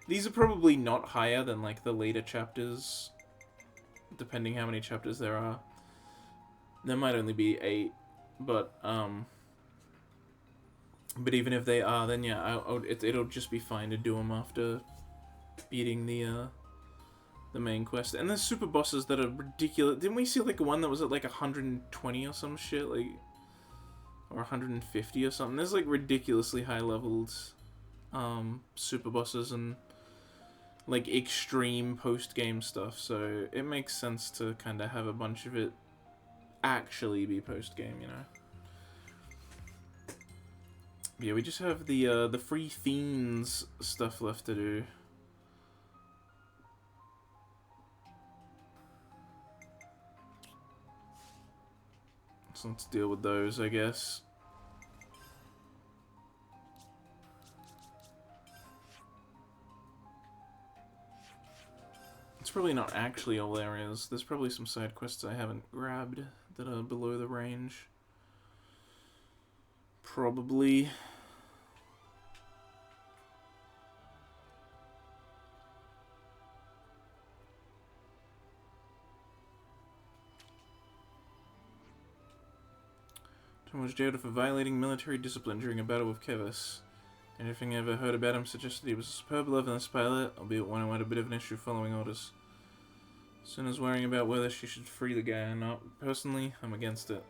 these are probably not higher than like the later chapters, depending how many chapters there are. There might only be 8, but even if they are, then yeah, it'll just be fine to do them after beating the main quest. And there's super bosses that are ridiculous. Didn't we see like one that was at like 120 or some shit, like, or 150 or something? There's like ridiculously high leveled super bosses and like extreme post-game stuff, so it makes sense to kind of have a bunch of it actually be post-game, you know. Yeah, we just have the Free Fiends stuff left to do. So let's deal with those, I guess. It's probably not actually all there is. There's probably some side quests I haven't grabbed that are below the range. Probably. Tom was jailed for violating military discipline during a battle with Kevis. Anything I ever heard about him suggested he was a superb loveless pilot, albeit one who had a bit of an issue following orders. Soon worrying about whether she should free the guy or not. Personally, I'm against it.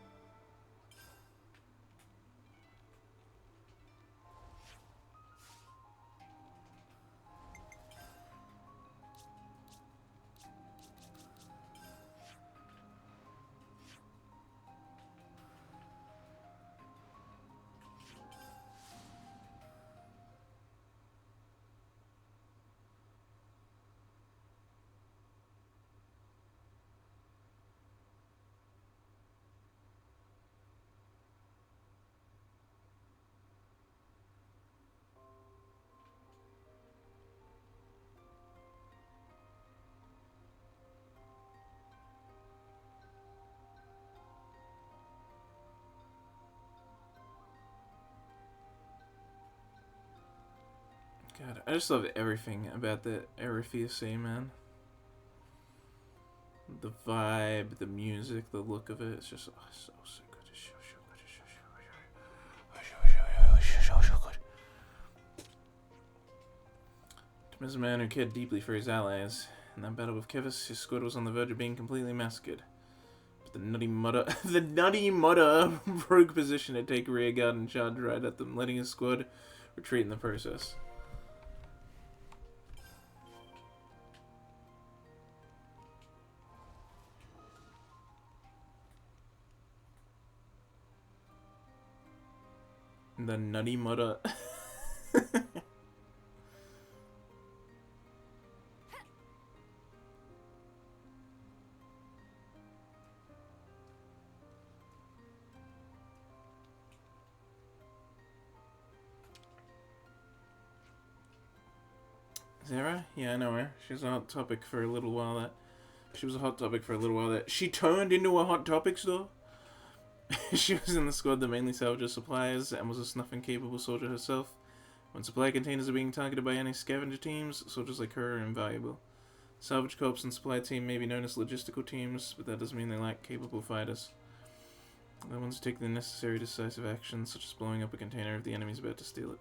God, I just love everything about the RFESA, man. The vibe, the music, the look of it, it's just so good. It's so good. Tim is a man who cared deeply for his allies. In that battle with Kivas, his squad was on the verge of being completely massacred. But the nutty mudder broke position to take rear guard and charge right at them, letting his squad retreat in the process. The nutty mudder. Zara? Yeah, I know her. She was a hot topic for a little while. She turned into a hot topic store. She was in the squad that mainly salvages supplies and was a snuffing-capable soldier herself. When supply containers are being targeted by any scavenger teams, soldiers like her are invaluable. Salvage corps and supply team may be known as logistical teams, but that doesn't mean they lack capable fighters. They're the ones who take the necessary decisive actions, such as blowing up a container if the enemy's about to steal it.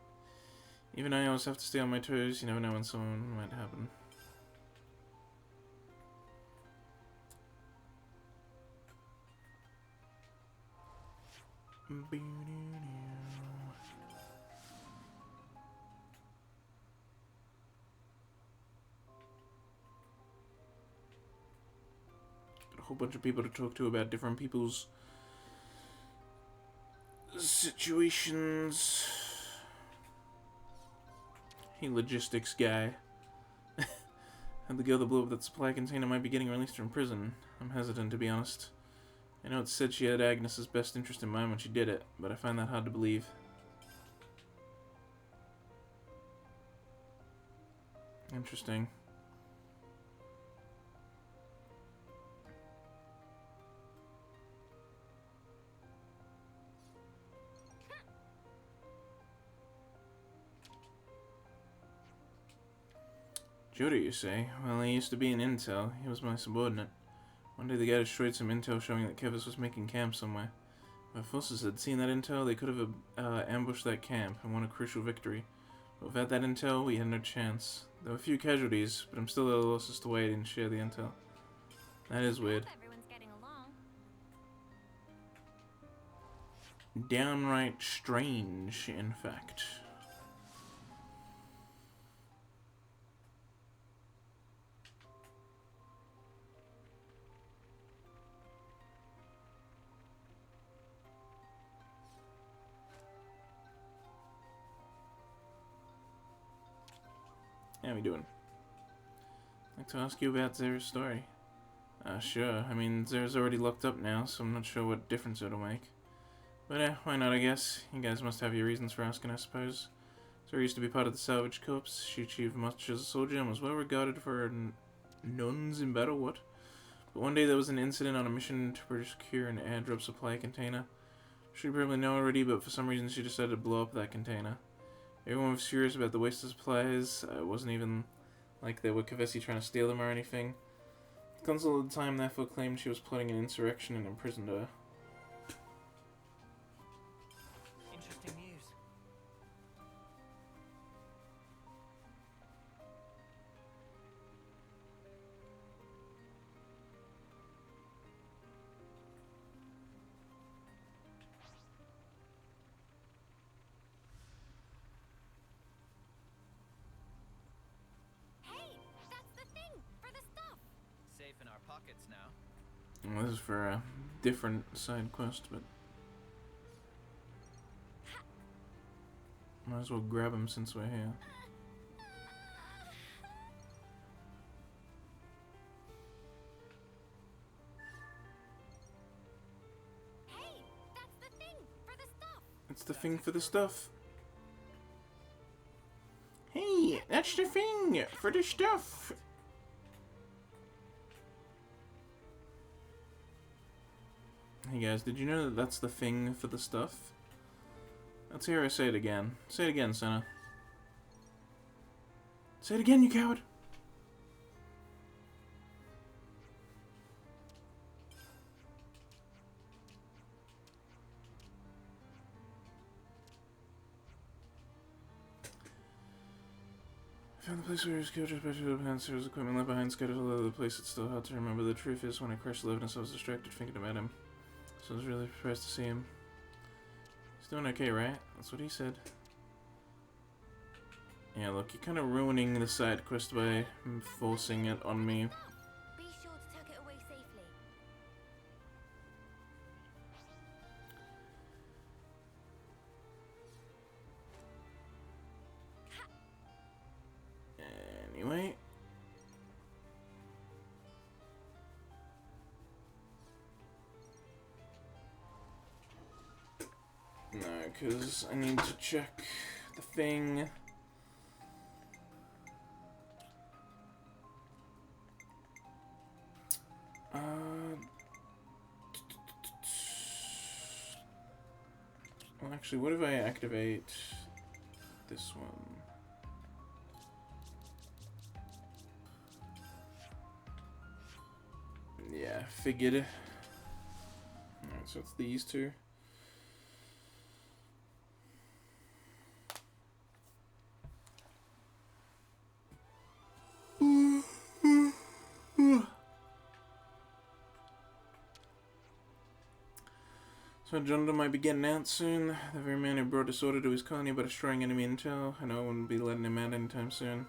Even I always have to stay on my toes, you never know when someone might happen. Got a whole bunch of people to talk to about different people's situations. Hey, logistics guy. And the girl that blew up that supply container might be getting released from prison. I'm hesitant, to be honest. I know it said she had Agnes's best interest in mind when she did it, but I find that hard to believe. Interesting. Judah, you say? Well, he used to be in Intel. He was my subordinate. One day the guy destroyed some intel showing that Kivas was making camp somewhere. If our forces had seen that intel, they could have ambushed that camp and won a crucial victory. But without that intel, we had no chance. There were a few casualties, but I'm still at a loss as to why I didn't share the intel. That is weird. Everyone's getting along. Downright strange, in fact. How we doing? I'd like to ask you about Zara's story. Sure. I mean, Zara's already locked up now, so I'm not sure what difference it'll make. But why not, I guess. You guys must have your reasons for asking, I suppose. Zara used to be part of the Salvage Corps. She achieved much as a soldier and was well regarded for her nuns in battle, what? But one day there was an incident on a mission to procure an airdrop supply container. She'd probably know already, but for some reason she decided to blow up that container. Everyone was furious about the waste of supplies. It wasn't even like they were Kavesi trying to steal them or anything. The consul at the time therefore claimed she was plotting an insurrection and imprisoned her. Interesting news. Hey, that's the thing for the stuff. Safe in our pockets now. Well, this is for a different side quest, but might as well grab him since we're here. Hey, that's the thing for the stuff. It's the thing for the stuff. Hey, that's the thing for the stuff. Hey guys, did you know that that's the thing for the stuff? Let's hear her say it again. Say it again, Senna. Say it again, you coward! I found the place where he was killed just by two pants. There was equipment left behind, scattered all over the place. It's still hard to remember. The truth is, when I crashed the evidence, I was distracted thinking about him. So I was really surprised to see him. He's doing okay, right? That's what he said. Yeah, look, you're kind of ruining the side quest by forcing it on me. Be sure to tuck it away safely. Anyway. No, because I need to check the thing. Well, actually, what if I activate this one? Yeah, figured. Alright, so it's these two. So Jonda might be getting out soon. The very man who brought disorder to his colony about destroying enemy intel. I know I wouldn't be letting him out anytime soon.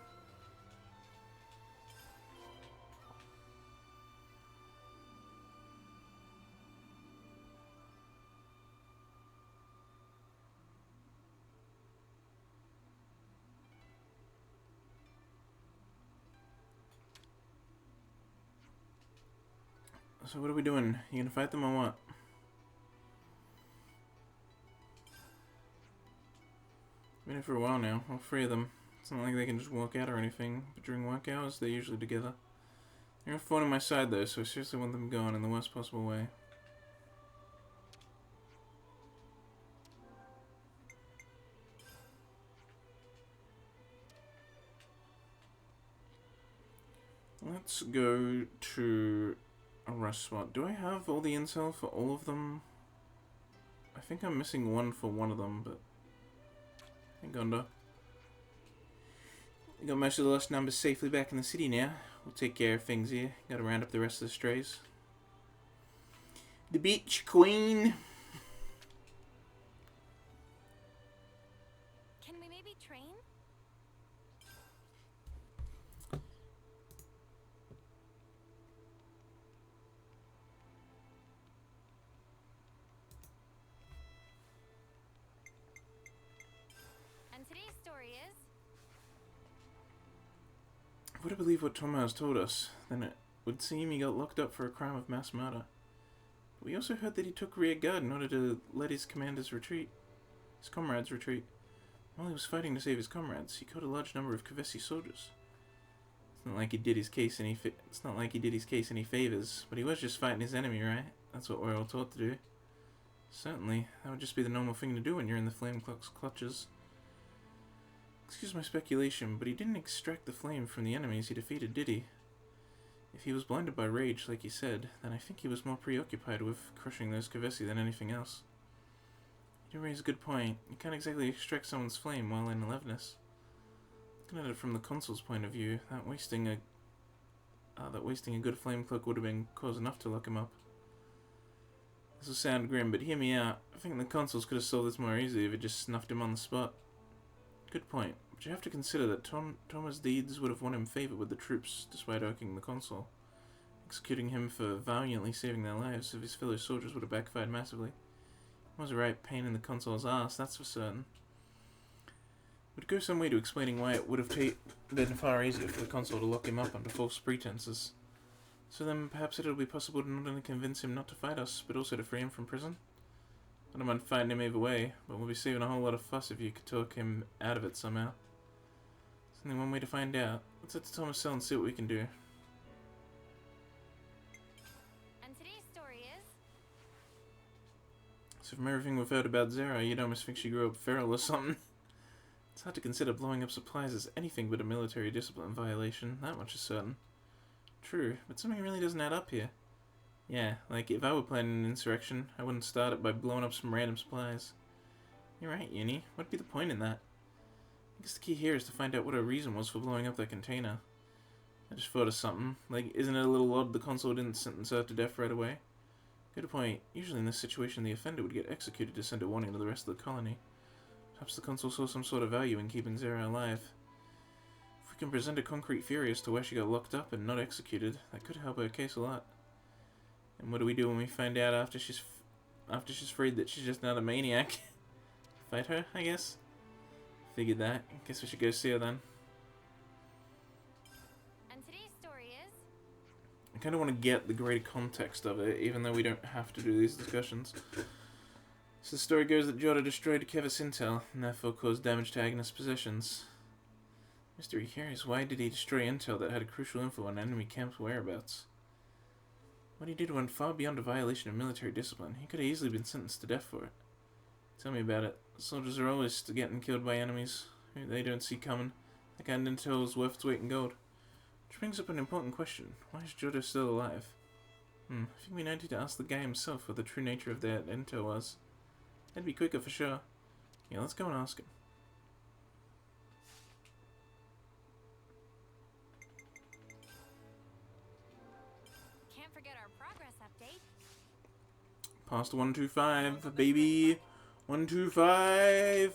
So what are we doing? You gonna fight them or what? Been here for a while now, all three of them. It's not like they can just walk out or anything, but during work hours, they're usually together. They're not on my side though, so I seriously want them gone in the worst possible way. Let's go to a rest spot. Do I have all the intel for all of them? I think I'm missing one for one of them, but... Hey, Gondor. We got most of the lost numbers safely back in the city now. We'll take care of things here. Gotta round up the rest of the strays. The beach queen! Can we maybe train? And today's story is... Would I believe what Tom has told us? Then it would seem he got locked up for a crime of mass murder. We also heard that he took rear guard in order to let his comrades retreat. While he was fighting to save his comrades, he killed a large number of Kavesi soldiers. It's not like he did his case any favors, but he was just fighting his enemy, right? That's what we're all taught to do. Certainly, that would just be the normal thing to do when you're in the Flame Clock's clutches. Excuse my speculation, but he didn't extract the flame from the enemies he defeated, did he? If he was blinded by rage, like he said, then I think he was more preoccupied with crushing those Kavesi than anything else. You raise a good point. You can't exactly extract someone's flame while in Alevness. Looking at it from the consul's point of view, that wasting a good flame cloak would have been cause enough to lock him up. This will sound grim, but hear me out. I think the consuls could have solved this more easily if it just snuffed him on the spot. Good point, but you have to consider that Thomas' deeds would have won him favor with the troops, despite irking the consul. Executing him for valiantly saving their lives of his fellow soldiers would have backfired massively. It was a right pain in the consul's ass, that's for certain. It would go some way to explaining why it would have been far easier for the consul to lock him up under false pretenses. So then perhaps it would be possible to not only convince him not to fight us, but also to free him from prison? I don't mind fighting him either way, but we'll be saving a whole lot of fuss if you could talk him out of it somehow. There's only one way to find out. Let's head to Thomas' cell and see what we can do. And today's story is... So from everything we've heard about Zara, you'd almost think she grew up feral or something. It's hard to consider blowing up supplies as anything but a military discipline violation, that much is certain. True, but something really doesn't add up here. Yeah, like if I were planning an insurrection, I wouldn't start it by blowing up some random supplies. You're right, Uni. What'd be the point in that? I guess the key here is to find out what her reason was for blowing up that container. I just thought of something. Like, isn't it a little odd the consul didn't sentence her to death right away? Good point. Usually in this situation, the offender would get executed to send a warning to the rest of the colony. Perhaps the consul saw some sort of value in keeping Zera alive. If we can present a concrete theory as to why she got locked up and not executed, that could help her case a lot. And what do we do when we find out after she's freed that she's just not a maniac? Fight her, I guess? Figured that. Guess we should go see her then. And today's story is... I kind of want to get the greater context of it, even though we don't have to do these discussions. So the story goes that Jordan destroyed Kevis intel, and therefore caused damage to Agnes' possessions. Mystery here is, why did he destroy intel that had a crucial info on enemy camp's whereabouts? What he did went far beyond a violation of military discipline. He could have easily been sentenced to death for it. Tell me about it. Soldiers are always getting killed by enemies who they don't see coming. That kind of intel is worth its weight in gold. Which brings up an important question. Why is Jodo still alive? I think we need to ask the guy himself what the true nature of that intel was. That'd be quicker for sure. Yeah, let's go and ask him. Can't forget our progress update. Past 125, baby. 125.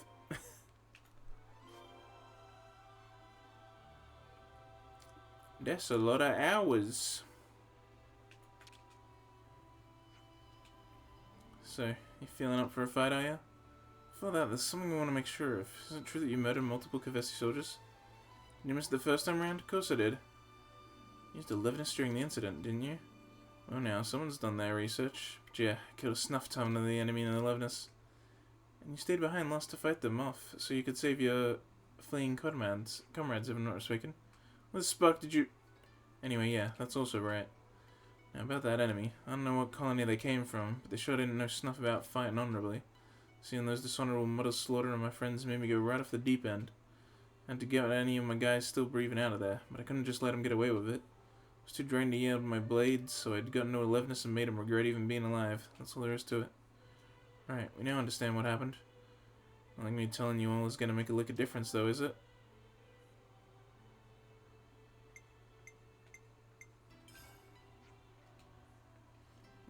That's a lot of hours. So, you feeling up for a fight, are you? Before that, there's something we want to make sure of. Is it true that you murdered multiple Kavesi soldiers? Did you miss it the first time around? Of course I did. You used a Levinus during the incident, didn't you? Well now, someone's done their research. But yeah, killed a snuff ton of the enemy in the Levinus. And you stayed behind last to fight them off, so you could save your fleeing comrades, if I'm not mistaken. What the spark did you... Anyway, yeah, that's also right. Now about that enemy, I don't know what colony they came from, but they sure didn't know snuff about fighting honorably. Seeing those dishonorable mothers slaughtering my friends made me go right off the deep end. I had to get any of my guys still breathing out of there, but I couldn't just let them get away with it. I was too drained to yield my blades, so I'd gotten no Levinus and made him regret even being alive. That's all there is to it. Right, we now understand what happened. Not like me telling you all is gonna make a lick of difference though, is it?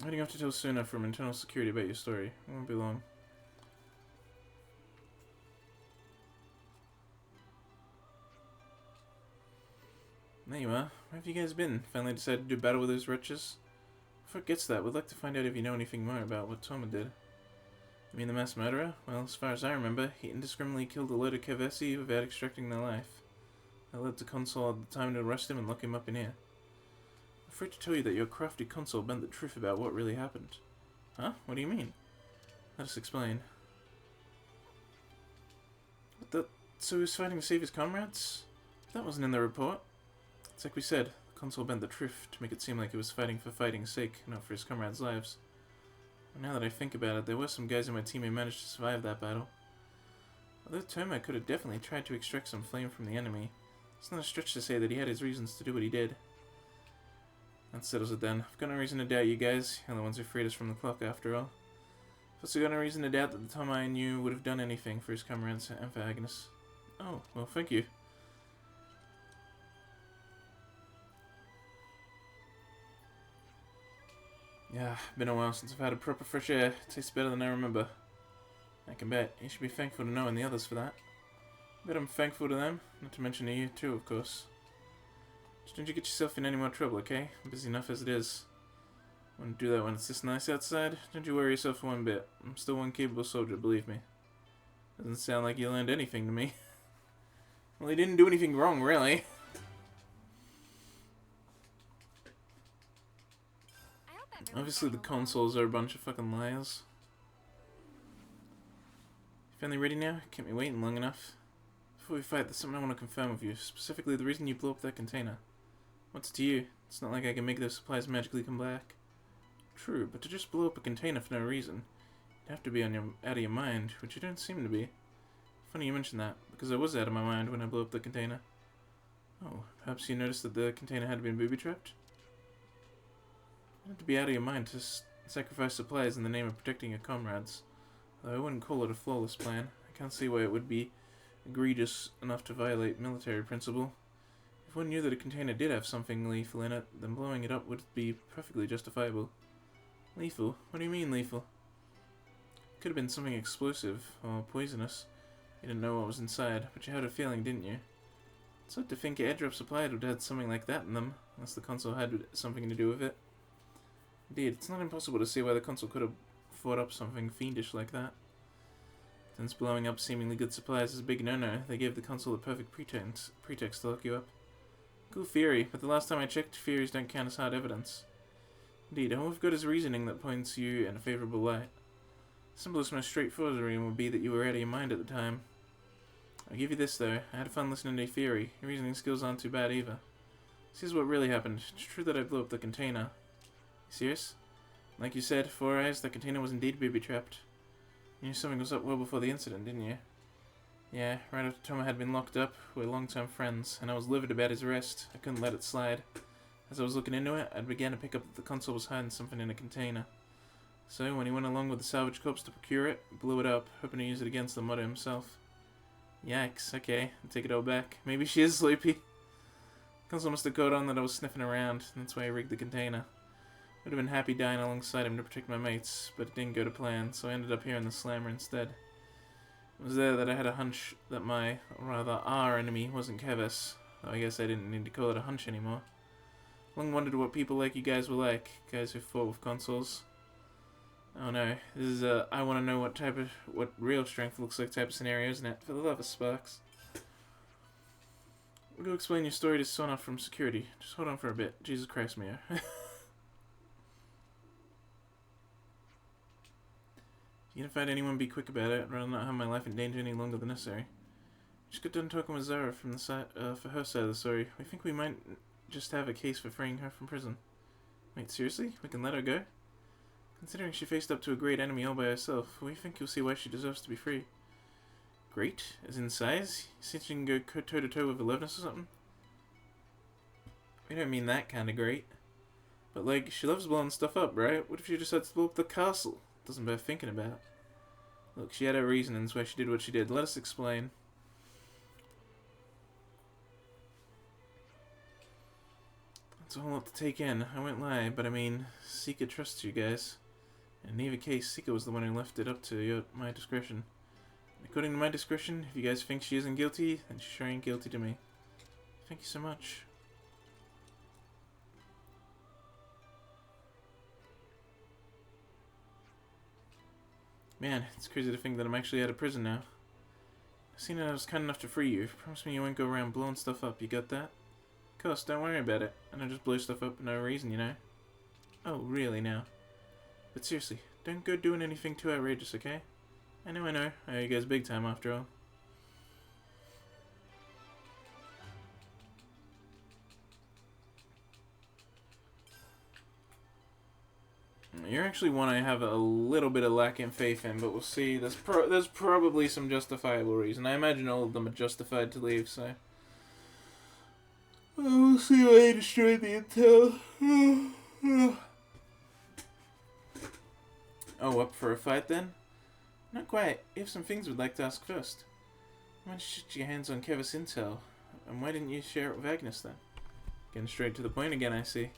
Heading off to tell Suna from internal security about your story. It won't be long. There you are. Where have you guys been? Finally decided to do battle with those wretches? Before it gets to that, we'd like to find out if you know anything more about what Toma did. You mean the mass murderer? Well, as far as I remember, he indiscriminately killed a load of Kavesi without extracting their life. That led to Consul at the time to arrest him and lock him up in here. I'm afraid to tell you that your crafty Consul bent the truth about what really happened. Huh? What do you mean? Let us explain. What the... So he was fighting to save his comrades? That wasn't in the report. It's like we said, the Consul bent the truth to make it seem like he was fighting for fighting's sake, not for his comrades' lives. And now that I think about it, there were some guys in my team who managed to survive that battle. Although Toma could have definitely tried to extract some flame from the enemy, it's not a stretch to say that he had his reasons to do what he did. That settles it then. I've got no reason to doubt you guys. You're the ones who freed us from the clock, after all. I've also got no reason to doubt that the Toma I knew would have done anything for his comrades and for Agnes. Oh, well, thank you. Yeah, been a while since I've had a proper fresh air. It tastes better than I remember. I can bet. You should be thankful to Noah and the others for that. I bet I'm thankful to them, not to mention to you too, of course. Just don't you get yourself in any more trouble, okay? I'm busy enough as it is. Wouldn't do that when it's this nice outside. Don't you worry yourself one bit. I'm still one capable soldier, believe me. Doesn't sound like you learned anything to me. Well, he didn't do anything wrong, really. Obviously the consoles are a bunch of fucking liars. You finally ready now? Kept me waiting long enough. Before we fight, there's something I want to confirm with you. Specifically, the reason you blew up that container. What's it to you? It's not like I can make those supplies magically come back. True, but to just blow up a container for no reason, you'd have to be out of your mind, which you don't seem to be. Funny you mention that, because I was out of my mind when I blew up the container. Oh, perhaps you noticed that the container had been booby-trapped? You have to be out of your mind to sacrifice supplies in the name of protecting your comrades. Though I wouldn't call it a flawless plan. I can't see why it would be egregious enough to violate military principle. If one knew that a container did have something lethal in it, then blowing it up would be perfectly justifiable. Lethal? What do you mean lethal? It could have been something explosive, or poisonous. You didn't know what was inside, but you had a feeling, didn't you? It's hard to think airdrop supplies would have had something like that in them, unless the console had something to do with it. Indeed, it's not impossible to see why the console could have fought up something fiendish like that. Since blowing up seemingly good supplies is a big no-no, they gave the console the perfect pretext to lock you up. Cool theory, but the last time I checked, theories don't count as hard evidence. Indeed, all we've got is reasoning that points you in a favourable light. The simplest, most straightforward reason would be that you were out of your mind at the time. I'll give you this though, I had fun listening to your theory. Your reasoning skills aren't too bad either. This is what really happened. It's true that I blew up the container. You serious? Like you said, 4 eyes, the container was indeed booby-trapped. You knew something was up well before the incident, didn't you? Yeah, right after Toma had been locked up, we're long-term friends, and I was livid about his arrest. I couldn't let it slide. As I was looking into it, I began to pick up that the console was hiding something in a container. So, when he went along with the salvage corps to procure it, blew it up, hoping to use it against the mother himself. Yikes, okay, I'll take it all back. Maybe she is sleepy. The console must have caught on that I was sniffing around, and that's why I rigged the container. Would have been happy dying alongside him to protect my mates, but it didn't go to plan, so I ended up here in the slammer instead. It was there that I had a hunch that my, or rather our enemy wasn't Kevis, though I guess I didn't need to call it a hunch anymore. Long wondered what people like you guys were like, guys who fought with consoles. Oh no, this is a I want to know what real strength looks like type of scenario, isn't it? For the love of Sparks. We'll go explain your story to Sonoff from security. Just hold on for a bit. Jesus Christ, Mia. You gonna find anyone, be quick about it. I'd rather not have my life in danger any longer than necessary. Just got done talking with Zara from the side, for her side of the story. We think we might just have a case for freeing her from prison. Wait, seriously? We can let her go? Considering she faced up to a great enemy all by herself, we think you'll see why she deserves to be free. Great? As in size? You think she can go toe-to-toe with Elevenus or something? We don't mean that kind of great. But, like, she loves blowing stuff up, right? What if she decides to blow up the castle? Doesn't bear thinking about. Look, she had her reasons why she did what she did. Let us explain. It's a whole lot to take in. I won't lie, but I mean, Sika trusts you guys. In either case, Sika was the one who left it up to my discretion. According to my discretion, if you guys think she isn't guilty, then she sure ain't guilty to me. Thank you so much. Man, it's crazy to think that I'm actually out of prison now. I seen that I was kind enough to free you. Promise me you won't go around blowing stuff up, you got that? Of course, don't worry about it. I don't just blow stuff up for no reason, you know? Oh, really now? But seriously, don't go doing anything too outrageous, okay? I know. I owe you guys big time after all. You're actually one I have a little bit of lacking faith in, but we'll see. There's probably some justifiable reason. I imagine all of them are justified to leave, so... We'll see why I destroyed the intel. Oh, up for a fight then? Not quite. You have some things we'd like to ask first. Why did you get your hands on Kevis intel? And why didn't you share it with Agnes then? Getting straight to the point again, I see.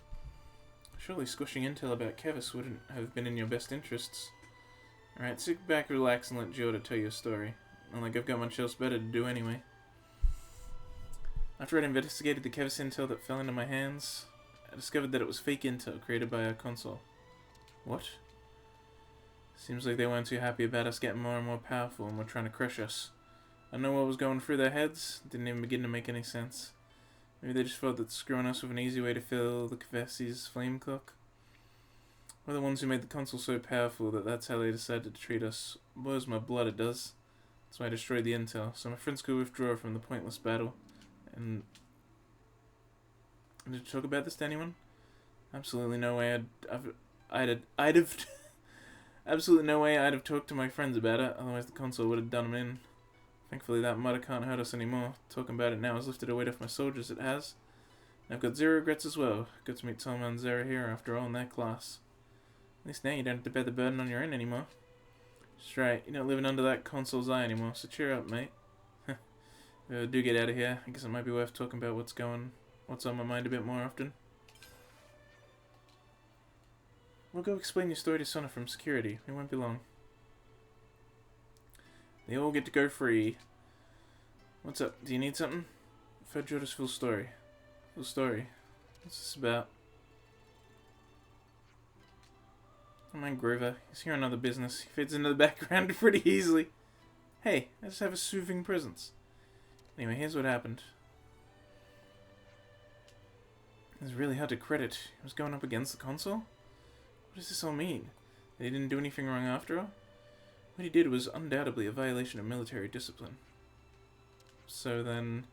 Surely squishing intel about Kevis wouldn't have been in your best interests. Alright, sit back, relax, and let Giota tell you a story. Not like I've got much else better to do anyway. After I'd investigated the Kevis intel that fell into my hands, I discovered that it was fake intel created by our console. What? Seems like they weren't too happy about us getting more and more powerful and were trying to crush us. I don't know what was going through their heads. Didn't even begin to make any sense. Maybe they just thought that screwing us with an easy way to fill the Kavesi's flame clock. We're the ones who made the console so powerful that that's how they decided to treat us. Boils my blood, it does. That's why I destroyed the intel, so my friends could withdraw from the pointless battle. And did you talk about this to anyone? Absolutely no way I'd have absolutely no way I'd have talked to my friends about it, otherwise the console would have done them in. Thankfully that mutter can't hurt us anymore. Talking about it now has lifted a weight off my shoulders, it has. And I've got zero regrets as well. Good to meet Thelma and Zara here after all in that class. At least now you don't have to bear the burden on your own anymore. That's right, you're not living under that console's eye anymore, so cheer up, mate. If I do get out of here, I guess it might be worth talking about what's on my mind a bit more often. We'll go explain your story to Sona from security. It won't be long. They all get to go free. What's up? Do you need something? I've heard Joda's full story. Full story. What's this about? Don't mind Grover. He's here on other business. He fades into the background pretty easily. Hey, I just have a soothing presence. Anyway, here's what happened. It was really hard to credit. He was going up against the console? What does this all mean? That he didn't do anything wrong after all? What he did was undoubtedly a violation of military discipline. So then,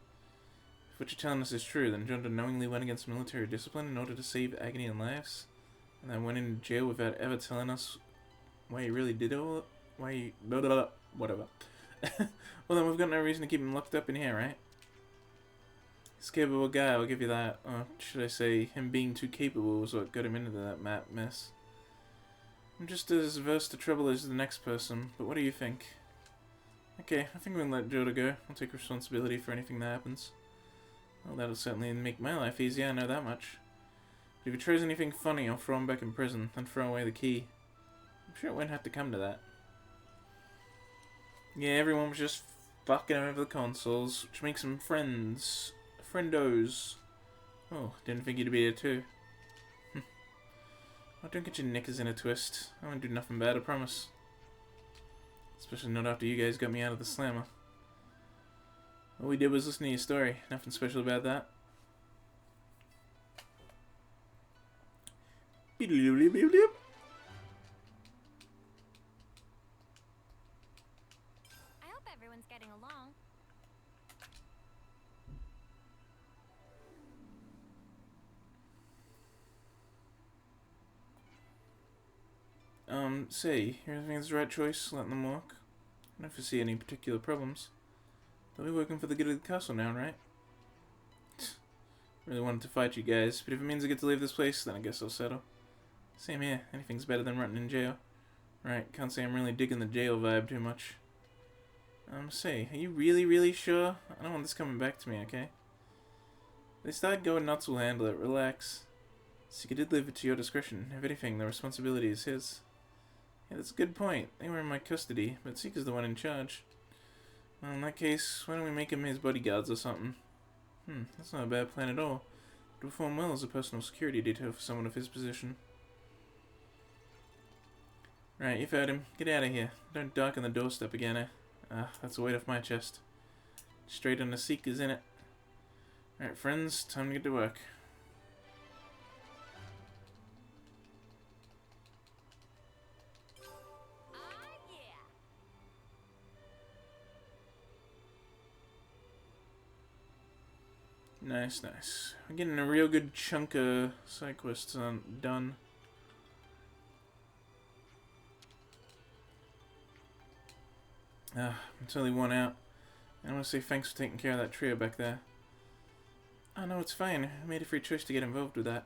if what you're telling us is true, then Jonda knowingly went against military discipline in order to save Agony and lives? And then went into jail without ever telling us why he really did all... Why he... Blah, blah, blah, whatever. Well then, we've got no reason to keep him locked up in here, right? He's a capable guy, I'll give you that. Or should I say, him being too capable was what got him into that mess. I'm just as averse to trouble as the next person, but what do you think? Okay, I think we can let Joda go. I'll take responsibility for anything that happens. Well, that'll certainly make my life easier, I know that much. But if he tries anything funny, I'll throw him back in prison, then throw away the key. I'm sure it won't have to come to that. Yeah, everyone was just fucking over the consoles, which makes them friends. Friendos. Oh, didn't think you'd be here too. Oh, don't get your knickers in a twist. I won't do nothing bad, I promise. Especially not after you guys got me out of the slammer. All we did was listen to your story. Nothing special about that. I hope everyone's getting along. Say, you think it's the right choice, letting them walk? I don't foresee any particular problems. They'll be working for the good of the castle now, right? Really wanted to fight you guys, but if it means I get to leave this place, then I guess I'll settle. Same here, anything's better than rotting in jail. Right, can't say I'm really digging the jail vibe too much. Say, are you really sure? I don't want this coming back to me, okay? If they start going nuts, we'll handle it, relax. Sika did leave it to your discretion. If anything, the responsibility is his. Yeah, that's a good point. They were in my custody, but Sika's the one in charge. Well, in that case, why don't we make him his bodyguards or something? That's not a bad plan at all. It would perform well as a personal security detail for someone of his position. Right, you've heard him. Get out of here. Don't darken the doorstep again, eh? That's a weight off my chest. Straight on the Seekers, innit? Alright, friends, time to get to work. Nice. We're getting a real good chunk of side quests done. I'm totally worn out. I want to say thanks for taking care of that trio back there. Oh no, it's fine. I made a free choice to get involved with that.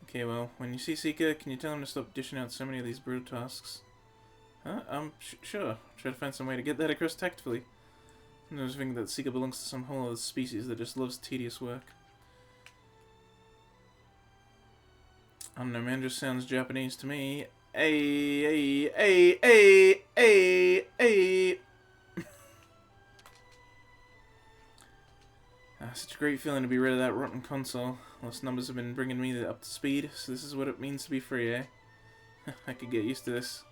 Okay, well, when you see Sika, can you tell him to stop dishing out so many of these brutal tasks? Huh? Sure. Try to find some way to get that across tactfully. I was thinking that Sika belongs to some whole other species that just loves tedious work. I don't know, man, just sounds Japanese to me. Such a great feeling to be rid of that rotten console. Lost numbers have been bringing me up to speed, so this is what it means to be free, eh? I could get used to this.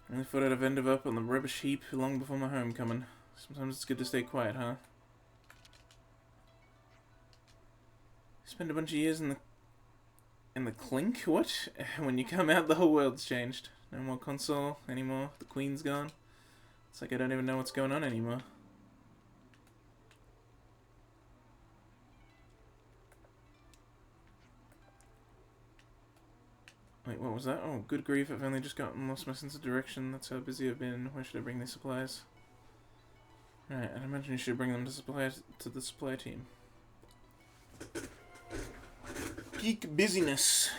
I really thought I'd have ended up on the rubbish heap long before my homecoming. Sometimes it's good to stay quiet, huh? Spend a bunch of years in the clink? What? When you come out, the whole world's changed. No more console anymore. The queen's gone. It's like I don't even know what's going on anymore. Wait, what was that? Oh, good grief, I've only just gotten lost my sense of direction. That's how busy I've been. Where should I bring these supplies? Right, I imagine you should bring them to the supply team. Peak busyness.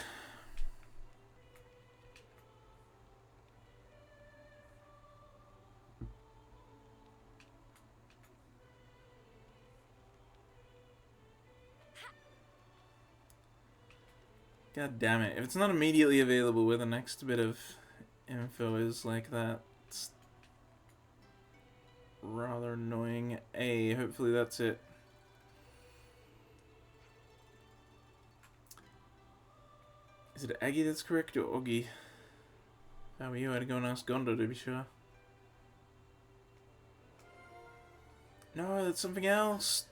God damn it. If it's not immediately available where the next bit of info is like that, it's rather annoying. Hopefully that's it. Is it Aggie that's correct or Oggy? If I were you, I'd go and ask Gondo to be sure. No, that's something else.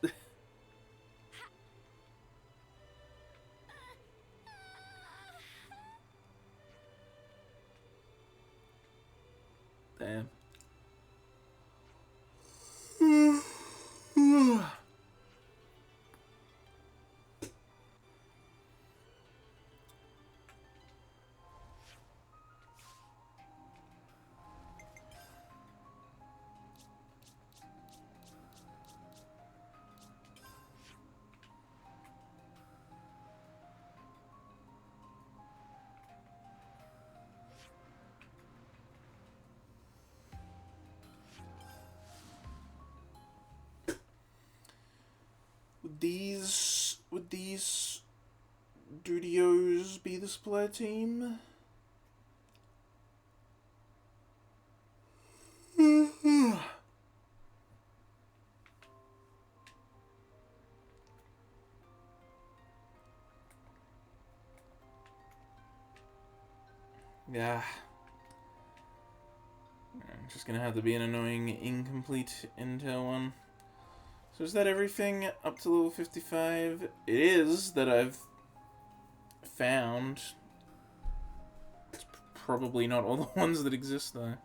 Damn. Would these Dudios be the supply team? Yeah. I'm just gonna have to be an annoying incomplete intel one. So is that everything up to level 55? It is that I've found. It's probably not all the ones that exist though.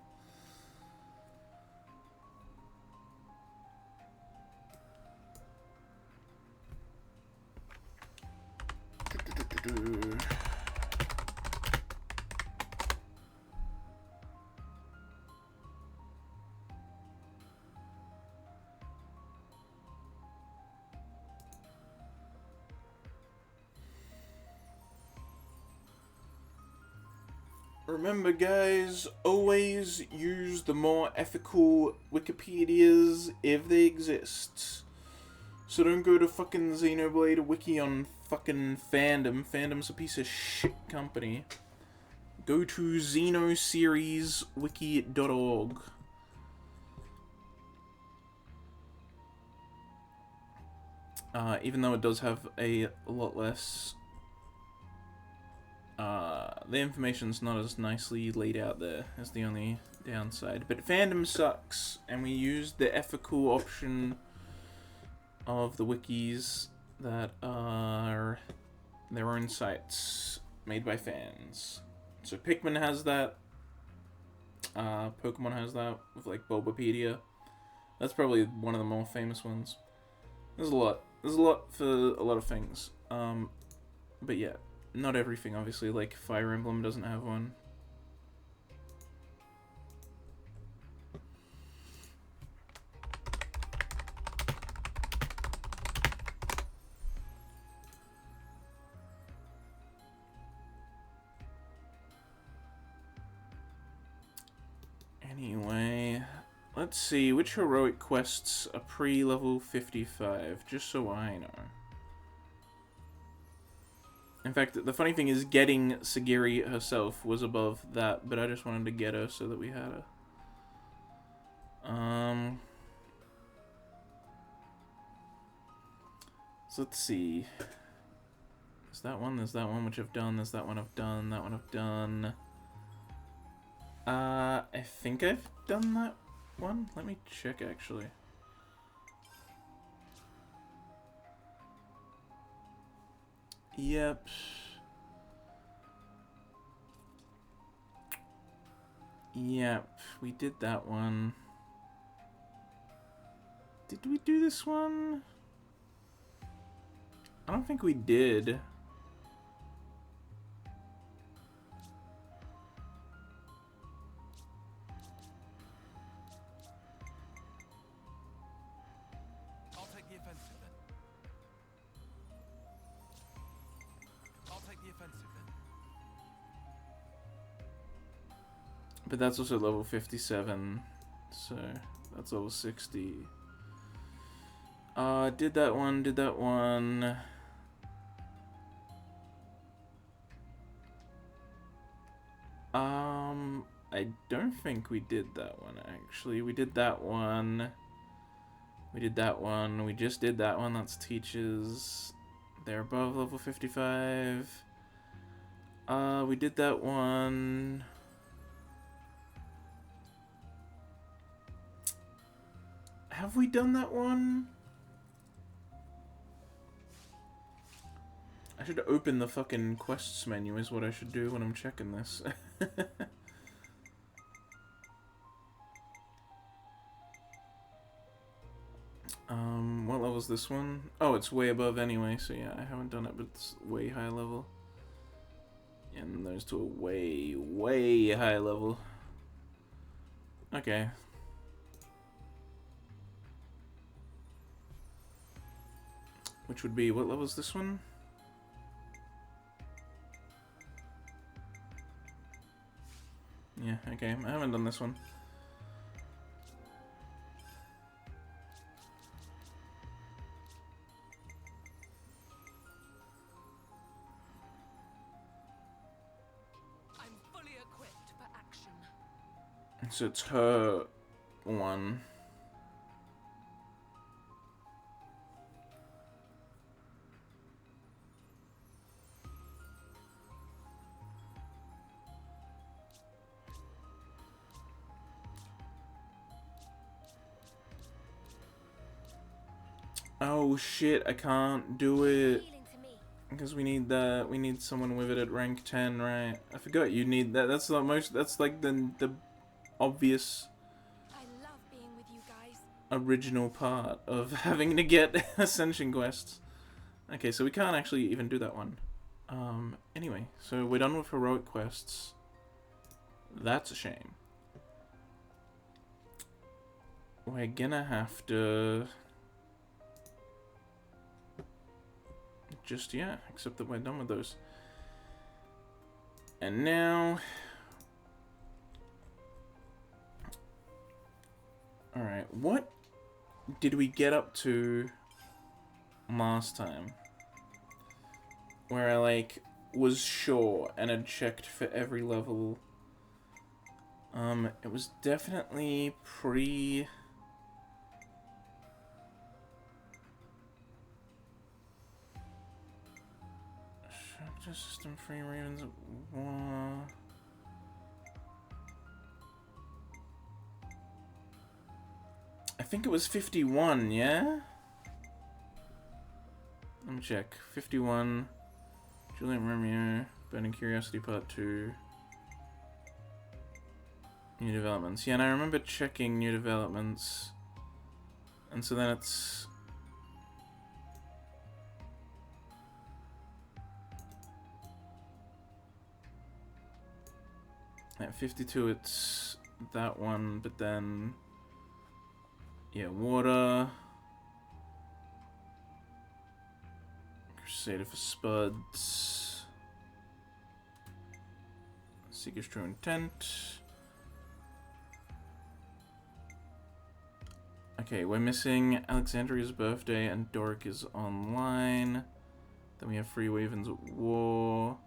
Remember guys, always use the more ethical Wikipedias if they exist. So don't go to fucking Xenoblade Wiki on fucking Fandom. Fandom's a piece of shit company. Go to xenoserieswiki.org. Even though it does have a lot less... the information's not as nicely laid out there, is the only downside. But Fandom sucks, and we used the ethical option of the wikis that are their own sites made by fans. So Pikmin has that, Pokemon has that, with like Bulbapedia. That's probably one of the more famous ones. There's a lot for a lot of things. But yeah, not everything obviously, like Fire Emblem doesn't have one. Anyway, let's see, which heroic quests are pre-level 55, just so I know. In fact, the funny thing is getting Sagiri herself was above that, but I just wanted to get her so that we had her. So let's see. There's that one which I've done, there's that one I've done, that one I've done. I think I've done that one. Let me check actually. Yep. Yep, we did that one. Did we do this one? I don't think we did. But that's also level 57, so that's level 60. Did that one. I don't think we did that one, actually. We did that one. We did that one. We just did that one. That's teachers. They're above level 55. We did that one. Have we done that one? I should open the fucking quests menu is what I should do when I'm checking this. What level's this one? Oh, it's way above anyway, so yeah, I haven't done it, but it's way high level. And those two are way, way high level. Okay. Which would be, what level's this one? Yeah, okay, I haven't done this one. I'm fully equipped for action. So it's her one. Oh shit, I can't do it. Because we need someone with it at rank 10, right? I forgot you need that. That's the most, that's like the obvious I love being with you guys. original part of having to get Ascension quests. Okay, so we can't actually even do that one. Anyway, so we're done with heroic quests. That's a shame. We're gonna have to just, yeah, accept that we're done with those. And now, alright, what did we get up to last time? Where I, like, was sure and had checked for every level. It was definitely pre... System free ravens. I think it was 51, yeah? Let me check. 51. Julian Romeo. Burning Curiosity Part 2. New developments. Yeah, and I remember checking new developments. And so then it's... At 52, it's that one, but then, yeah, water, Crusader for Spuds, Seeker's True Intent. Okay, we're missing Alexandria's birthday and Doric is online. Then we have Free Ravens at War.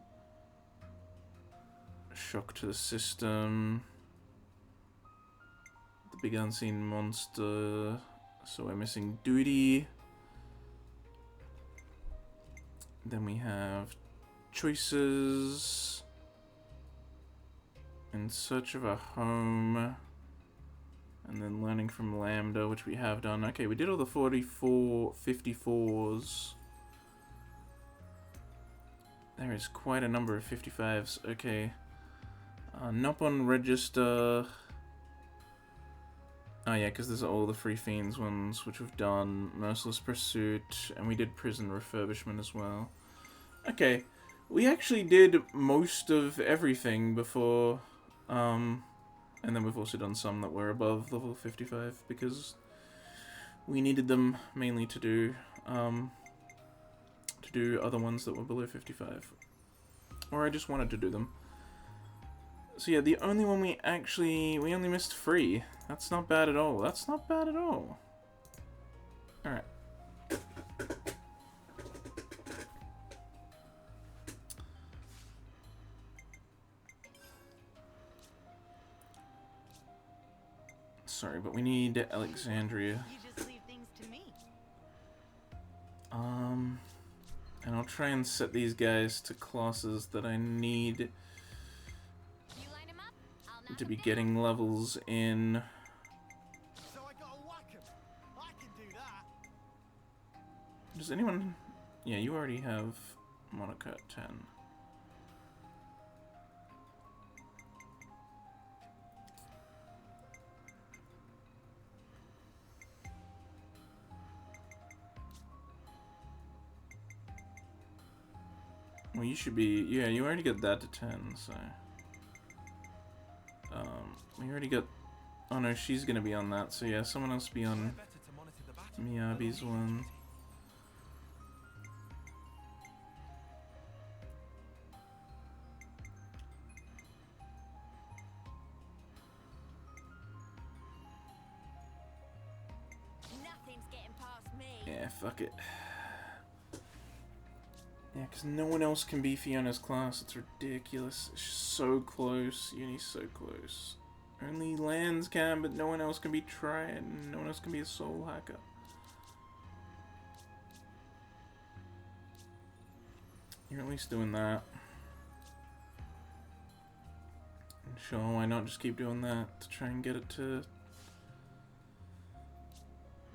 Shock to the system. The big unseen monster. So we're missing duty. Then we have choices. In search of a home. And then learning from Lambda, which we have done. Okay, we did all the 54s. There is quite a number of 55s. Okay. Not on register. Oh yeah, because there's all the Free Fiends ones, which we've done. Merciless Pursuit, and we did Prison Refurbishment as well. Okay, we actually did most of everything before, and then we've also done some that were above level 55, because we needed them mainly to do other ones that were below 55. Or I just wanted to do them. So yeah, the only one we only missed 3. That's not bad at all. That's not bad at all. Alright. Sorry, but we need Alexandria. You just leave things to me. And I'll try and set these guys to classes that I need You line 'em up, I'll knock to 'em be down. getting levels in. So I gotta whack 'em. I can do that. Does anyone... Yeah, you already have Monica at 10. Well, you should be... Yeah, you already got that to 10, so... We already got... Oh no, she's gonna be on that, so yeah, someone else be on Better to monitor the battle. Miyabi's one. Nothing's getting past me. Yeah, fuck it. Yeah, because no one else can be Fiona's class. It's ridiculous. It's so close. Uni's so close. Only Lands can, but no one else can be Triad. No one else can be a Soul Hacker. You're at least doing that. And sure, why not just keep doing that to try and get it to...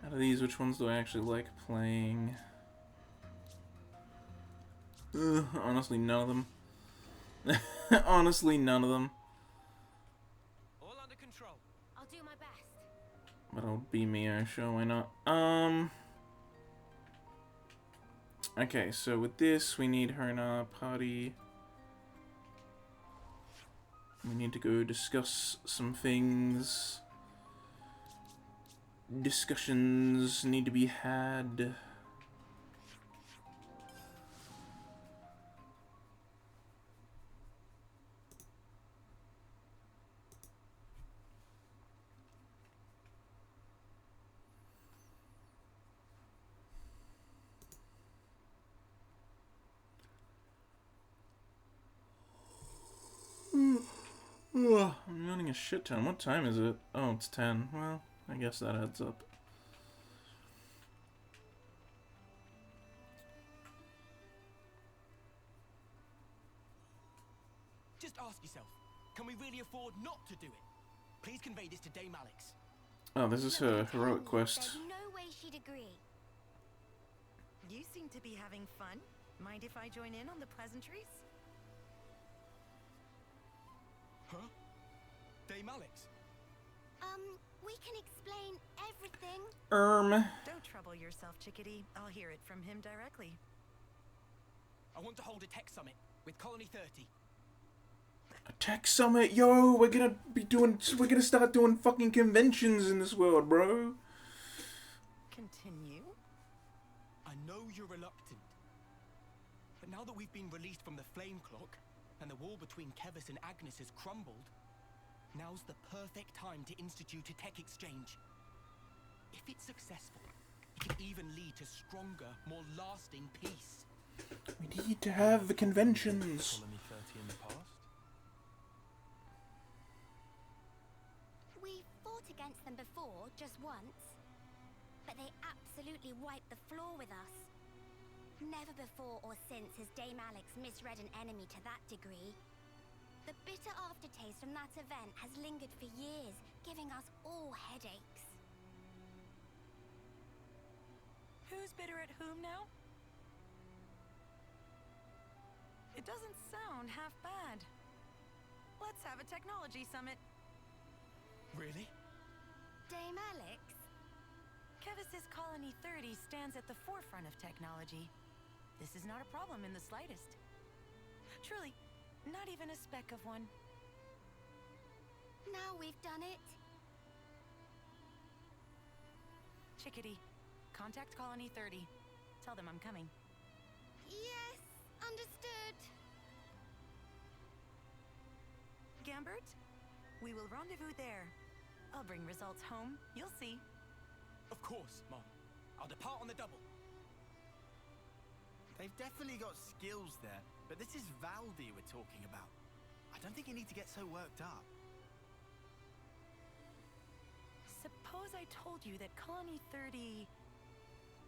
Out of these, which ones do I actually like playing? Honestly, none of them. Honestly, none of them. All under control. I'll do my best. But I'll be Mio, sure, why not? Okay, so with this, we need her in our party. We need to go discuss some things. Discussions need to be had. I'm yawning a shit ton. What time is it? Oh, it's 10. Well, I guess that adds up. Just ask yourself, can we really afford not to do it? Please convey this to Dame Alex. Oh, this is her heroic quest. There's no way she'd agree. You seem to be having fun. Mind if I join in on the pleasantries? Huh? Dame Alex? We can explain everything. Don't trouble yourself, chickadee. I'll hear it from him directly. I want to hold a tech summit with Colony 30. A tech summit, yo! We're gonna start doing fucking conventions in this world, bro. Continue. I know you're reluctant. But now that we've been released from the flame clock, and the wall between Kevis and Agnes has crumbled, now's the perfect time to institute a tech exchange. If it's successful, it can even lead to stronger, more lasting peace. We need to have the conventions. Colony 30 in the past? We fought against them before, just once. But they absolutely wiped the floor with us. Never before or since has Dame Alex misread an enemy to that degree. The bitter aftertaste from that event has lingered for years, giving us all headaches. Who's bitter at whom now? It doesn't sound half bad. Let's have a technology summit. Really? Dame Alex? Kevis's Colony 30 stands at the forefront of technology. This is not a problem in the slightest. Truly, not even a speck of one. Now we've done it. Chickadee, contact Colony 30. Tell them I'm coming. Yes, understood. Gambert? We will rendezvous there. I'll bring results home. You'll see. Of course, Mom. I'll depart on the double. They've definitely got skills there, but this is Valdi we're talking about. I don't think you need to get so worked up. Suppose I told you that Colony 30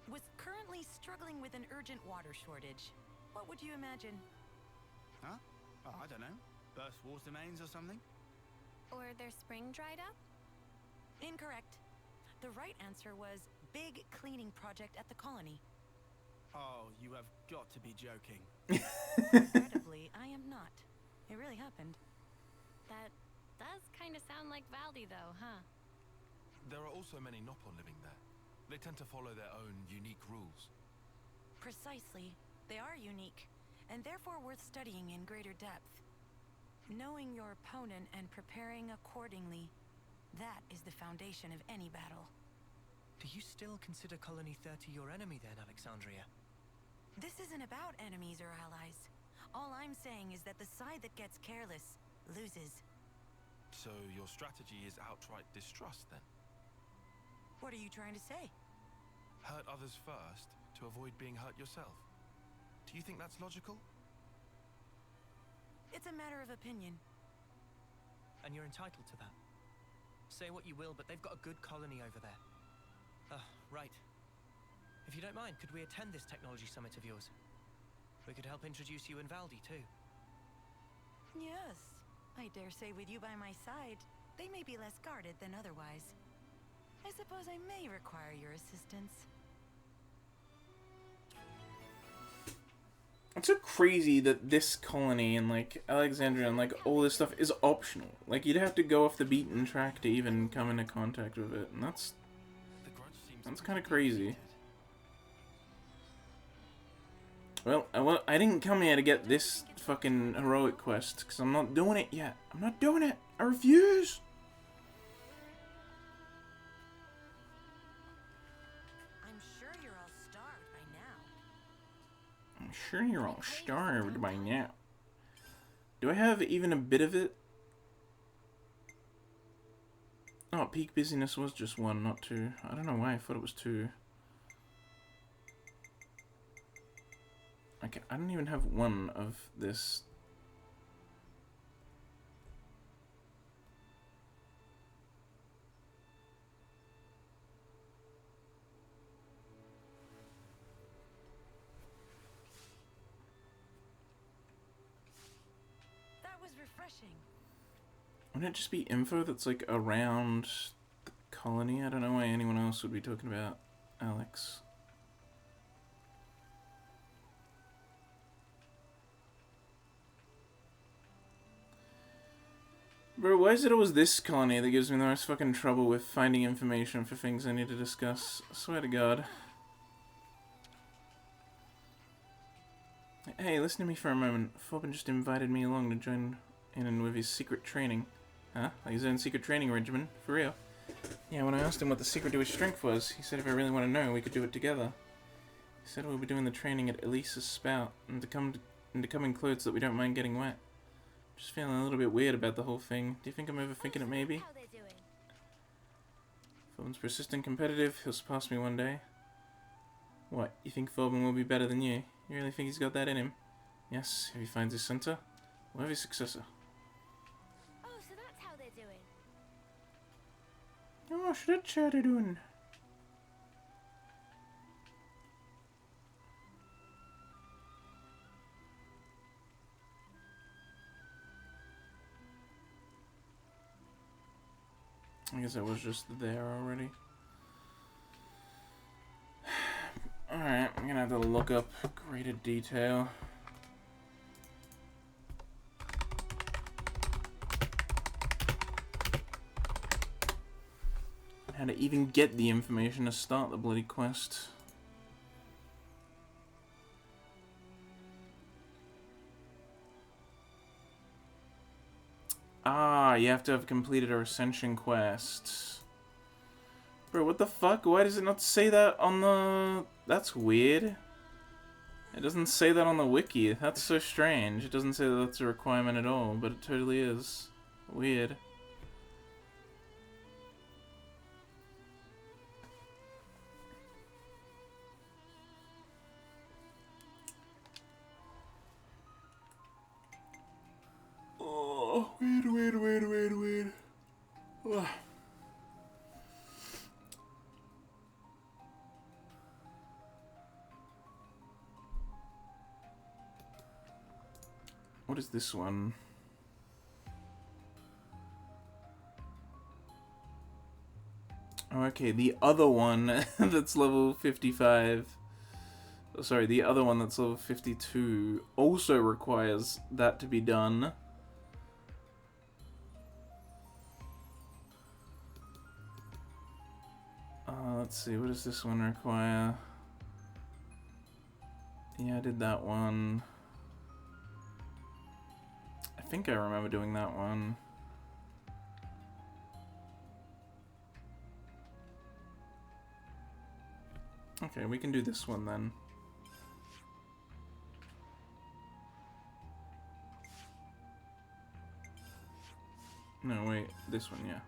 was currently struggling with an urgent water shortage. What would you imagine? Huh? Oh, I don't know. Burst water mains or something? Or their spring dried up? Incorrect. The right answer was big cleaning project at the colony. Oh, you have got to be joking. Incredibly, I am not. It really happened. That does kind of sound like Valdi, though, huh? There are also many Nopon living there. They tend to follow their own unique rules. Precisely. They are unique, and therefore worth studying in greater depth. Knowing your opponent and preparing accordingly, that is the foundation of any battle. Do you still consider Colony 30 your enemy then, Alexandria? This isn't about enemies or allies. All I'm saying is that the side that gets careless loses. So your strategy is outright distrust then? What are you trying to say? Hurt others first to avoid being hurt yourself. Do you think that's logical? It's a matter of opinion. And you're entitled to that. Say what you will, but they've got a good colony over there. Right. If you don't mind, could we attend this technology summit of yours? We could help introduce you and Valdi, too. Yes. I dare say with you by my side, they may be less guarded than otherwise. I suppose I may require your assistance. It's so crazy that this colony and, like, Alexandria and, like, all this stuff is optional. Like, you'd have to go off the beaten track to even come into contact with it, and that's kind of crazy. Well, I didn't come here to get this fucking heroic quest, because I'm not doing it yet. I'm not doing it. I refuse. I'm sure you're all starved by now. I'm sure you're all starved by now. Do I have even a bit of it? Oh, peak busyness was just 1, not 2. I don't know why I thought it was 2. Okay, I don't even have 1 of this. That was refreshing. Wouldn't it just be info that's, like, around the colony? I don't know why anyone else would be talking about Alex. Bro, why is it always this colony that gives me the most fucking trouble with finding information for things I need to discuss? I swear to God. Hey, listen to me for a moment. Forbin just invited me along to join in with his secret training. Huh? Like his own secret training regimen? For real? Yeah, when I asked him what the secret to his strength was, he said if I really want to know, we could do it together. He said we'll be doing the training at Elisa's spout, and to come in clothes that we don't mind getting wet. Just feeling a little bit weird about the whole thing. Do you think I'm overthinking it, maybe? Forbin's persistent competitive. He'll surpass me one day. What? You think Forbin will be better than you? You really think he's got that in him? Yes, if he finds his center, we'll have his successor. Oh, so that's how they're doing. Oh, so that's how they're doing. I guess I was just there already. Alright, I'm gonna have to look up greater detail. How to even get the information to start the bloody quest. Ah, you have to have completed a Ascension quest. Bro, what the fuck? Why does it not say that on the... That's weird. It doesn't say that on the wiki. That's so strange. It doesn't say that that's a requirement at all, but it totally is. Weird. Oh, weird. Ugh. What is this one? Oh, okay, the other one that's level 55. Oh, sorry, the other one that's level 52 also requires that to be done. Let's see, what does this one require? Yeah, I did that one. I think I remember doing that one. Okay, we can do this one then. No, wait, this one, yeah.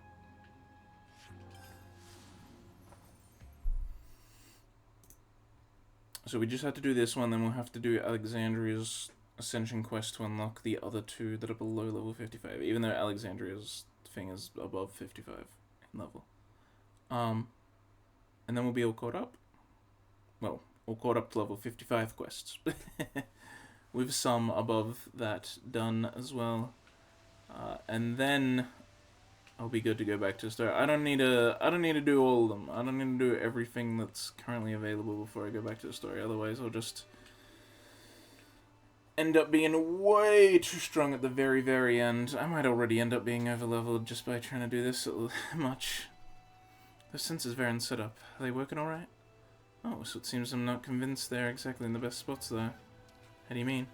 So we just have to do this one, then we'll have to do Alexandria's Ascension quest to unlock the other two that are below level 55, even though Alexandria's thing is above 55 in level. And then we'll be all caught up. Well, all caught up to level 55 quests. With some above that done as well. And then I'll be good to go back to the start. I don't need to do all of them. I don't need to do everything that's currently available before I go back to the story. Otherwise, I'll just end up being way too strong at the very, very end. I might already end up being over-leveled just by trying to do this much. The sensors Varen set up, are they working alright? Oh, so it seems I'm not convinced they're exactly in the best spots though. How do you mean?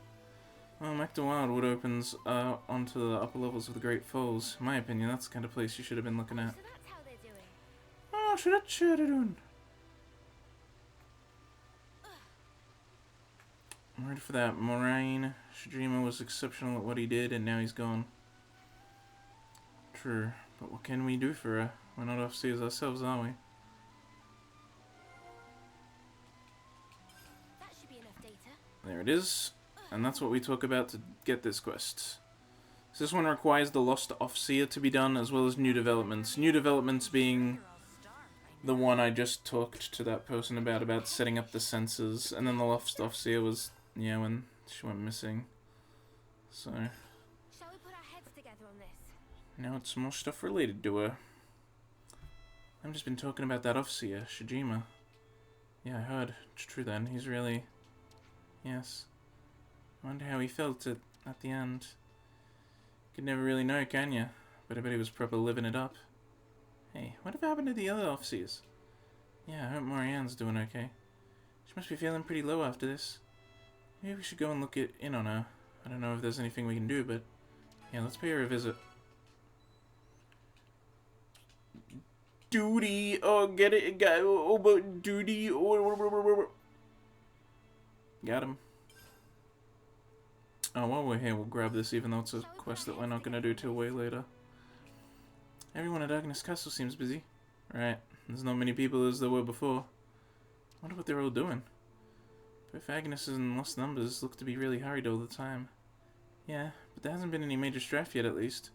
Well, Mector Wildwood opens onto the upper levels of the Great Falls. In my opinion, that's the kind of place you should have been looking at. So that's how they're doing. Oh, that's how they're doing. I'm ready for that. Moraine. Shijima was exceptional at what he did, and now he's gone. True, but what can we do for her? We're not off-seas ourselves, are we? That should be enough data. There it is. And that's what we talk about to get this quest. So this one requires the Lost Offseer to be done, as well as new developments. New developments being the one I just talked to that person about setting up the sensors. And then the Lost Offseer was, yeah, when she went missing. So Shall we put our heads together on this? now it's more stuff related to her. I've just been talking about that Offseer, Shijima. Yeah, I heard. It's true then. He's really... Yes. I wonder how he felt at the end. Could never really know, can ya? But I bet he was proper living it up. Hey, whatever happened to the other Offseers? Yeah, I hope Morianne's doing okay. She must be feeling pretty low after this. Maybe we should go and look in on her. I don't know if there's anything we can do, but... Yeah, let's pay her a visit. Duty! Oh, get it! But duty! Got him. Oh, while we're here, we'll grab this, even though it's a quest that we're not going to do till way later. Everyone at Agnes Castle seems busy. Right, there's not many people as there were before. Wonder what they're all doing. Both Agnes and Lost Numbers look to be really hurried all the time. Yeah, but there hasn't been any major strife yet, at least.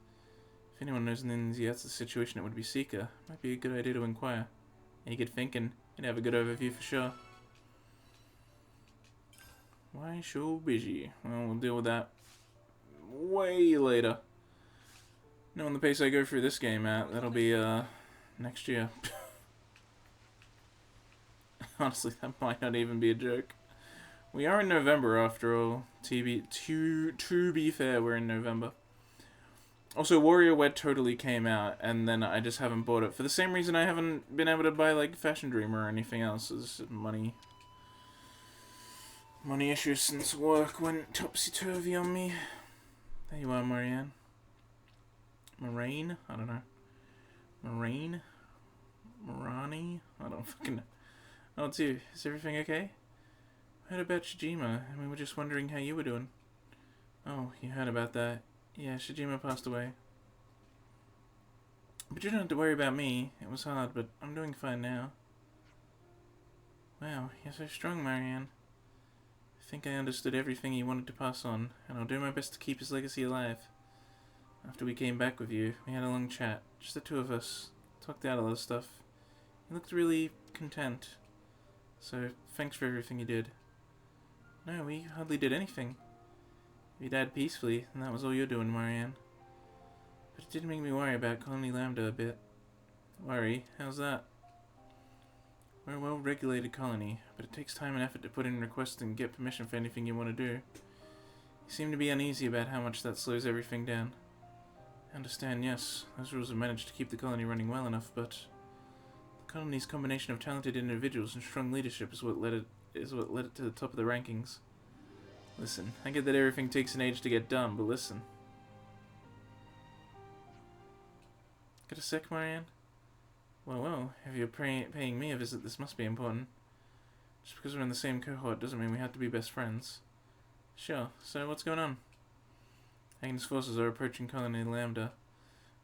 If anyone knows anything yet the situation, it would be Seeker. Might be a good idea to inquire. Any good thinking, you'd have a good overview for sure. Why so busy? Well, we'll deal with that way later. Knowing the pace I go through this game at, that'll be, next year. Honestly, that might not even be a joke. We are in November, after all. To be fair, we're in November. Also, Warrior Wed totally came out, and then I just haven't bought it. For the same reason I haven't been able to buy, like, Fashion Dreamer or anything else. It's money. Money issues since work went topsy-turvy on me. There you are, Marianne. Moraine? I don't know. Moraine? Morani? I don't fucking know. Oh, it's you. Is everything okay? I heard about Shijima, and we were just wondering how you were doing. Oh, you heard about that. Yeah, Shijima passed away. But you don't have to worry about me. It was hard, but I'm doing fine now. Wow, you're so strong, Marianne. I think I understood everything he wanted to pass on, and I'll do my best to keep his legacy alive. After we came back with you, we had a long chat. Just the two of us. Talked out a lot of stuff. You looked really content. So, thanks for everything you did. No, we hardly did anything. You died peacefully, and that was all you're doing, Marianne. But it did make me worry about Colony Lambda a bit. Worry? How's that? We're a well-regulated colony, but it takes time and effort to put in requests and get permission for anything you want to do. You seem to be uneasy about how much that slows everything down. I understand, yes, those rules have managed to keep the colony running well enough, but the colony's combination of talented individuals and strong leadership is what led it to the top of the rankings. Listen, I get that everything takes an age to get done, but listen. Got a sec, Marianne? Well, if you're paying me a visit, this must be important. Just because we're in the same cohort doesn't mean we have to be best friends. Sure, so what's going on? Agnes forces are approaching Colony Lambda.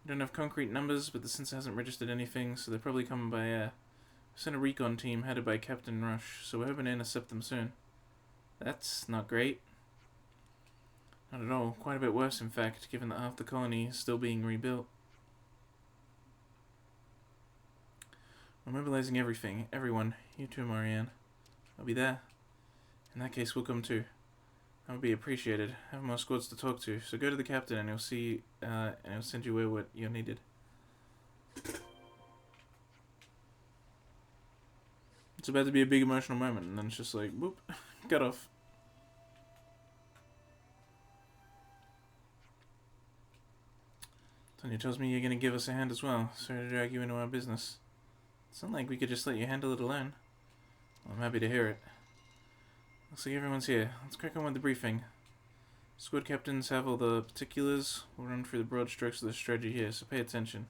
We don't have concrete numbers, but the sensor hasn't registered anything, so they're probably coming by air. We sent a recon team headed by Captain Rush, so we're hoping to intercept them soon. That's not great. Not at all. Quite a bit worse, in fact, given that half the colony is still being rebuilt. We're mobilizing everything. Everyone. You too, Marianne. I'll be there. In that case, we'll come too. That would be appreciated. I have more squads to talk to, so go to the captain and he'll see, and he'll send you where what you're needed. It's about to be a big emotional moment, and then it's just like, whoop, cut off. Tanya tells me you're going to give us a hand as well. Sorry to drag you into our business. It's not like we could just let you handle it alone. Well, I'm happy to hear it. Looks like everyone's here. Let's crack on with the briefing. Squad captains have all the particulars. We'll run through the broad strokes of the strategy here, so pay attention.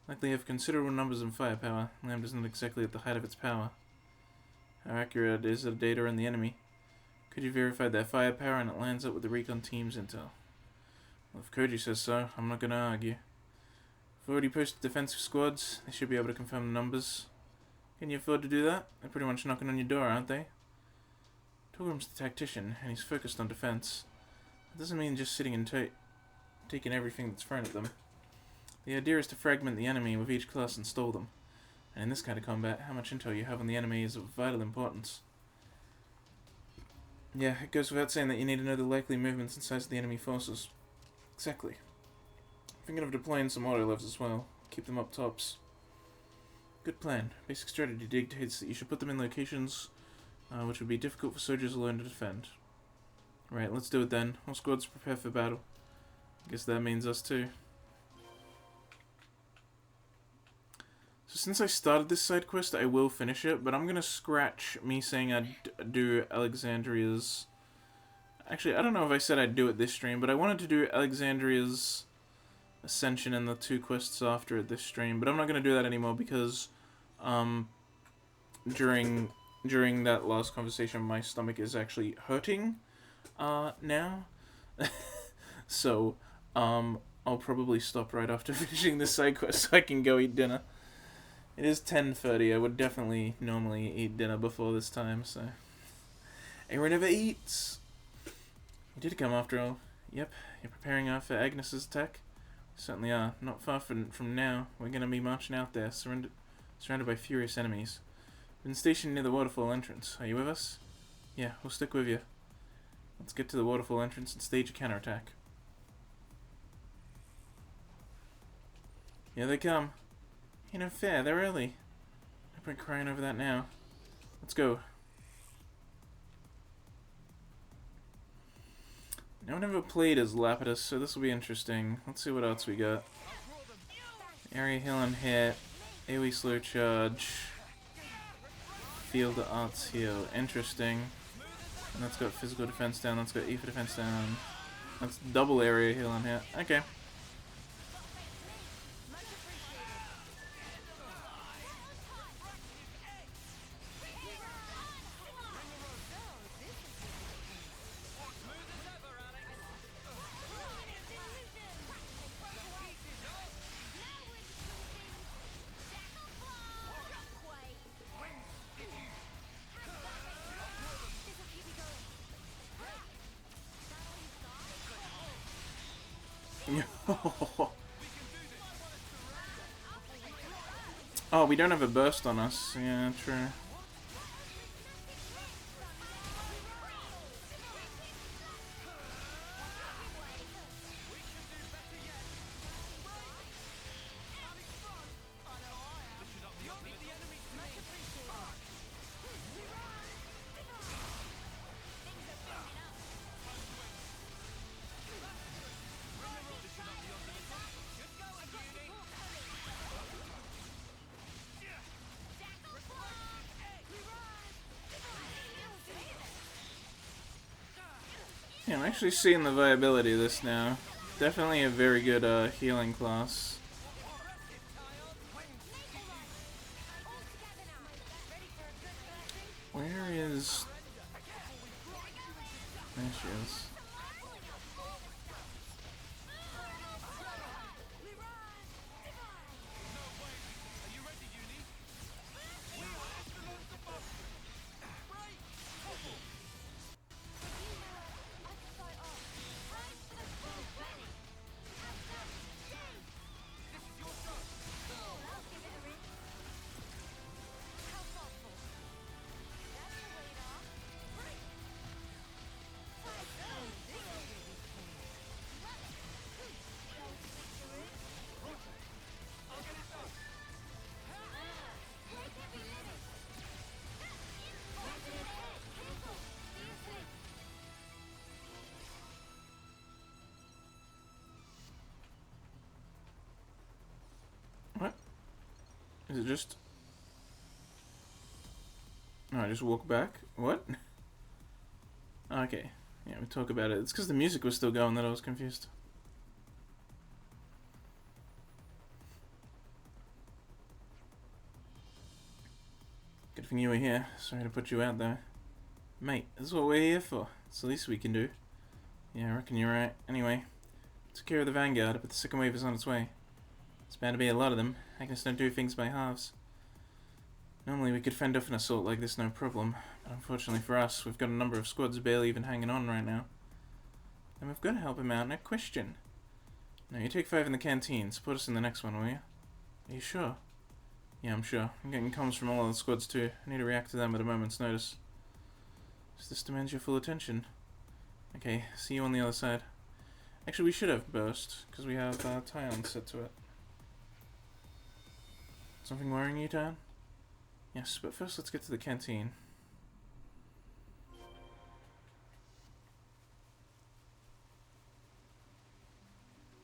Likely have considerable numbers and firepower. Lambda's not exactly at the height of its power. How accurate is the data on the enemy? Could you verify their firepower and it lines up with the recon team's intel? Well, if Koji says so, I'm not going to argue. We've already posted defensive squads. They should be able to confirm the numbers. Can you afford to do that? They're pretty much knocking on your door, aren't they? Torgrim's the tactician, and he's focused on defense. That doesn't mean just sitting and taking everything that's thrown at them. The idea is to fragment the enemy with each class and stall them. And in this kind of combat, how much intel you have on the enemy is of vital importance. Yeah, it goes without saying that you need to know the likely movements and size of the enemy forces. Exactly. Thinking of deploying some auto-levs as well. Keep them up tops. Good plan. Basic strategy dictates that you should put them in locations which would be difficult for soldiers alone to defend. Right, let's do it then. All squads prepare for battle. I guess that means us too. So since I started this side quest, I will finish it, but I'm going to scratch me saying I'd do Alexandria's... Actually, I don't know if I said I'd do it this stream, but I wanted to do Alexandria's Ascension and the 2 quests after it this stream, but I'm not going to do that anymore because during that last conversation my stomach is actually hurting now. So I'll probably stop right after finishing this side quest so I can go eat dinner. It is 10:30. I would definitely normally eat dinner before this time, so everyone never eats. You did come after all. Yep, you're preparing for Agnes's attack? Certainly are. Not far from now, we're going to be marching out there, surrounded by furious enemies. Been stationed near the waterfall entrance. Are you with us? Yeah, we'll stick with you. Let's get to the waterfall entrance and stage a counterattack. Here they come. You know, fair, they're early. No point crying over that now. Let's go. No one ever played as Lapidus, so this will be interesting. Let's see what else we got. Area heal and hit. AoE slow charge. Field arts heal. Interesting. And that's got physical defense down. That's got E for defense down. That's double area heal and hit. Okay. Oh, we don't have a burst on us. Yeah, true. Yeah, I'm actually seeing the viability of this now. Definitely a very good healing class. Where is... There she is. What? Is it just... Oh, I just walk back? What? Okay. Yeah, we talk about it. It's because the music was still going that I was confused. Good thing you were here. Sorry to put you out there. Mate, this is what we're here for. It's the least we can do. Yeah, I reckon you're right. Anyway, took care of the Vanguard, but the second wave is on its way. It's bound to be a lot of them. Agnes don't do things by halves. Normally we could fend off an assault like this no problem, but unfortunately for us, we've got a number of squads barely even hanging on right now. And we've got to help him out, no question. Now you take 5 in the canteen, support us in the next one, will you? Are you sure? Yeah, I'm sure. I'm getting comms from all other squads too. I need to react to them at a moment's notice. So this demands your full attention. Okay, see you on the other side. Actually, we should have burst, because we have Tyon set to it. Something worrying you, Tyon? Yes, but first let's get to the canteen.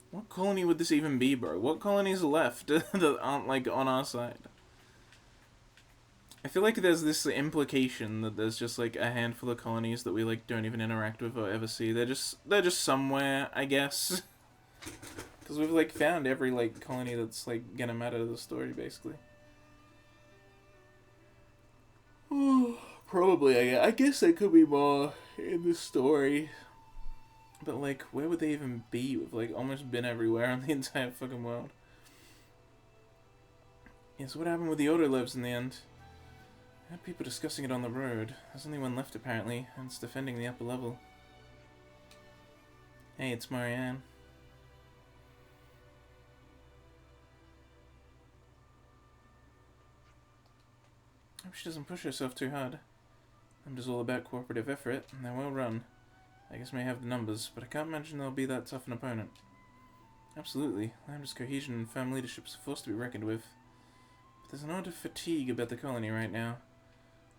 What colony would this even be, bro? What colonies are left that aren't, like, on our side? I feel like there's this implication that there's just, like, a handful of colonies that we, like, don't even interact with or ever see. They're just somewhere, I guess. Because we've, like, found every, like, colony that's, like, gonna matter to the story, basically. Probably, I guess there could be more in the story. But, like, where would they even be? We've, like, almost been everywhere on the entire fucking world. Yeah, so what happened with the Autolevs in the end? I had people discussing it on the road. There's only one left, apparently, and it's defending the upper level. Hey, it's Marianne. I hope she doesn't push herself too hard. I'm just all about cooperative effort, and they're well run. I guess may have the numbers, but I can't imagine they'll be that tough an opponent. Absolutely, Lambda's cohesion and firm leadership is a force to be reckoned with. But there's an odd fatigue about the colony right now.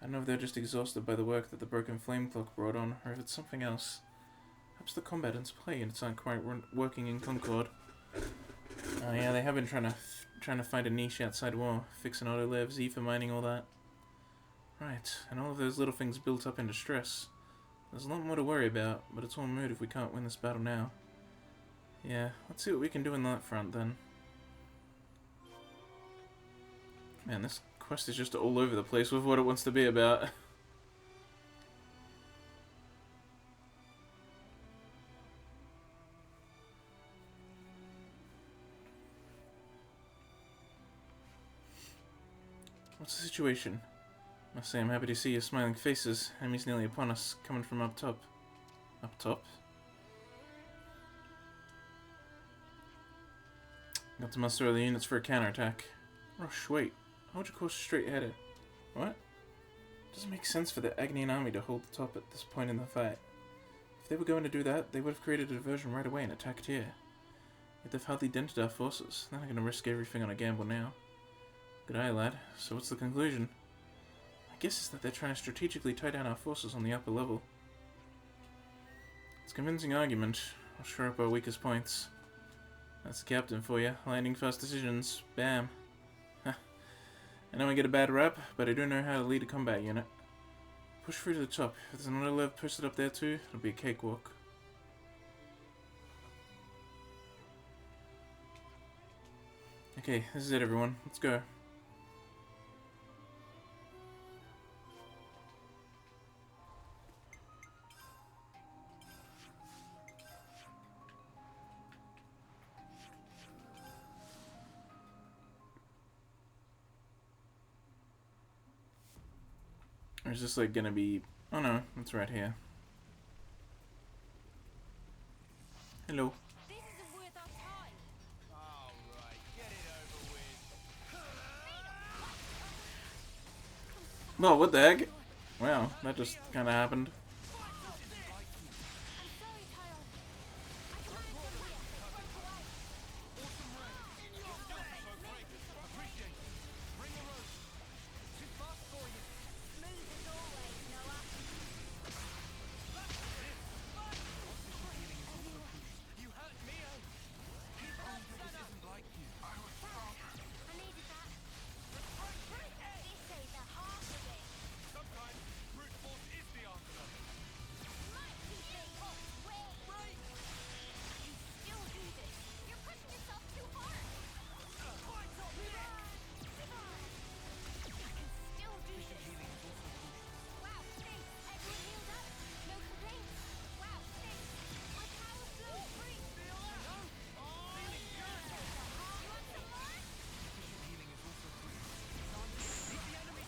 I don't know if they're just exhausted by the work that the broken flame clock brought on, or if it's something else. Perhaps the combatants play and it's not quite working in Concord. Oh yeah, they have been trying to find a niche outside war, fixing autolevs, ether mining, all that. Right, and all of those little things built up into stress. There's a lot more to worry about, but it's all moot if we can't win this battle now. Yeah, let's see what we can do on that front then. Man, this quest is just all over the place with what it wants to be about. What's the situation? Must say I'm happy to see your smiling faces. Enemy's nearly upon us, coming from up top. Up top? Got to muster all the units for a counterattack. Rush, wait. Hold your course straight ahead. What? Doesn't make sense for the Agnian army to hold the top at this point in the fight. If they were going to do that, they would have created a diversion right away and attacked here. Yet they've hardly dented our forces. They're not going to risk everything on a gamble now. Good eye, lad. So what's the conclusion? I guess it's that they're trying to strategically tie down our forces on the upper level. It's a convincing argument. I'll shore up our weakest points. That's the captain for you. Lightning fast decisions. Bam. I know I get a bad rap, but I do know how to lead a combat unit. Push through to the top. If there's another lever posted up there too, it'll be a cakewalk. Okay, this is it everyone. Let's go. Or is this like gonna be... Oh no, it's right here. Hello. This isn't worth our time. Alright, get it over with. Well, what the heck? Wow, that just kinda happened.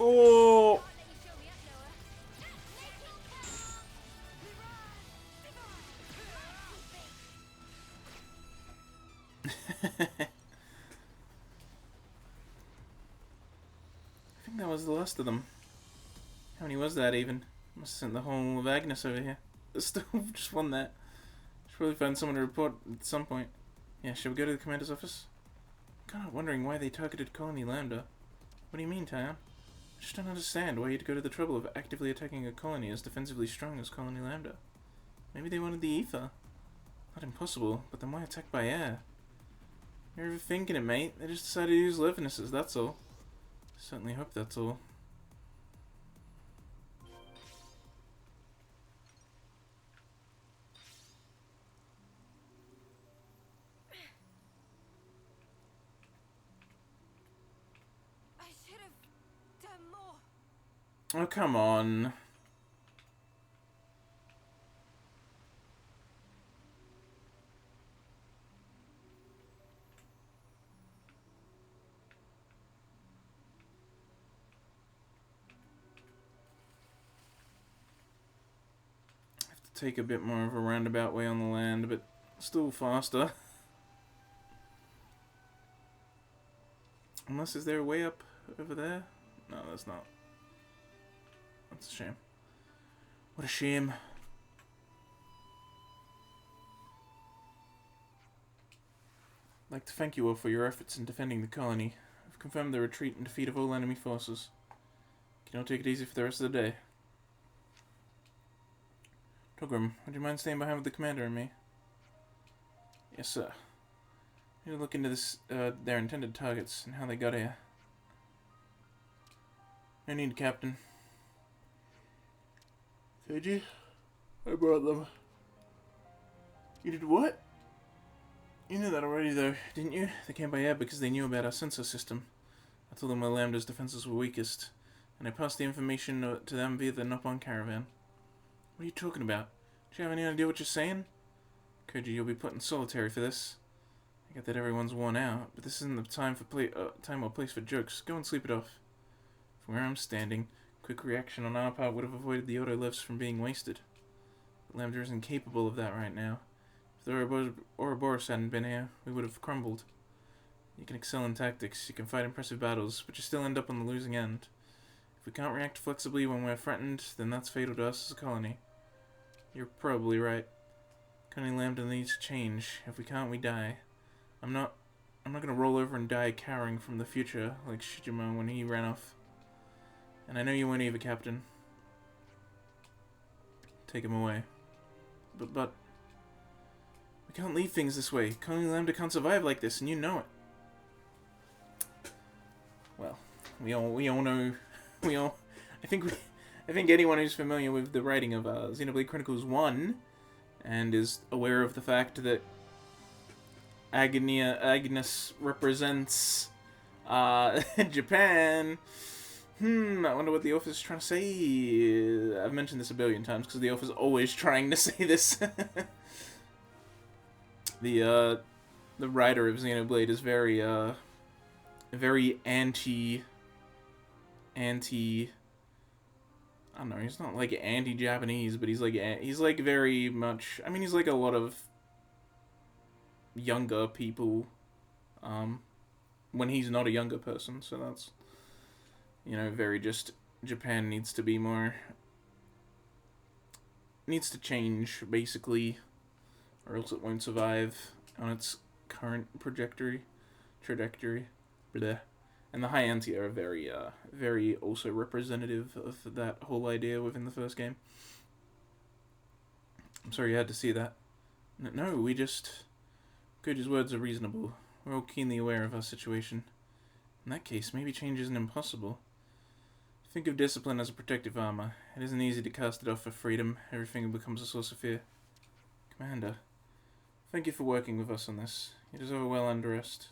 Oh! I think that was the last of them. How many was that even? Must have sent the whole of Agnes over here. Still just won that. Should probably find someone to report at some point. Yeah, should we go to the commander's office? I'm kind of wondering why they targeted Colony Lambda. What do you mean, Tyon? I just don't understand why you'd go to the trouble of actively attacking a colony as defensively strong as Colony Lambda. Maybe they wanted the ether. Not impossible, but then why attack by air? You're overthinking it, mate. They just decided to use Levinuses, that's all. Certainly hope that's all. I should have done more. Oh, come on. Take a bit more of a roundabout way on the land, but still faster. Unless, is there a way up over there? No, there's not. That's a shame. What a shame. I'd like to thank you all for your efforts in defending the colony. I've confirmed the retreat and defeat of all enemy forces. Can you all take it easy for the rest of the day? Pilgrim, would you mind staying behind with the commander and me? Yes, sir. I need to look into this, their intended targets and how they got here. No need, Captain. Seiji, I brought them. You did what? You knew that already, though, didn't you? They came by air because they knew about our sensor system. I told them where Lambda's defenses were weakest, and I passed the information to them via the Nopon caravan. What are you talking about? Do you have any idea what you're saying? Koji, you'll be put in solitary for this. I get that everyone's worn out, but this isn't the time or place for jokes. Go and sleep it off. From where I'm standing, quick reaction on our part would have avoided the auto-lifts from being wasted. But Lambda isn't capable of that right now. If the Ouroboros hadn't been here, we would have crumbled. You can excel in tactics, you can fight impressive battles, but you still end up on the losing end. If we can't react flexibly when we're threatened, then that's fatal to us as a colony. You're probably right. Colony Lambda needs to change. If we can't, we die. I'm not gonna roll over and die cowering from the future like Shijima when he ran off. And I know you weren't either, Captain. Take him away. But we can't leave things this way. Colony Lambda can't survive like this, and you know it. Well, we all know. I think anyone who's familiar with the writing of Xenoblade Chronicles 1 and is aware of the fact that Agnes represents Japan. I wonder what the author's trying to say. I've mentioned this a billion times because the author's always trying to say this. The writer of Xenoblade is very anti. I don't know. He's not like anti-Japanese, but he's like very much. I mean, he's like a lot of younger people. When he's not a younger person, so that's, you know, very just Japan needs to be more. Needs to change basically, or else it won't survive on its current trajectory. Bleh. And the High Anti are very also representative of that whole idea within the first game. I'm sorry you had to see that. No, we just... Gojo's words are reasonable. We're all keenly aware of our situation. In that case, maybe change isn't impossible. Think of discipline as a protective armor. It isn't easy to cast it off for freedom. Everything becomes a source of fear. Commander, thank you for working with us on this. You deserve a well-earned rest.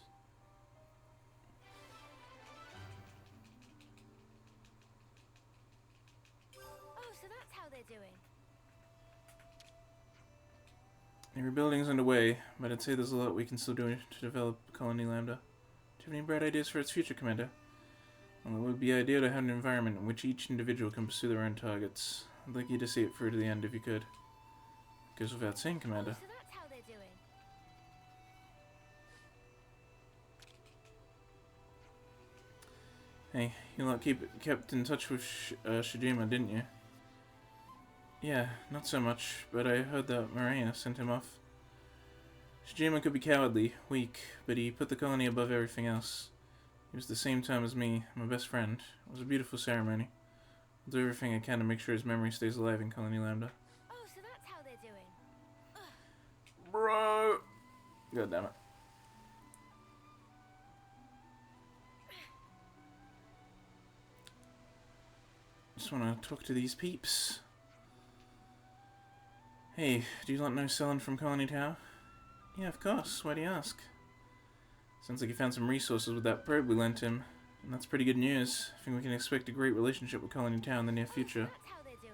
The rebuilding's underway, but I'd say there's a lot we can still do to develop Colony Lambda. Do you have any bright ideas for its future, Commander? Well, it would be ideal to have an environment in which each individual can pursue their own targets. I'd like you to see it through to the end if you could. Goes without saying, Commander. So that's how they're doing. Hey, you lot kept in touch with Shijima, didn't you? Yeah, not so much, but I heard that Maria sent him off. Shijima could be cowardly, weak, but he put the colony above everything else. He was the same time as me, my best friend. It was a beautiful ceremony. I'll do everything I can to make sure his memory stays alive in Colony Lambda. Oh, so that's how they're doing. Bro! God damn it. Just want to talk to these peeps. Hey, do you lot know Selin from Colony Tower? Yeah, of course. Why do you ask? Sounds like he found some resources with that probe we lent him. And that's pretty good news. I think we can expect a great relationship with Colony Tower in the near future. That's how they're doing.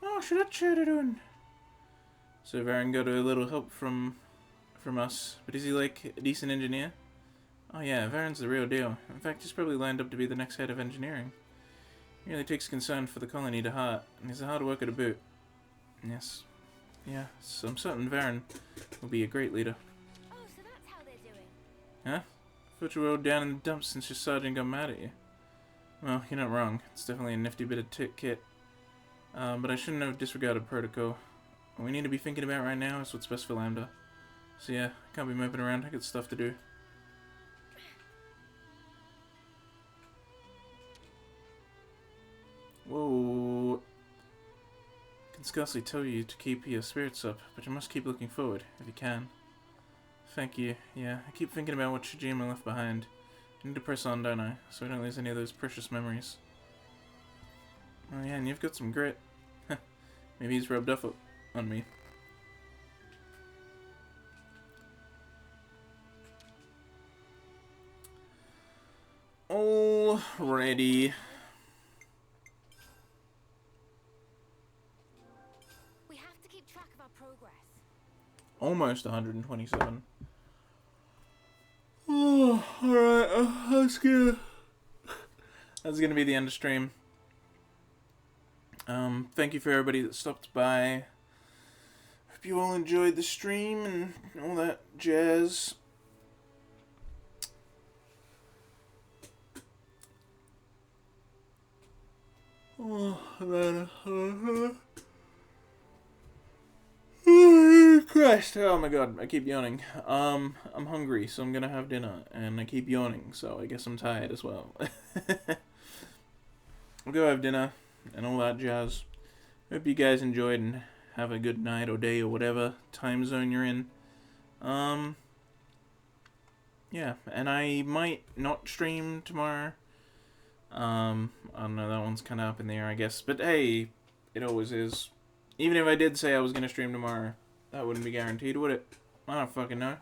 Oh, should I chat it on? So Varen got a little help from us. But is he like a decent engineer? Oh yeah, Varen's the real deal. In fact, he's probably lined up to be the next head of engineering. He really takes concern for the colony to heart, and he's a hard worker to boot. Yes. Yeah, so I'm certain Varen will be a great leader. Oh, so that's how they're doing. Huh? Thought you were all down in the dumps since your sergeant got mad at you. Well, you're not wrong. It's definitely a nifty bit of kit. But I shouldn't have disregarded protocol. What we need to be thinking about right now is what's best for Lambda. So yeah, I can't be moping around. I got stuff to do. Whoa. I can scarcely tell you to keep your spirits up, but you must keep looking forward, if you can. Thank you. Yeah, I keep thinking about what Shijima left behind. I need to press on, don't I? So I don't lose any of those precious memories. Oh yeah, and you've got some grit. Maybe he's rubbed off on me. Alrighty. We have to keep track of our progress. Almost 127. Oh, alright, that's gonna be the end of stream. Thank you for everybody that stopped by. Hope you all enjoyed the stream and all that jazz. Oh, man. Oh, Christ. Oh my god, I keep yawning. I'm hungry, so I'm gonna have dinner, and I keep yawning, so I guess I'm tired as well. I'll go have dinner, and all that jazz. Hope you guys enjoyed, and have a good night or day or whatever time zone you're in. Yeah, and I might not stream tomorrow. I don't know, that one's kind of up in the air, I guess. But hey, it always is. Even if I did say I was going to stream tomorrow, that wouldn't be guaranteed, would it? I don't fucking know.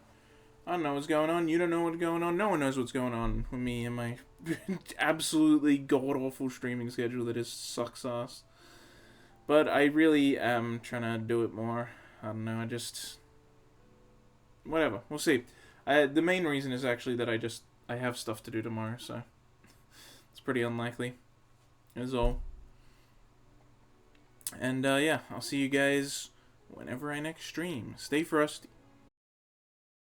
I don't know what's going on. You don't know what's going on. No one knows what's going on with me and my absolutely god-awful streaming schedule that just sucks ass. But I really am trying to do it more. I don't know, whatever, we'll see. The main reason is actually that I have stuff to do tomorrow, so it's pretty unlikely, is all. And yeah, I'll see you guys whenever I next stream. Stay frosty.